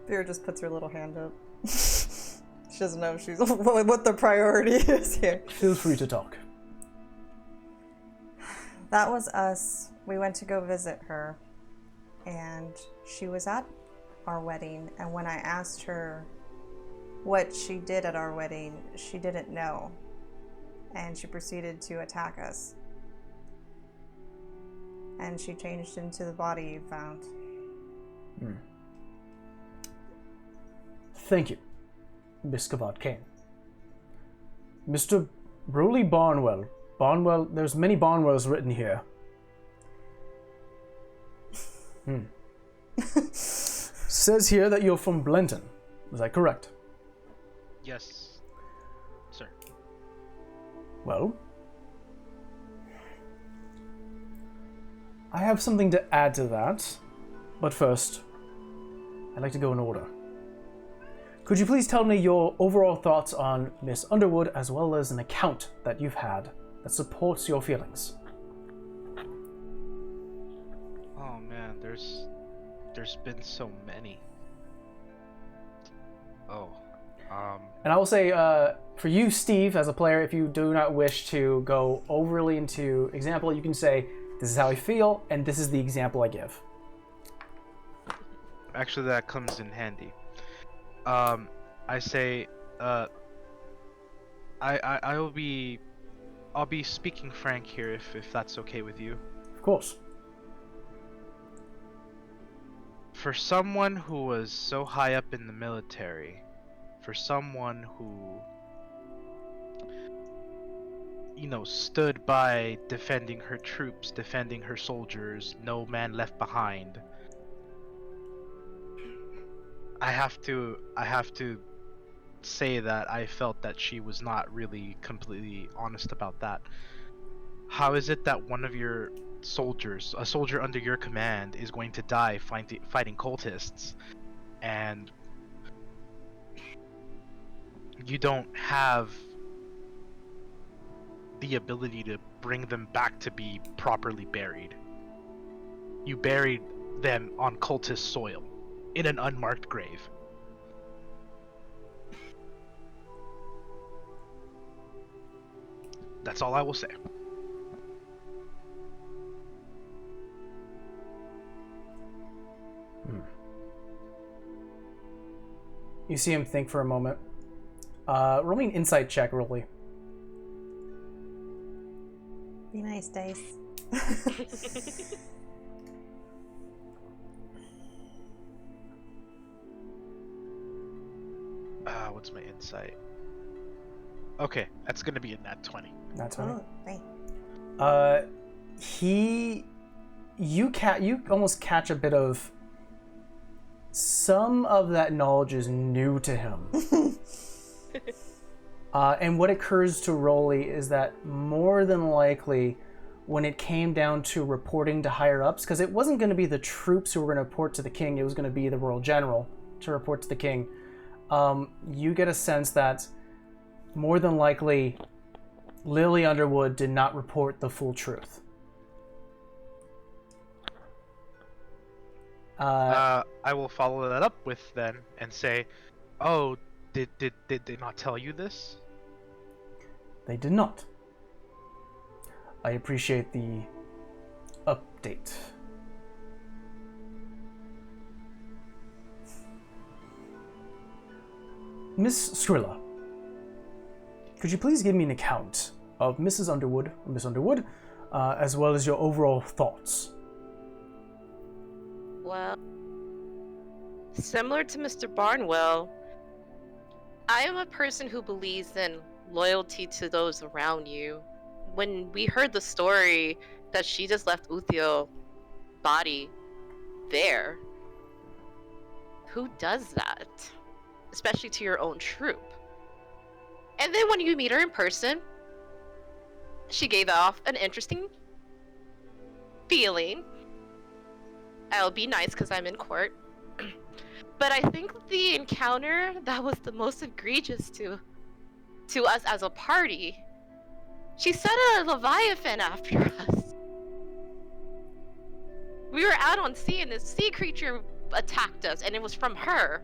Vera just puts her little hand up. She doesn't know what the priority is here. Feel free to talk. That was us. We went to go visit her, and she was at our wedding, and when I asked her what she did at our wedding, she didn't know, and she proceeded to attack us. And she changed into the body you found. Thank you, Miss Arcane. Mr. Broly Barnwell. Barnwell, there's many Barnwells written here. Says here that you're from Blenton. Is that correct? Yes, sir. Well, I have something to add to that, but first, I'd like to go in order. Could you please tell me your overall thoughts on Miss Underwood, as well as an account that you've had that supports your feelings? Oh man, there's been so many. And I will say, for you, Steve, as a player, if you do not wish to go overly into example, you can say, this is how I feel, and this is the example I give. Actually, that comes in handy. I say, I'll be speaking frank here, if that's okay with you. Of course. For someone who was so high up in the military, for someone who, stood by defending her troops, defending her soldiers, no man left behind, I have to say that I felt that she was not really completely honest about that. How is it that one of your soldiers, a soldier under your command, is going to die fighting cultists, and you don't have the ability to bring them back to be properly buried. You buried them on cultist soil, in an unmarked grave. That's all I will say. You see him think for a moment. Roll me an insight check, really. Be nice, Dice. What's my insight? Okay, that's gonna be a nat 20. That's right. Oh, thanks. You almost catch a bit of some of that knowledge is new to him. And what occurs to Rolly is that more than likely, when it came down to reporting to higher ups, because it wasn't going to be the troops who were going to report to the king, it was going to be the royal general to report to the king. You get a sense that more than likely, Lily Underwood did not report the full truth. I will follow that up with then and say, "Oh, did they not tell you this?" They did not. I appreciate the update. Miss Skrilla, could you please give me an account of Mrs. Underwood, or Miss Underwood, as well as your overall thoughts? Well, similar to Mr. Barnwell, I am a person who believes in loyalty to those around you. When we heard the story that she just left Uthio's body there, who does that? Especially to your own troop. And then when you meet her in person, she gave off an interesting feeling. I'll be nice because I'm in court. But I think the encounter that was the most egregious to us as a party, she set a Leviathan after us. We were out on sea and this sea creature attacked us, and it was from her.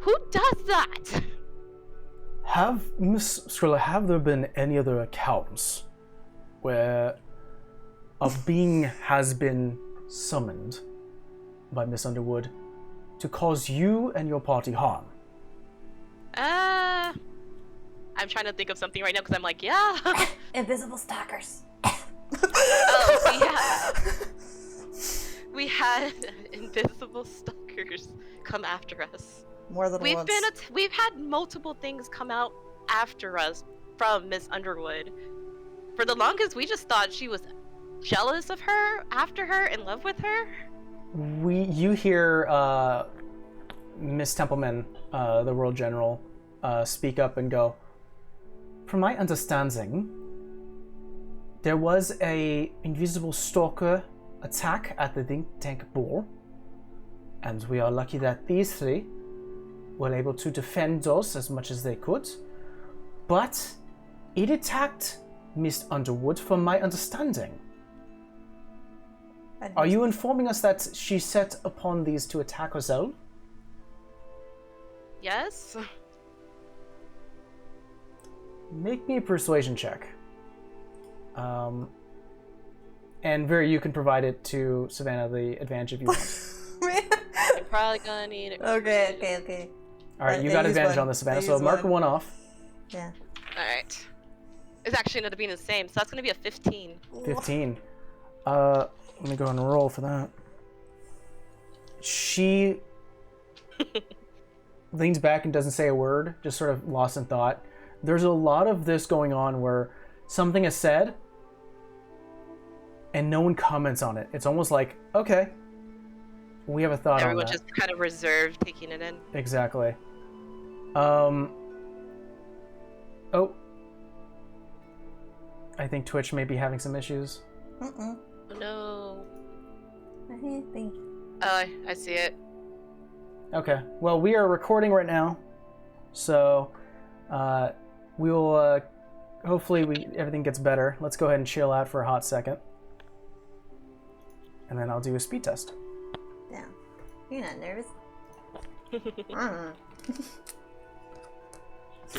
Who does that? Miss Skrilla, have there been any other accounts where a being has been summoned by Miss Underwood to cause you and your party harm? I'm trying to think of something right now because I'm like, yeah. Invisible stalkers. Oh, we had invisible stalkers come after us. More than once. We've had multiple things come out after us from Miss Underwood. For the longest, we just thought she was jealous of her, after her, in love with her. You hear Miss Templeman, the World General, speak up and go, from my understanding, there was a invisible stalker attack at the think tank ball, and we are lucky that these three were able to defend us as much as they could, but it attacked Miss Underwood from my understanding. Are you informing us that she set upon these to attack herself? Yes. Make me a persuasion check. And Vera, you can provide it to Savannah the advantage if you want. I'm probably gonna need it. Okay. Alright, you got advantage on the Savannah, so mark one off. Yeah. Alright. It's actually ended up being the same, so that's gonna be a 15. 15. Let me go and roll for that. She leans back and doesn't say a word, just sort of lost in thought. There's a lot of this going on where something is said and no one comments on it. It's almost like, okay, we have a thought Everyone on that. just kind of reserved, taking it in. Exactly. Oh. I think Twitch may be having some issues. Mm-mm. Oh no. Thank you. Oh, I see it. Okay. Well, we are recording right now, so we will. Hopefully, everything gets better. Let's go ahead and chill out for a hot second, and then I'll do a speed test. Yeah. You're not nervous? Did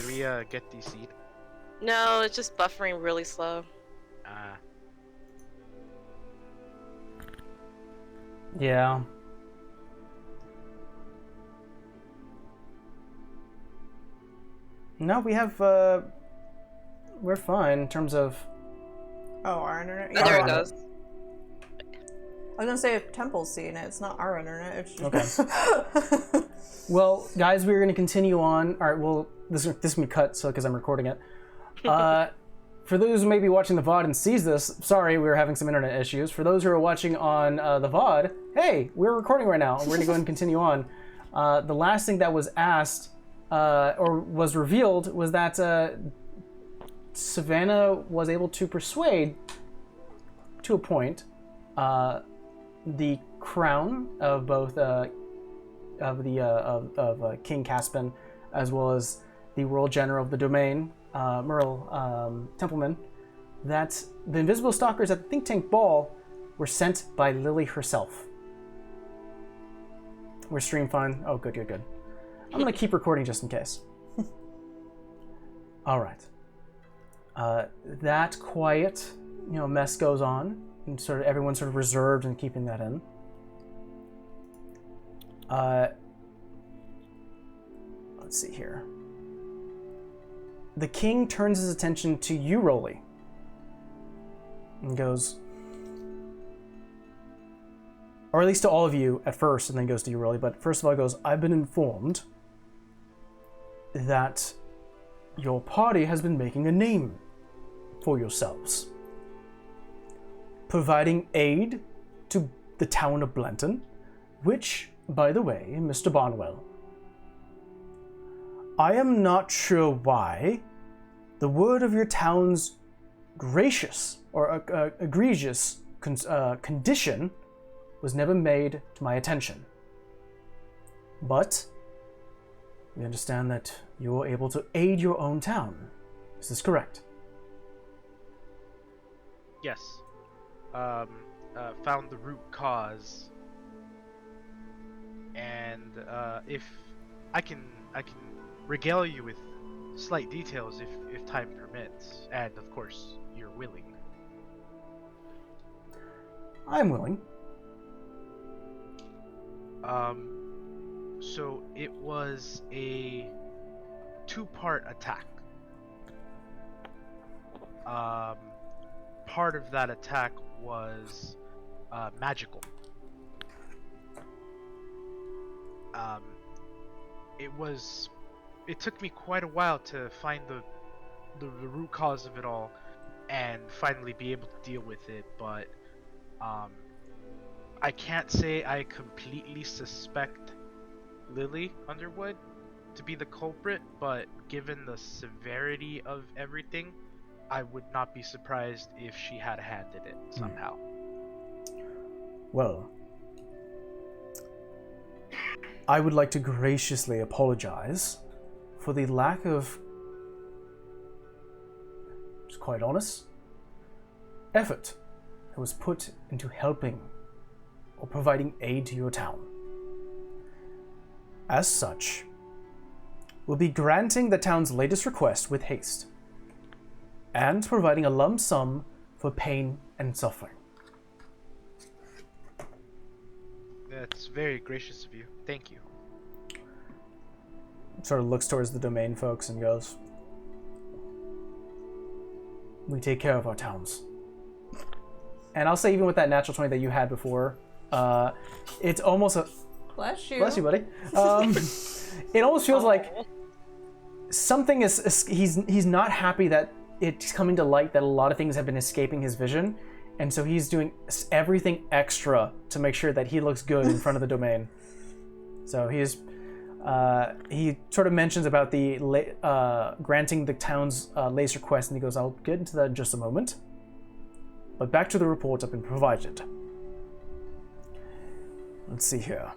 we get DC'd? No, it's just buffering really slow. Yeah. No, we have. We're fine in terms of. Oh, our internet? Oh, there Our it goes. I was gonna say if Temple's seeing it, it's not our internet. It's just... Okay. Well, guys, we're going to continue on. All right, well, this is going to cut because I'm recording it. For those who may be watching the VOD and sees this, sorry, we were having some internet issues. For those who are watching on the VOD, hey, we're recording right now. We're going to go ahead and continue on. The last thing that was asked or was revealed was that Savannah was able to persuade, to a point, the crown of both King Caspian, as well as the World General of the Domain, Merle Templeman, that the Invisible Stalkers at the Think Tank Ball were sent by Lily herself. We're stream fine. Oh, good. I'm gonna keep recording just in case. All right. That quiet, mess goes on, and sort of everyone's sort of reserved and keeping that in. Let's see here. The king turns his attention to you, Rolly, and goes, or at least to all of you at first, and then goes to you, Rolly, but first of all goes, I've been informed that your party has been making a name for yourselves, providing aid to the town of Blanton, which, by the way, Mr. Barnwell, I am not sure why the word of your town's gracious or egregious condition was never made to my attention. But we understand that you were able to aid your own town. Is this correct? Yes. Found the root cause, and if I can regale you with slight details if time permits, and of course you're willing. I'm willing. So it was a two-part attack. Part of that attack was magical. It took me quite a while to find the root cause of it all and finally be able to deal with it, but I can't say I completely suspect Lily Underwood to be the culprit, but given the severity of everything, I would not be surprised if she had a hand in it somehow. Well, I would like to graciously apologize for the lack of, to be quite honest, effort that was put into helping or providing aid to your town. As such, we'll be granting the town's latest request with haste, and providing a lump sum for pain and suffering. That's very gracious of you. Thank you. Sort of looks towards the domain folks and goes, we take care of our towns. And I'll say, even with that natural 20 that you had before, it's almost a... Bless you. Bless you, buddy. It almost feels like something is... He's not happy that it's coming to light that a lot of things have been escaping his vision, and so he's doing everything extra to make sure that he looks good in front of the domain. So he sort of mentions about the granting the town's latest request, and he goes, I'll get into that in just a moment. But back to the reports I've been provided. Let's see here.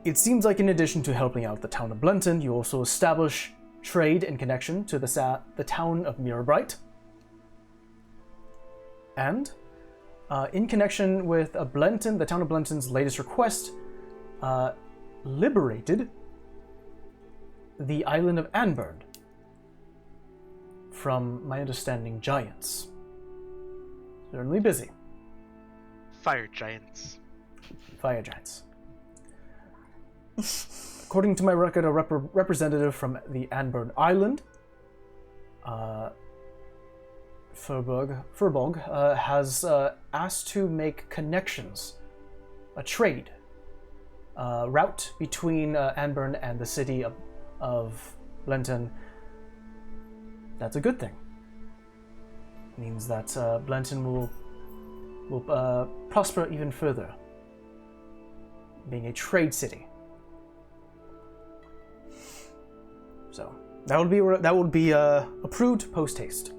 It seems like in addition to helping out the town of Blenton, you also establish trade and connection to the town of Mirabright. And in connection with Blenton, the town of Blenton's latest request, liberated the island of Anburn from, my understanding, giants. Certainly busy. Fire giants. Fire giants. According to my record, a representative from the Anburn Island, Furbolg, has asked to make connections, a trade route between Anburn and the city of Blenton. That's a good thing. It means that Blenton will prosper even further, being a trade city. So that would be approved post haste.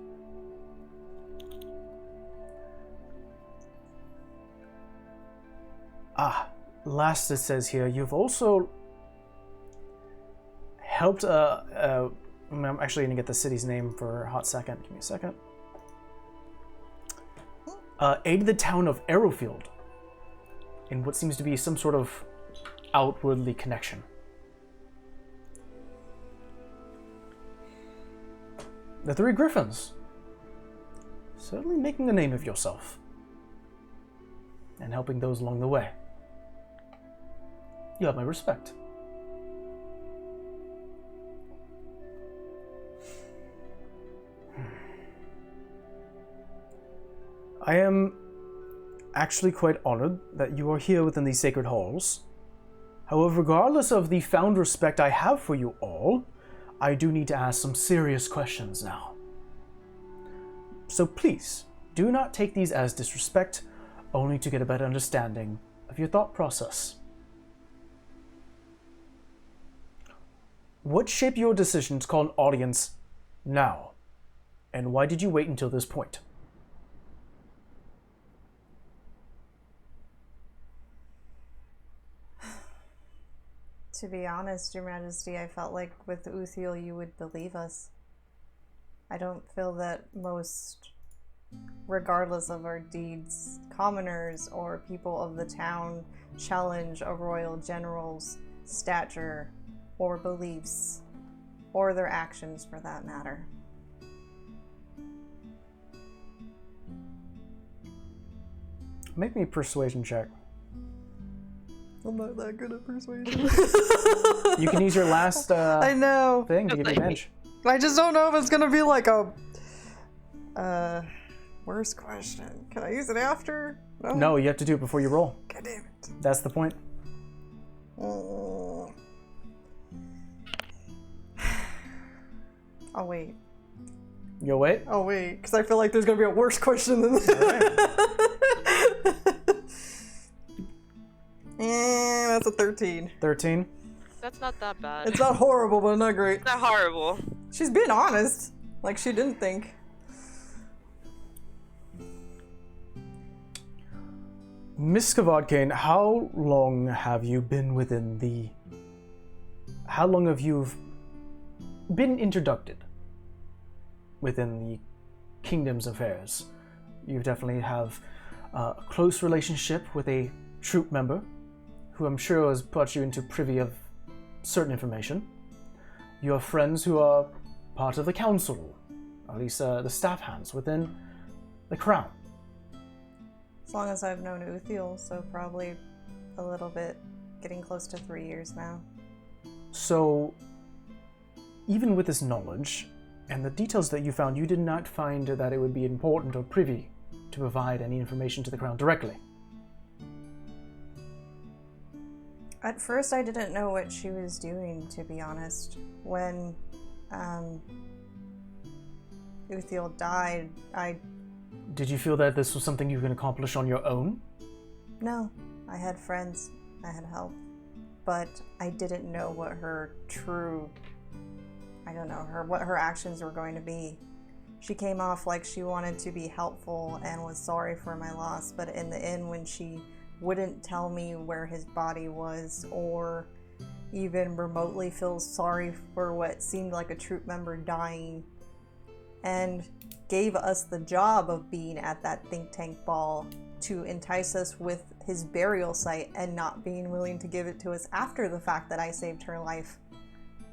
Last it says here, you've also helped. I'm actually going to get the city's name for a hot second. Give me a second. Aid the town of Arrowfield in what seems to be some sort of outwardly connection. The Three Griffins. Certainly making a name of yourself. And helping those along the way. You have my respect. I am actually quite honored that you are here within these sacred halls. However, regardless of the found respect I have for you all, I do need to ask some serious questions now. So please, do not take these as disrespect, only to get a better understanding of your thought process. What shaped your decision to call an audience now? And why did you wait until this point? To be honest, Your Majesty, I felt like with Uthiel you would believe us. I don't feel that most, regardless of our deeds, commoners or people of the town challenge a royal general's stature or beliefs, or their actions for that matter. Make me a persuasion check. I'm not that good at persuasion. You can use your last I know. thing to give you advantage. I just don't know if it's gonna be like a worst question. Can I use it after? No, you have to do it before you roll. God damn it. That's the point. I'll wait. You'll wait? I'll wait, because I feel like there's gonna be a worse question than this. That's a 13. 13. That's not that bad. It's not horrible, but not great. It's not horrible. She's being honest. Like she didn't think. Miss Arcane, how long have you been within the... How long have you been introduced within the Kingdom's affairs? You definitely have a close relationship with a troop member, who I'm sure has brought you into privy of certain information. You have friends who are part of the council, or at least the staff hands within the crown. As long as I've known Uthiel, so probably a little bit, getting close to 3 years now. So, even with this knowledge, and the details that you found, you did not find that it would be important or privy to provide any information to the crown directly. At first, I didn't know what she was doing, to be honest. When Uthiel died, Did you feel that this was something you can accomplish on your own? No, I had friends, I had help, but I didn't know what her true, what her actions were going to be. She came off like she wanted to be helpful and was sorry for my loss, but in the end, when she wouldn't tell me where his body was or even remotely feel sorry for what seemed like a troop member dying, and gave us the job of being at that think tank ball to entice us with his burial site and not being willing to give it to us after the fact that I saved her life.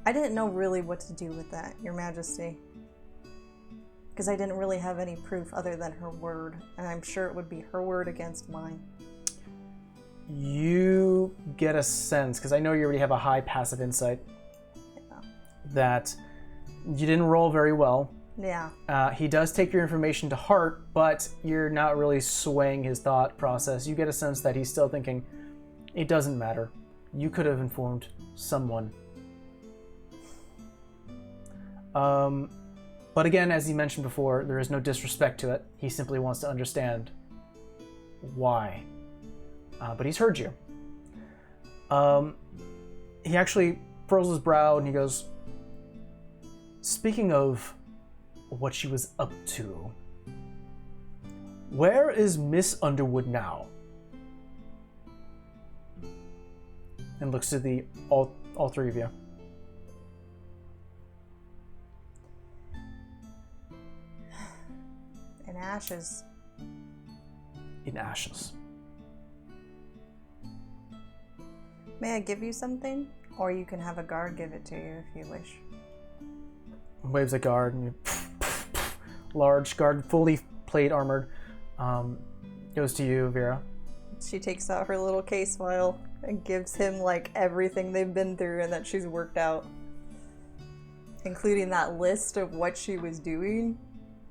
I didn't know really what to do with that, Your Majesty. Because I didn't really have any proof other than her word, and I'm sure it would be her word against mine. You get a sense, because I know you already have a high passive insight, that you didn't roll very well. Yeah. He does take your information to heart, but you're not really swaying his thought process. You get a sense that he's still thinking, it doesn't matter. You could have informed someone. But again, as you mentioned before, there is no disrespect to it. He simply wants to understand why. But he's heard you. He actually furrows his brow and he goes, speaking of what she was up to, where is Miss Underwood now? And looks to all three of you. In ashes. In ashes. May I give you something? Or you can have a guard give it to you if you wish. Waves a guard, and you large guard, fully plate armored. Goes to you, Vera. She takes out her little case file and gives him like everything they've been through and that she's worked out, including that list of what she was doing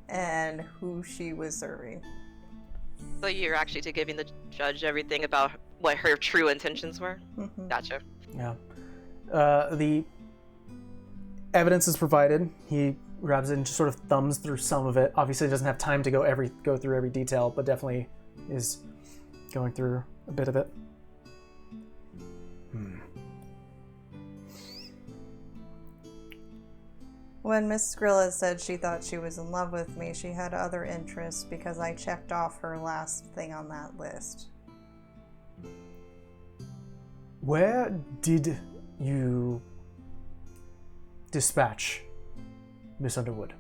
and who she was serving. So you're actually giving the judge everything about what her true intentions were? Mm-hmm. Gotcha. Yeah. The evidence is provided. He grabs it and just sort of thumbs through some of it. Obviously, he doesn't have time to go through every detail, but definitely is going through a bit of it. When Miss Skrilla said she thought she was in love with me, she had other interests because I checked off her last thing on that list. Where did you dispatch Miss Underwood?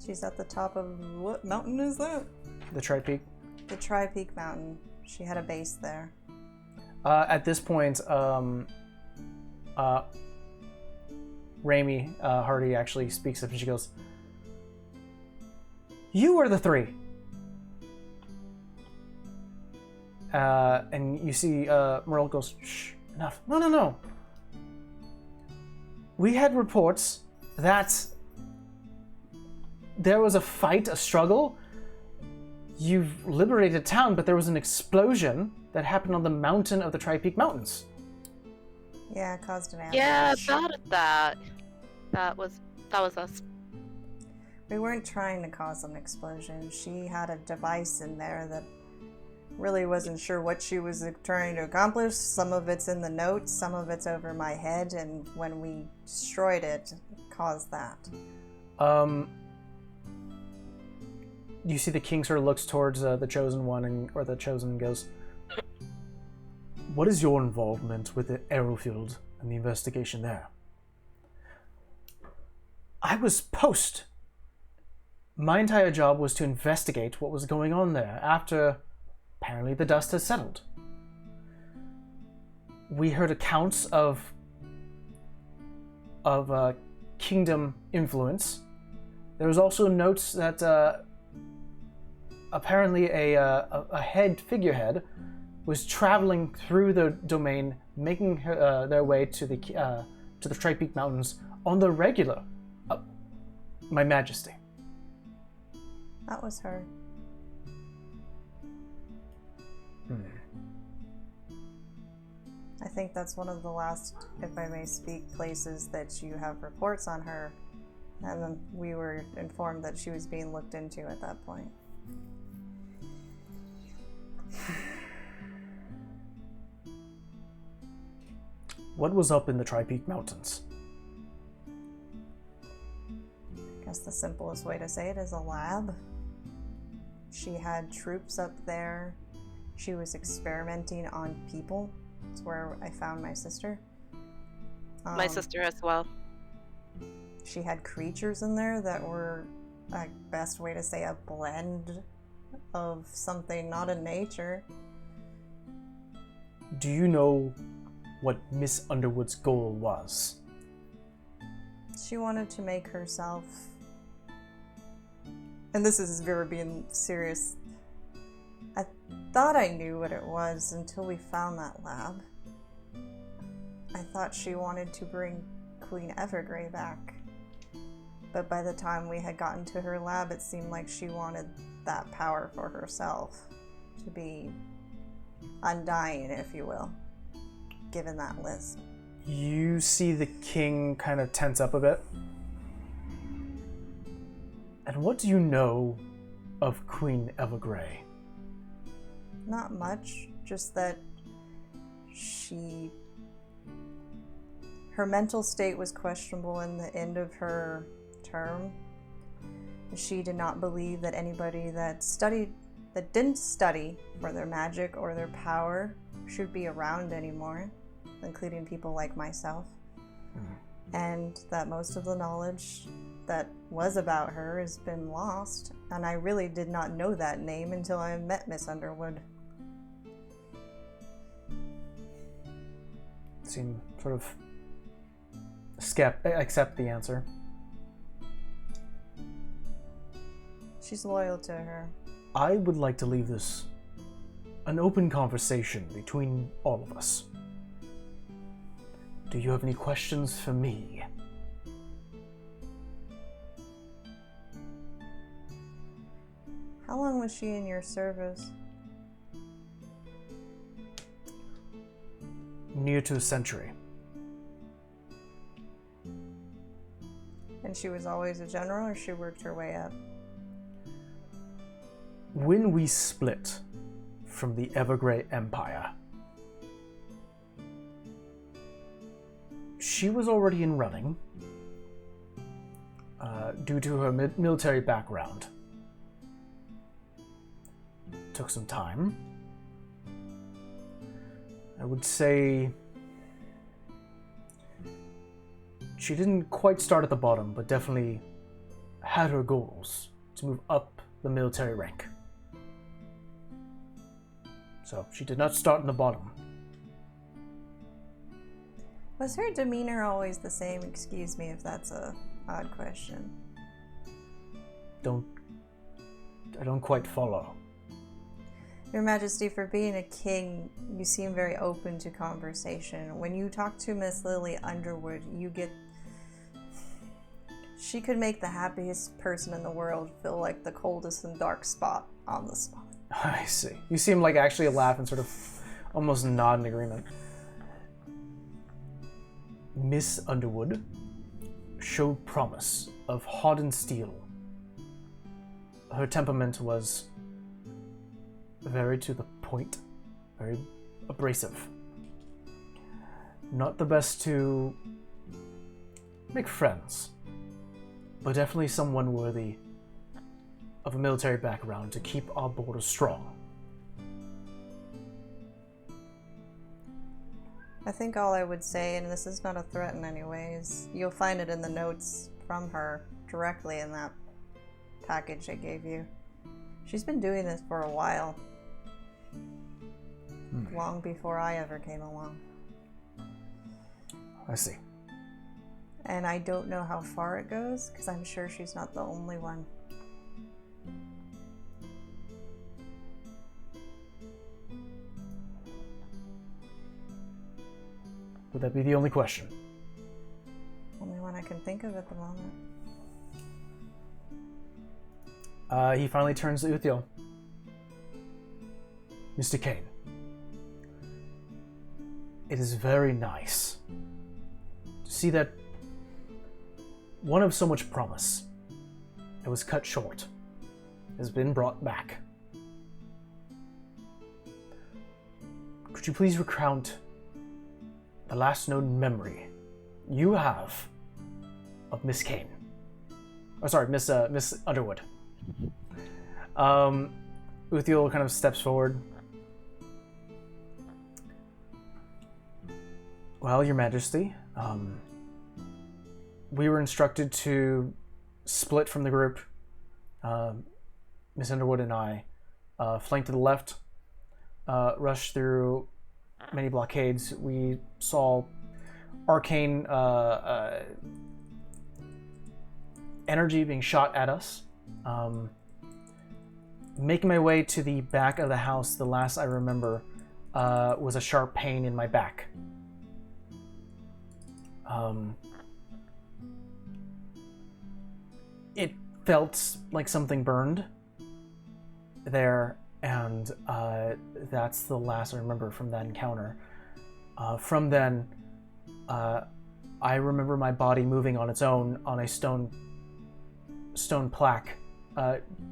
She's at the top of... what mountain is that? The Tri-Peak? The Tri-Peak Mountain. She had a base there. At this point, Raimi Hardy actually speaks up and she goes, "You are the three." And you see Merle goes, "Shh, enough. No. We had reports that there was a fight, a struggle. You've liberated town, but there was an explosion that happened on the mountain of the Tri-Peak Mountains." Yeah, it caused an ambush. Yeah, about that. That was us. We weren't trying to cause an explosion. She had a device in there that really wasn't sure what she was trying to accomplish. Some of it's in the notes, some of it's over my head, and when we destroyed it, it caused that. You see the king sort of looks towards the Chosen One, or the Chosen goes, "What is your involvement with the aerofield and the investigation there?" "I was post. My entire job was to investigate what was going on there after apparently the dust has settled. We heard accounts of kingdom influence. There was also notes that apparently a figurehead was traveling through the domain, making their way to the Tri-Peak Mountains on the regular. My Majesty." That was her. I think that's one of the last, if I may speak, places that you have reports on her. And then we were informed that she was being looked into at that point. What was up in the Tri-Peak Mountains? I guess the simplest way to say it is a lab. She had troops up there. She was experimenting on people. That's where I found my sister. My sister as well. She had creatures in there that were, best way to say, a blend of something not in nature. Do you know what Miss Underwood's goal was? She wanted to make herself, and this is Vera being serious, I thought I knew what it was until we found that lab. I thought she wanted to bring Queen Evergrey back. But by the time we had gotten to her lab, it seemed like she wanted that power for herself. To be undying, if you will, given that list. You see the king kind of tense up a bit. And what do you know of Queen Evergrey? Not much, just that her mental state was questionable in the end of her term. She did not believe that anybody that didn't study for their magic or their power should be around anymore, including people like myself. And that most of the knowledge that was about her has been lost, and I really did not know that name until I met Miss Underwood. Seem sort of accept the answer. She's loyal to her. I would like to leave this an open conversation between all of us. Do you have any questions for me? How long was she in your service? Near to a century. And she was always a general, or she worked her way up? When we split from the Evergrey Empire, she was already in running due to her military background. Took some time. I would say she didn't quite start at the bottom, but definitely had her goals to move up the military rank. So she did not start in the bottom. Was her demeanor always the same? Excuse me if that's a odd question. I don't quite follow. Your Majesty, for being a king, you seem very open to conversation. When you talk to Miss Lily Underwood, she could make the happiest person in the world feel like the coldest and dark spot on the spot. I see. You seem like actually laugh and sort of almost nod in agreement. Miss Underwood showed promise of hardened steel. Her temperament was very to the point, very abrasive. Not the best to make friends, but definitely someone worthy of a military background to keep our borders strong. I think all I would say, and this is not a threat in any way, is you'll find it in the notes from her directly in that package I gave you. She's been doing this for a while. Long before I ever came along. I see. And I don't know how far it goes, because I'm sure she's not the only one. Would that be the only question? Only one I can think of at the moment. He finally turns to Uthiel. Mr. Kane. It is very nice to see that one of so much promise that was cut short has been brought back. Could you please recount the last known memory you have of Miss Kane, Oh, sorry, Miss Underwood. Uthiel kind of steps forward. Well, Your Majesty, we were instructed to split from the group. Miss Underwood and I flanked to the left, rushed through many blockades. We saw arcane energy being shot at us. Making my way to the back of the house, the last I remember was a sharp pain in my back. It felt like something burned there, and that's the last I remember from that encounter. From then, I remember my body moving on its own on a stone plaque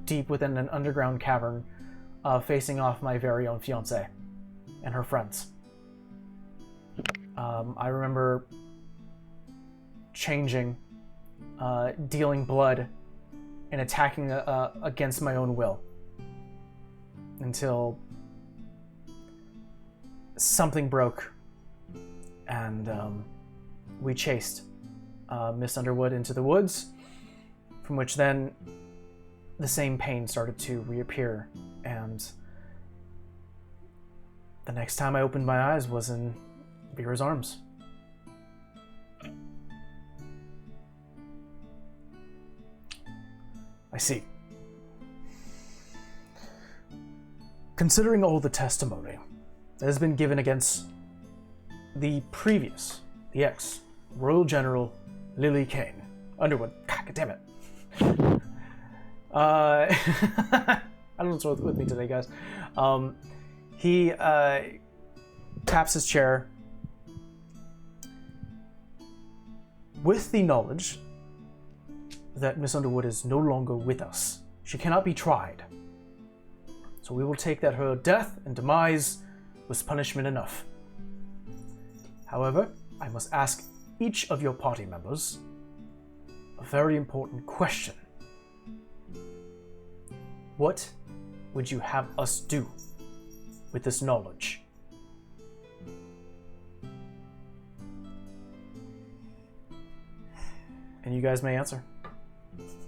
deep within an underground cavern, facing off my very own fiancée and her friends. I remember changing, dealing blood, and attacking against my own will until something broke, and we chased Miss Underwood into the woods, from which then the same pain started to reappear, and the next time I opened my eyes was in Vera's arms. I see. Considering all the testimony that has been given against the ex-Royal General Lily Kane, Underwood, God damn it. I don't know what's with me today, guys. He taps his chair with the knowledge that Miss Underwood is no longer with us. She cannot be tried. So we will take that her death and demise was punishment enough. However, I must ask each of your party members a very important question. What would you have us do with this knowledge? And you guys may answer.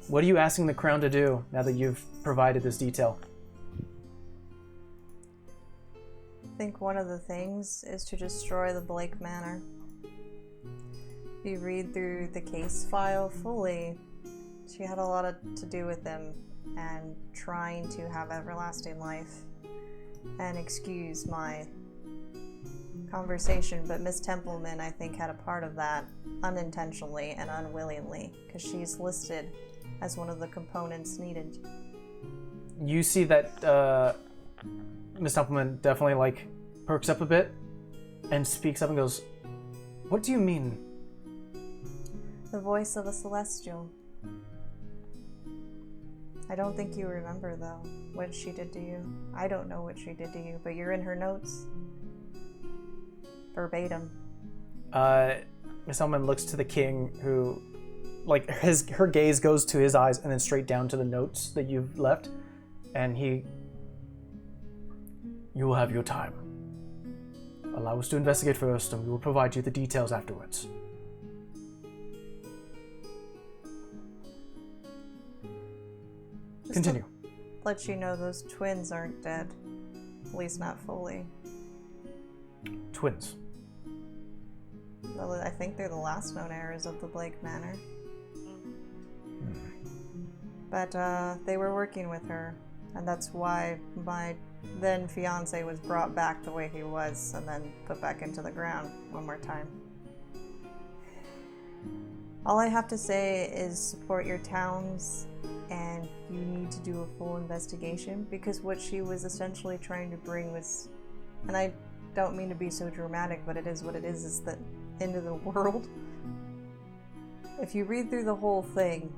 What are you asking the Crown to do now that you've provided this detail? I think one of the things is to destroy the Blake Manor. If you read through the case file fully, she had a lot to do with them and trying to have everlasting life. And excuse my conversation, but Miss Templeman, I think, had a part of that unintentionally and unwillingly, because she's listed as one of the components needed. You see that Miss Templeman definitely perks up a bit and speaks up and goes, "What do you mean?" The voice of a celestial. I don't think you remember, though, what she did to you. I don't know what she did to you, but you're in her notes. Verbatim. Miss Templeman looks to the king, who, her gaze goes to his eyes and then straight down to the notes that you've left, and you will have your time. Allow us to investigate first, and we will provide you the details afterwards. Continue. Let you know those twins aren't dead. At least not fully. Twins. Well, I think they're the last known heirs of the Blake Manor. But they were working with her, and that's why my then fiance was brought back the way he was and then put back into the ground one more time. All I have to say is support your towns, and you need to do a full investigation, because what she was essentially trying to bring was, and I don't mean to be so dramatic, but it is what it is the end of the world. If you read through the whole thing,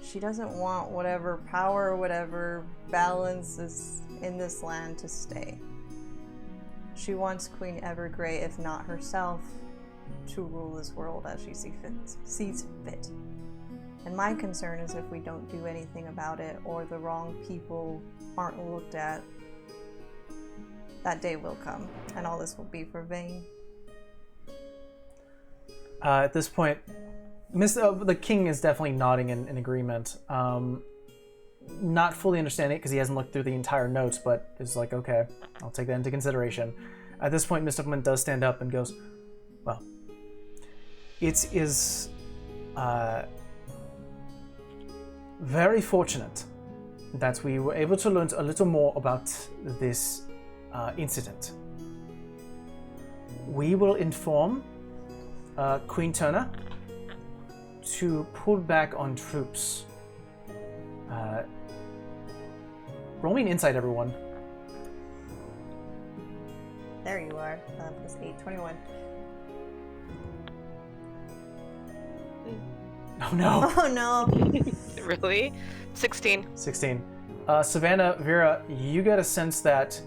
she doesn't want whatever power, whatever balance is in this land to stay. She wants Queen Evergrey, if not herself, to rule this world as she sees fit. And my concern is if we don't do anything about it or the wrong people aren't looked at, that day will come and all this will be for vain. At this point, the king is definitely nodding in agreement. Not fully understanding it because he hasn't looked through the entire notes, but is like, okay, I'll take that into consideration. At this point, Mr. Implement does stand up and goes, well, it is very fortunate that we were able to learn a little more about this incident. We will inform Queen Turner to pull back on troops. Roll me an insight, everyone. There you are. Plus 8, 21. Oh no. Oh no. Really? 16. 16. Savannah, Vera, you get a sense that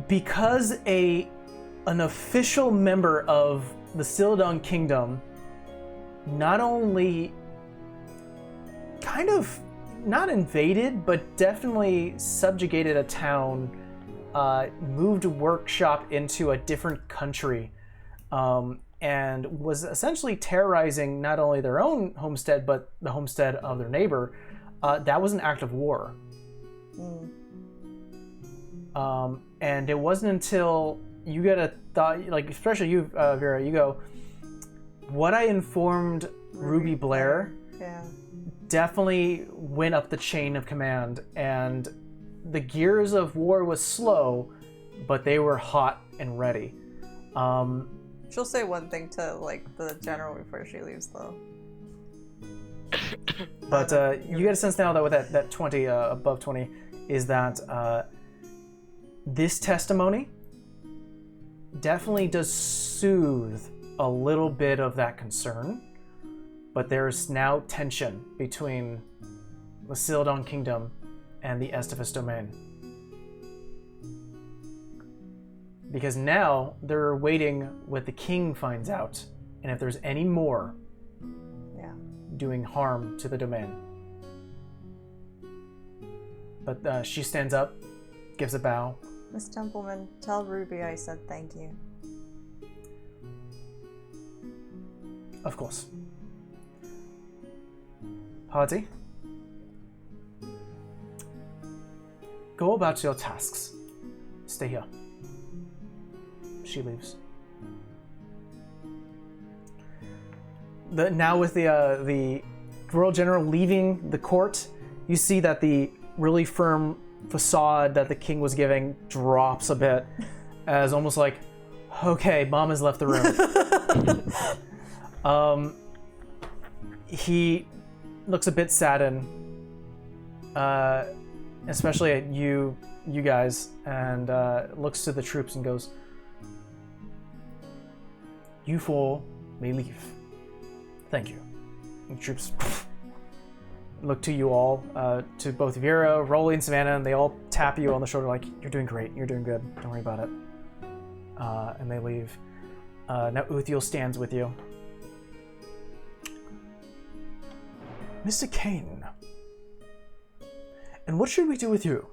because an official member of the Celadon Kingdom not only kind of not invaded, but definitely subjugated a town, moved a workshop into a different country, and was essentially terrorizing not only their own homestead, but the homestead of their neighbor. That was an act of war. And it wasn't until you get a thought, like especially you, Vera, you go, what I informed Ruby Blair definitely went up the chain of command, and the gears of war was slow, but they were hot and ready. She'll say one thing to like the general before she leaves, though. But you get a sense now that with that 20, above 20, is that this testimony definitely does soothe a little bit of that concern, but there's now tension between the Celadon Kingdom and the Estivus domain. Because now they're waiting what the king finds out, and if there's any more doing harm to the domain. But she stands up, gives a bow. Miss Templeman, tell Ruby I said thank you. Of course. Hardy, go about your tasks. Stay here. She leaves. Now with the Royal General leaving the court, you see that the really firm facade that the king was giving drops a bit, as almost like, okay, mom has left the room. He looks a bit saddened, especially at you guys, and looks to the troops and goes, "You four may leave. Thank you." And the troops look to you all, to both Vera, Rolly, and Savannah, and they all tap you on the shoulder like, "You're doing great, you're doing good, don't worry about it." And they leave. Now Uthiel stands with you. Mr. Kane, and what should we do with you?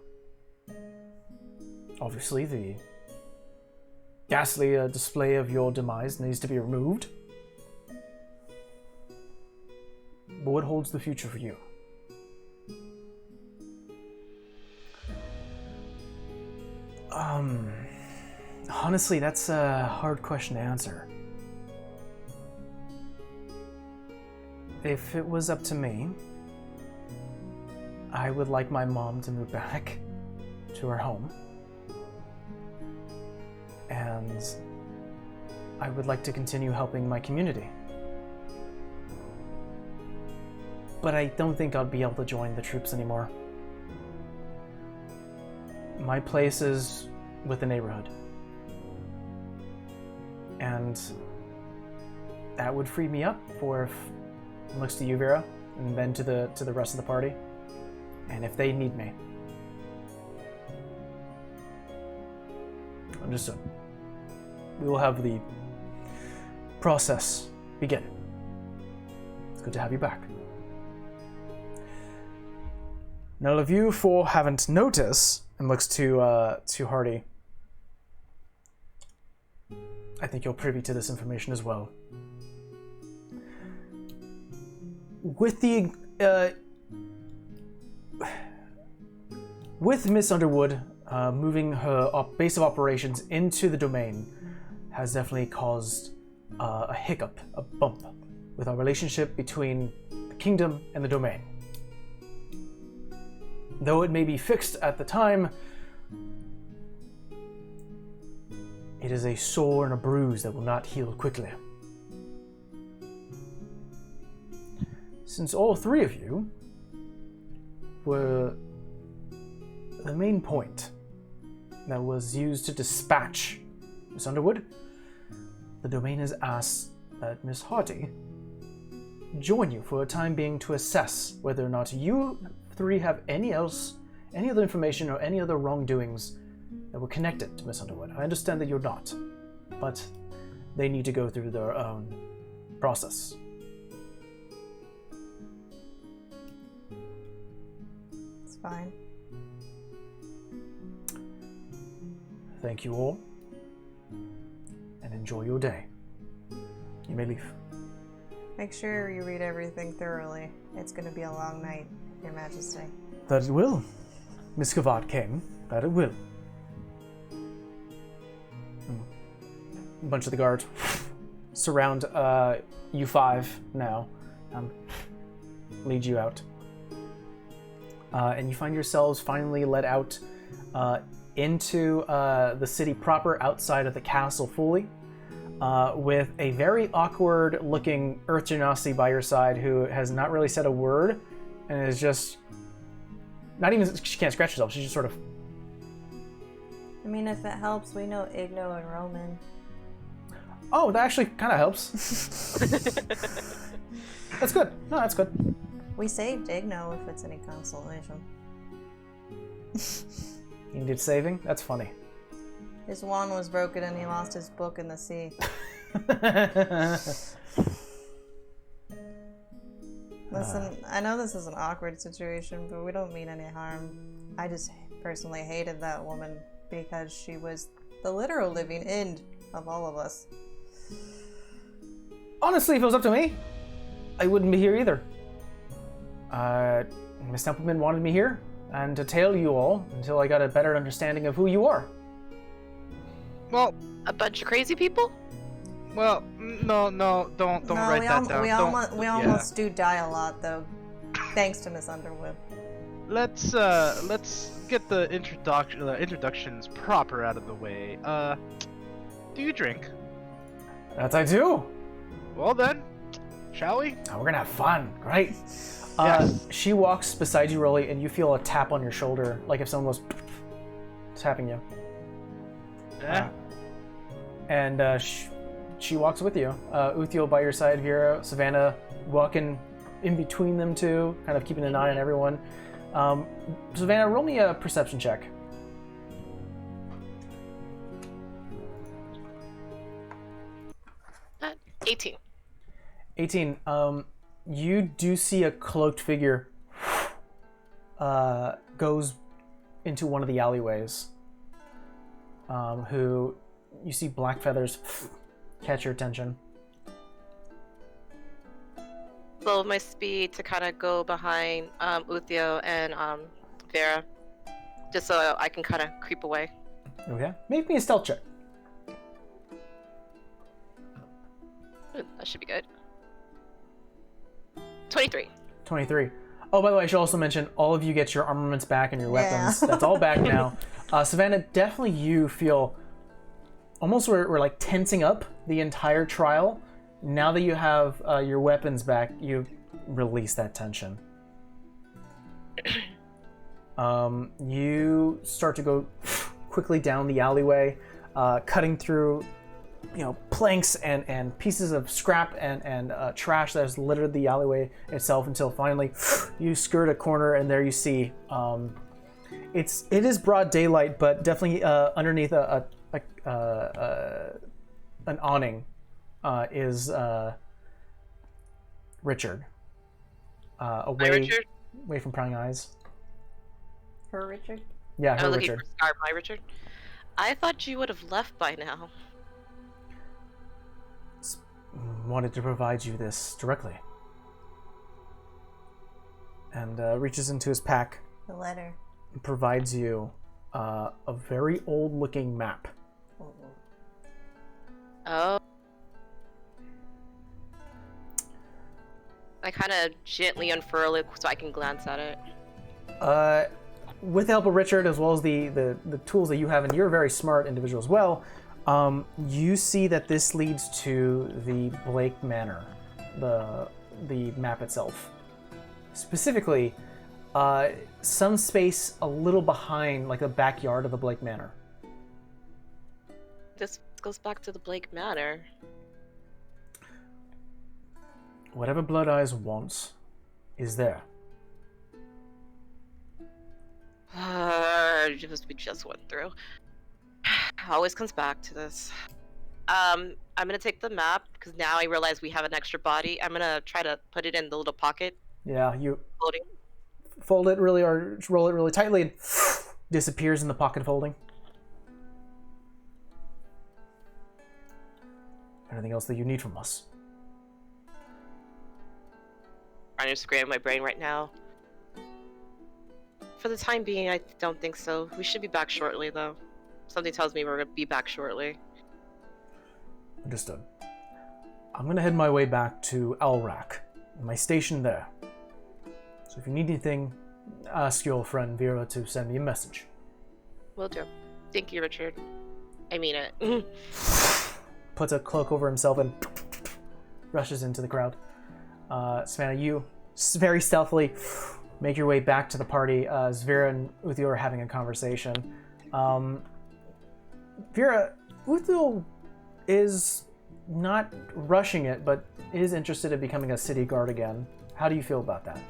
Obviously, the ghastly display of your demise needs to be removed. But what holds the future for you? Honestly, that's a hard question to answer. If it was up to me, I would like my mom to move back to her home. And I would like to continue helping my community. But I don't think I'll be able to join the troops anymore. My place is with the neighborhood. And that would free me up for if it looks to you, Vera, and then to the rest of the party. And if they need me. Understood. We will have the process begin. good to have you back. Now, if you four haven't noticed, and looks to Hardy, I think you're privy to this information as well. With the with Miss Underwood moving her base of operations into the domain has definitely caused a hiccup, a bump, with our relationship between the kingdom and the domain. Though it may be fixed at the time, it is a sore and a bruise that will not heal quickly. Since all three of you were the main point that was used to dispatch Miss Underwood, the domain has asked that Miss Hardy join you for a time being to assess whether or not you three have any other information or any other wrongdoings that were connected to Miss Underwood. I understand that you're not, but they need to go through their own process. It's fine. Thank you all, and enjoy your day. You may leave. Make sure you read everything thoroughly. It's going to be a long night, Your Majesty. That it will. Miss Kavat came. That it will. A bunch of the guards surround you five now. Lead you out. And you find yourselves finally led out into the city proper, outside of the castle fully, with a very awkward-looking Earth Genasi by your side who has not really said a word and is just... Not even... She can't scratch herself. She's just sort of... I mean, if it helps, we know Igno and Roman. Oh, that actually kind of helps. That's good. No, that's good. We saved Igno, if it's any consolation. You needed saving? That's funny. His wand was broken and he lost his book in the sea. Listen, I know this is an awkward situation, but we don't mean any harm. I just personally hated that woman because she was the literal living end of all of us. Honestly, if it was up to me, I wouldn't be here either. Miss Templeman wanted me here, and to tail you all until I got a better understanding of who you are. Well, A bunch of crazy people? well, no, don't write that down. We almost do die a lot, though, thanks to Miss Underwood. Let's get the introductions proper out of the way. Do you drink? That I do. Well then, shall we? Oh, we're gonna have fun. Great. Yes. She walks beside you, Rolly, and you feel a tap on your shoulder, like if someone was tapping you. Yeah. And she walks with you. Uthiel by your side, Vera, Savannah walking in between them two, kind of keeping an eye on everyone. Savannah, roll me a perception check. 18. 18. You do see a cloaked figure goes into one of the alleyways. Who you see black feathers catch your attention. Slow my speed to kind of go behind Uthio and Vera, just so I can kind of creep away. Okay. Make me a stealth check. Ooh, that should be good. 23. 23. Oh, by the way, I should also mention, all of you get your armaments back and your weapons. Yeah. That's all back now. Savannah, definitely you feel almost we're like tensing up the entire trial. Now that you have your weapons back, you release that tension. You start to go quickly down the alleyway, cutting through planks and pieces of scrap and trash that has littered the alleyway itself until finally you skirt a corner and there you see it is broad daylight, but definitely underneath an awning is Richard away, Richard? away from prying eyes. For Richard? Yeah, I her was looking Richard. for Scar, my Richard. I thought you would have left by now. Wanted to provide you this directly. And reaches into his pack The letter. and provides you a very old-looking map. Oh. I kind of gently unfurl it so I can glance at it. With the help of Richard, as well as the tools that you have, and you're a very smart individual as well, you see that this leads to the Blake Manor, the map itself. Specifically, some space a little behind, like the backyard of the Blake Manor. This goes back to the Blake Manor. Whatever Blood Eyes wants is there. We just went through. Always comes back to this. I'm gonna take the map because now I realize we have an extra body. I'm gonna try to put it in the little pocket. Yeah, you Holding. fold it really or roll it really tightly and disappears in the pocket folding. Anything else that you need from us? Trying to scram my brain right now. For the time being, I don't think so. We should be back shortly, though. Something tells me we're gonna be back shortly. Understood. I'm gonna head my way back to Elrak, my station there. So if you need anything, ask your friend Vera to send me a message. Will do. Thank you, Richard. I mean it. Puts a cloak over himself and rushes into the crowd. Savannah, you very stealthily make your way back to the party as Vera and Uthil are having a conversation. Vera, Uthil is not rushing it, but is interested in becoming a city guard again. How do you feel about that?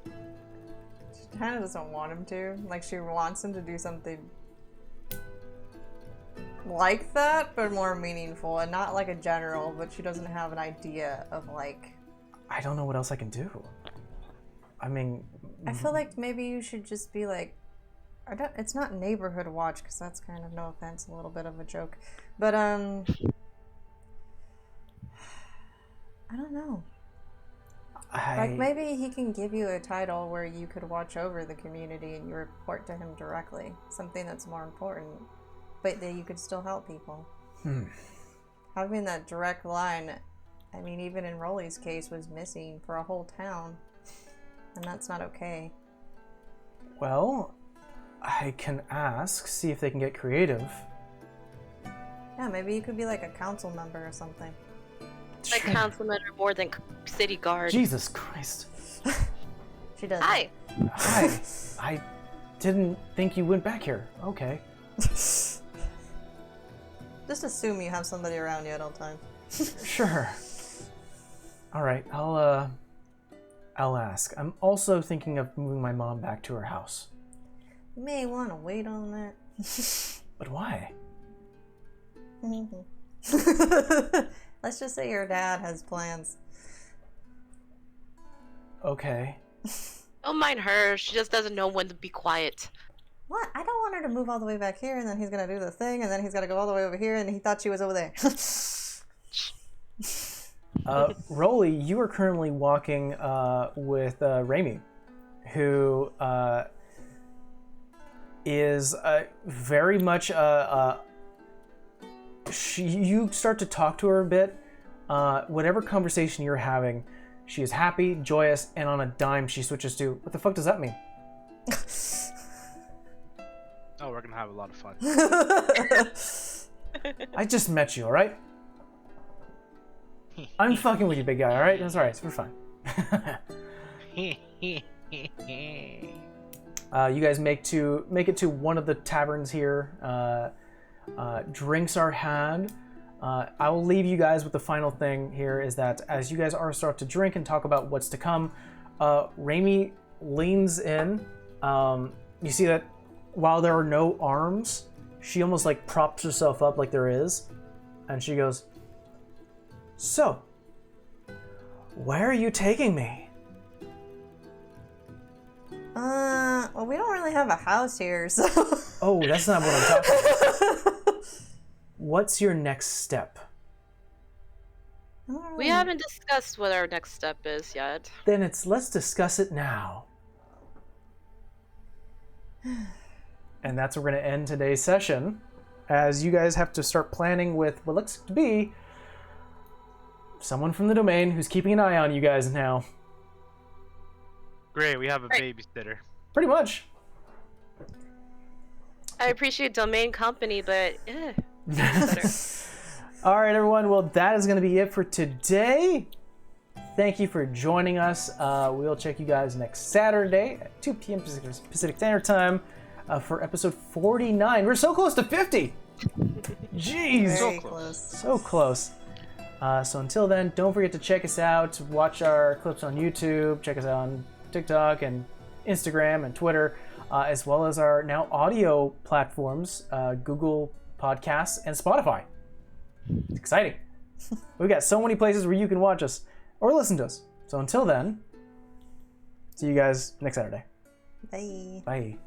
She kind of doesn't want him to. Like, she wants him to do something like that, but more meaningful. And not like a general, but she doesn't have an idea of, like... I don't know what else I can do. I mean... I feel like maybe you should just be like... it's not neighborhood watch, because that's kind of, no offense, a little bit of a joke. But, I don't know. Like, maybe he can give you a title where you could watch over the community and you report to him directly. Something that's more important, but that you could still help people. Having that direct line, I mean, even in Rolly's case, was missing for a whole town. And that's not okay. Well, I can ask, see if they can get creative. Yeah, maybe you could be like a council member or something. Like councilman or more than city guard. Jesus Christ. She does. Hi. Hi. I didn't think you went back here. Okay. Just assume you have somebody around you at all times. Sure. All right, I'll ask. I'm also thinking of moving my mom back to her house. You may want to wait on that. But why? Let's just say your dad has plans. Okay. Don't mind her. She just doesn't know when to be quiet. What? I don't want her to move all the way back here, and then he's gonna do the thing, and then he's gotta go all the way over here, and he thought she was over there. Rolly, you are currently walking with Raimi, who is very much you start to talk to her a bit. Whatever conversation you're having, she is happy, joyous, and on a dime she switches to, what the fuck does that mean? Oh, we're gonna have a lot of fun. I just met you, alright? I'm fucking with you, big guy, alright? That's alright, we're fine. You guys make it to one of the taverns here. Drinks are had. I will leave you guys with the final thing here is that as you guys start to drink and talk about what's to come, Raimi leans in. You see that while there are no arms, she almost like props herself up like there is, and she goes, "So, where are you taking me?" Well, we don't really have a house here, so. Oh, that's not what I'm talking about. What's your next step? We haven't discussed what our next step is yet. Then let's discuss it now. And that's where we're going to end today's session, as you guys have to start planning with what looks to be someone from the domain who's keeping an eye on you guys now. Great, we have a babysitter. Pretty much. I appreciate domain company, but All right, everyone. Well, that is going to be it for today. Thank you for joining us. We'll check you guys next Saturday at 2 p.m. Pacific Standard Time for episode 49. We're so close to 50. Jeez. Very close. So close. So until then, don't forget to check us out. Watch our clips on YouTube. Check us out on TikTok and Instagram and Twitter, as well as our now audio platforms, Google Podcasts and Spotify. It's exciting. We've got so many places where you can watch us or listen to us. So until then, see you guys next Saturday. Bye. Bye.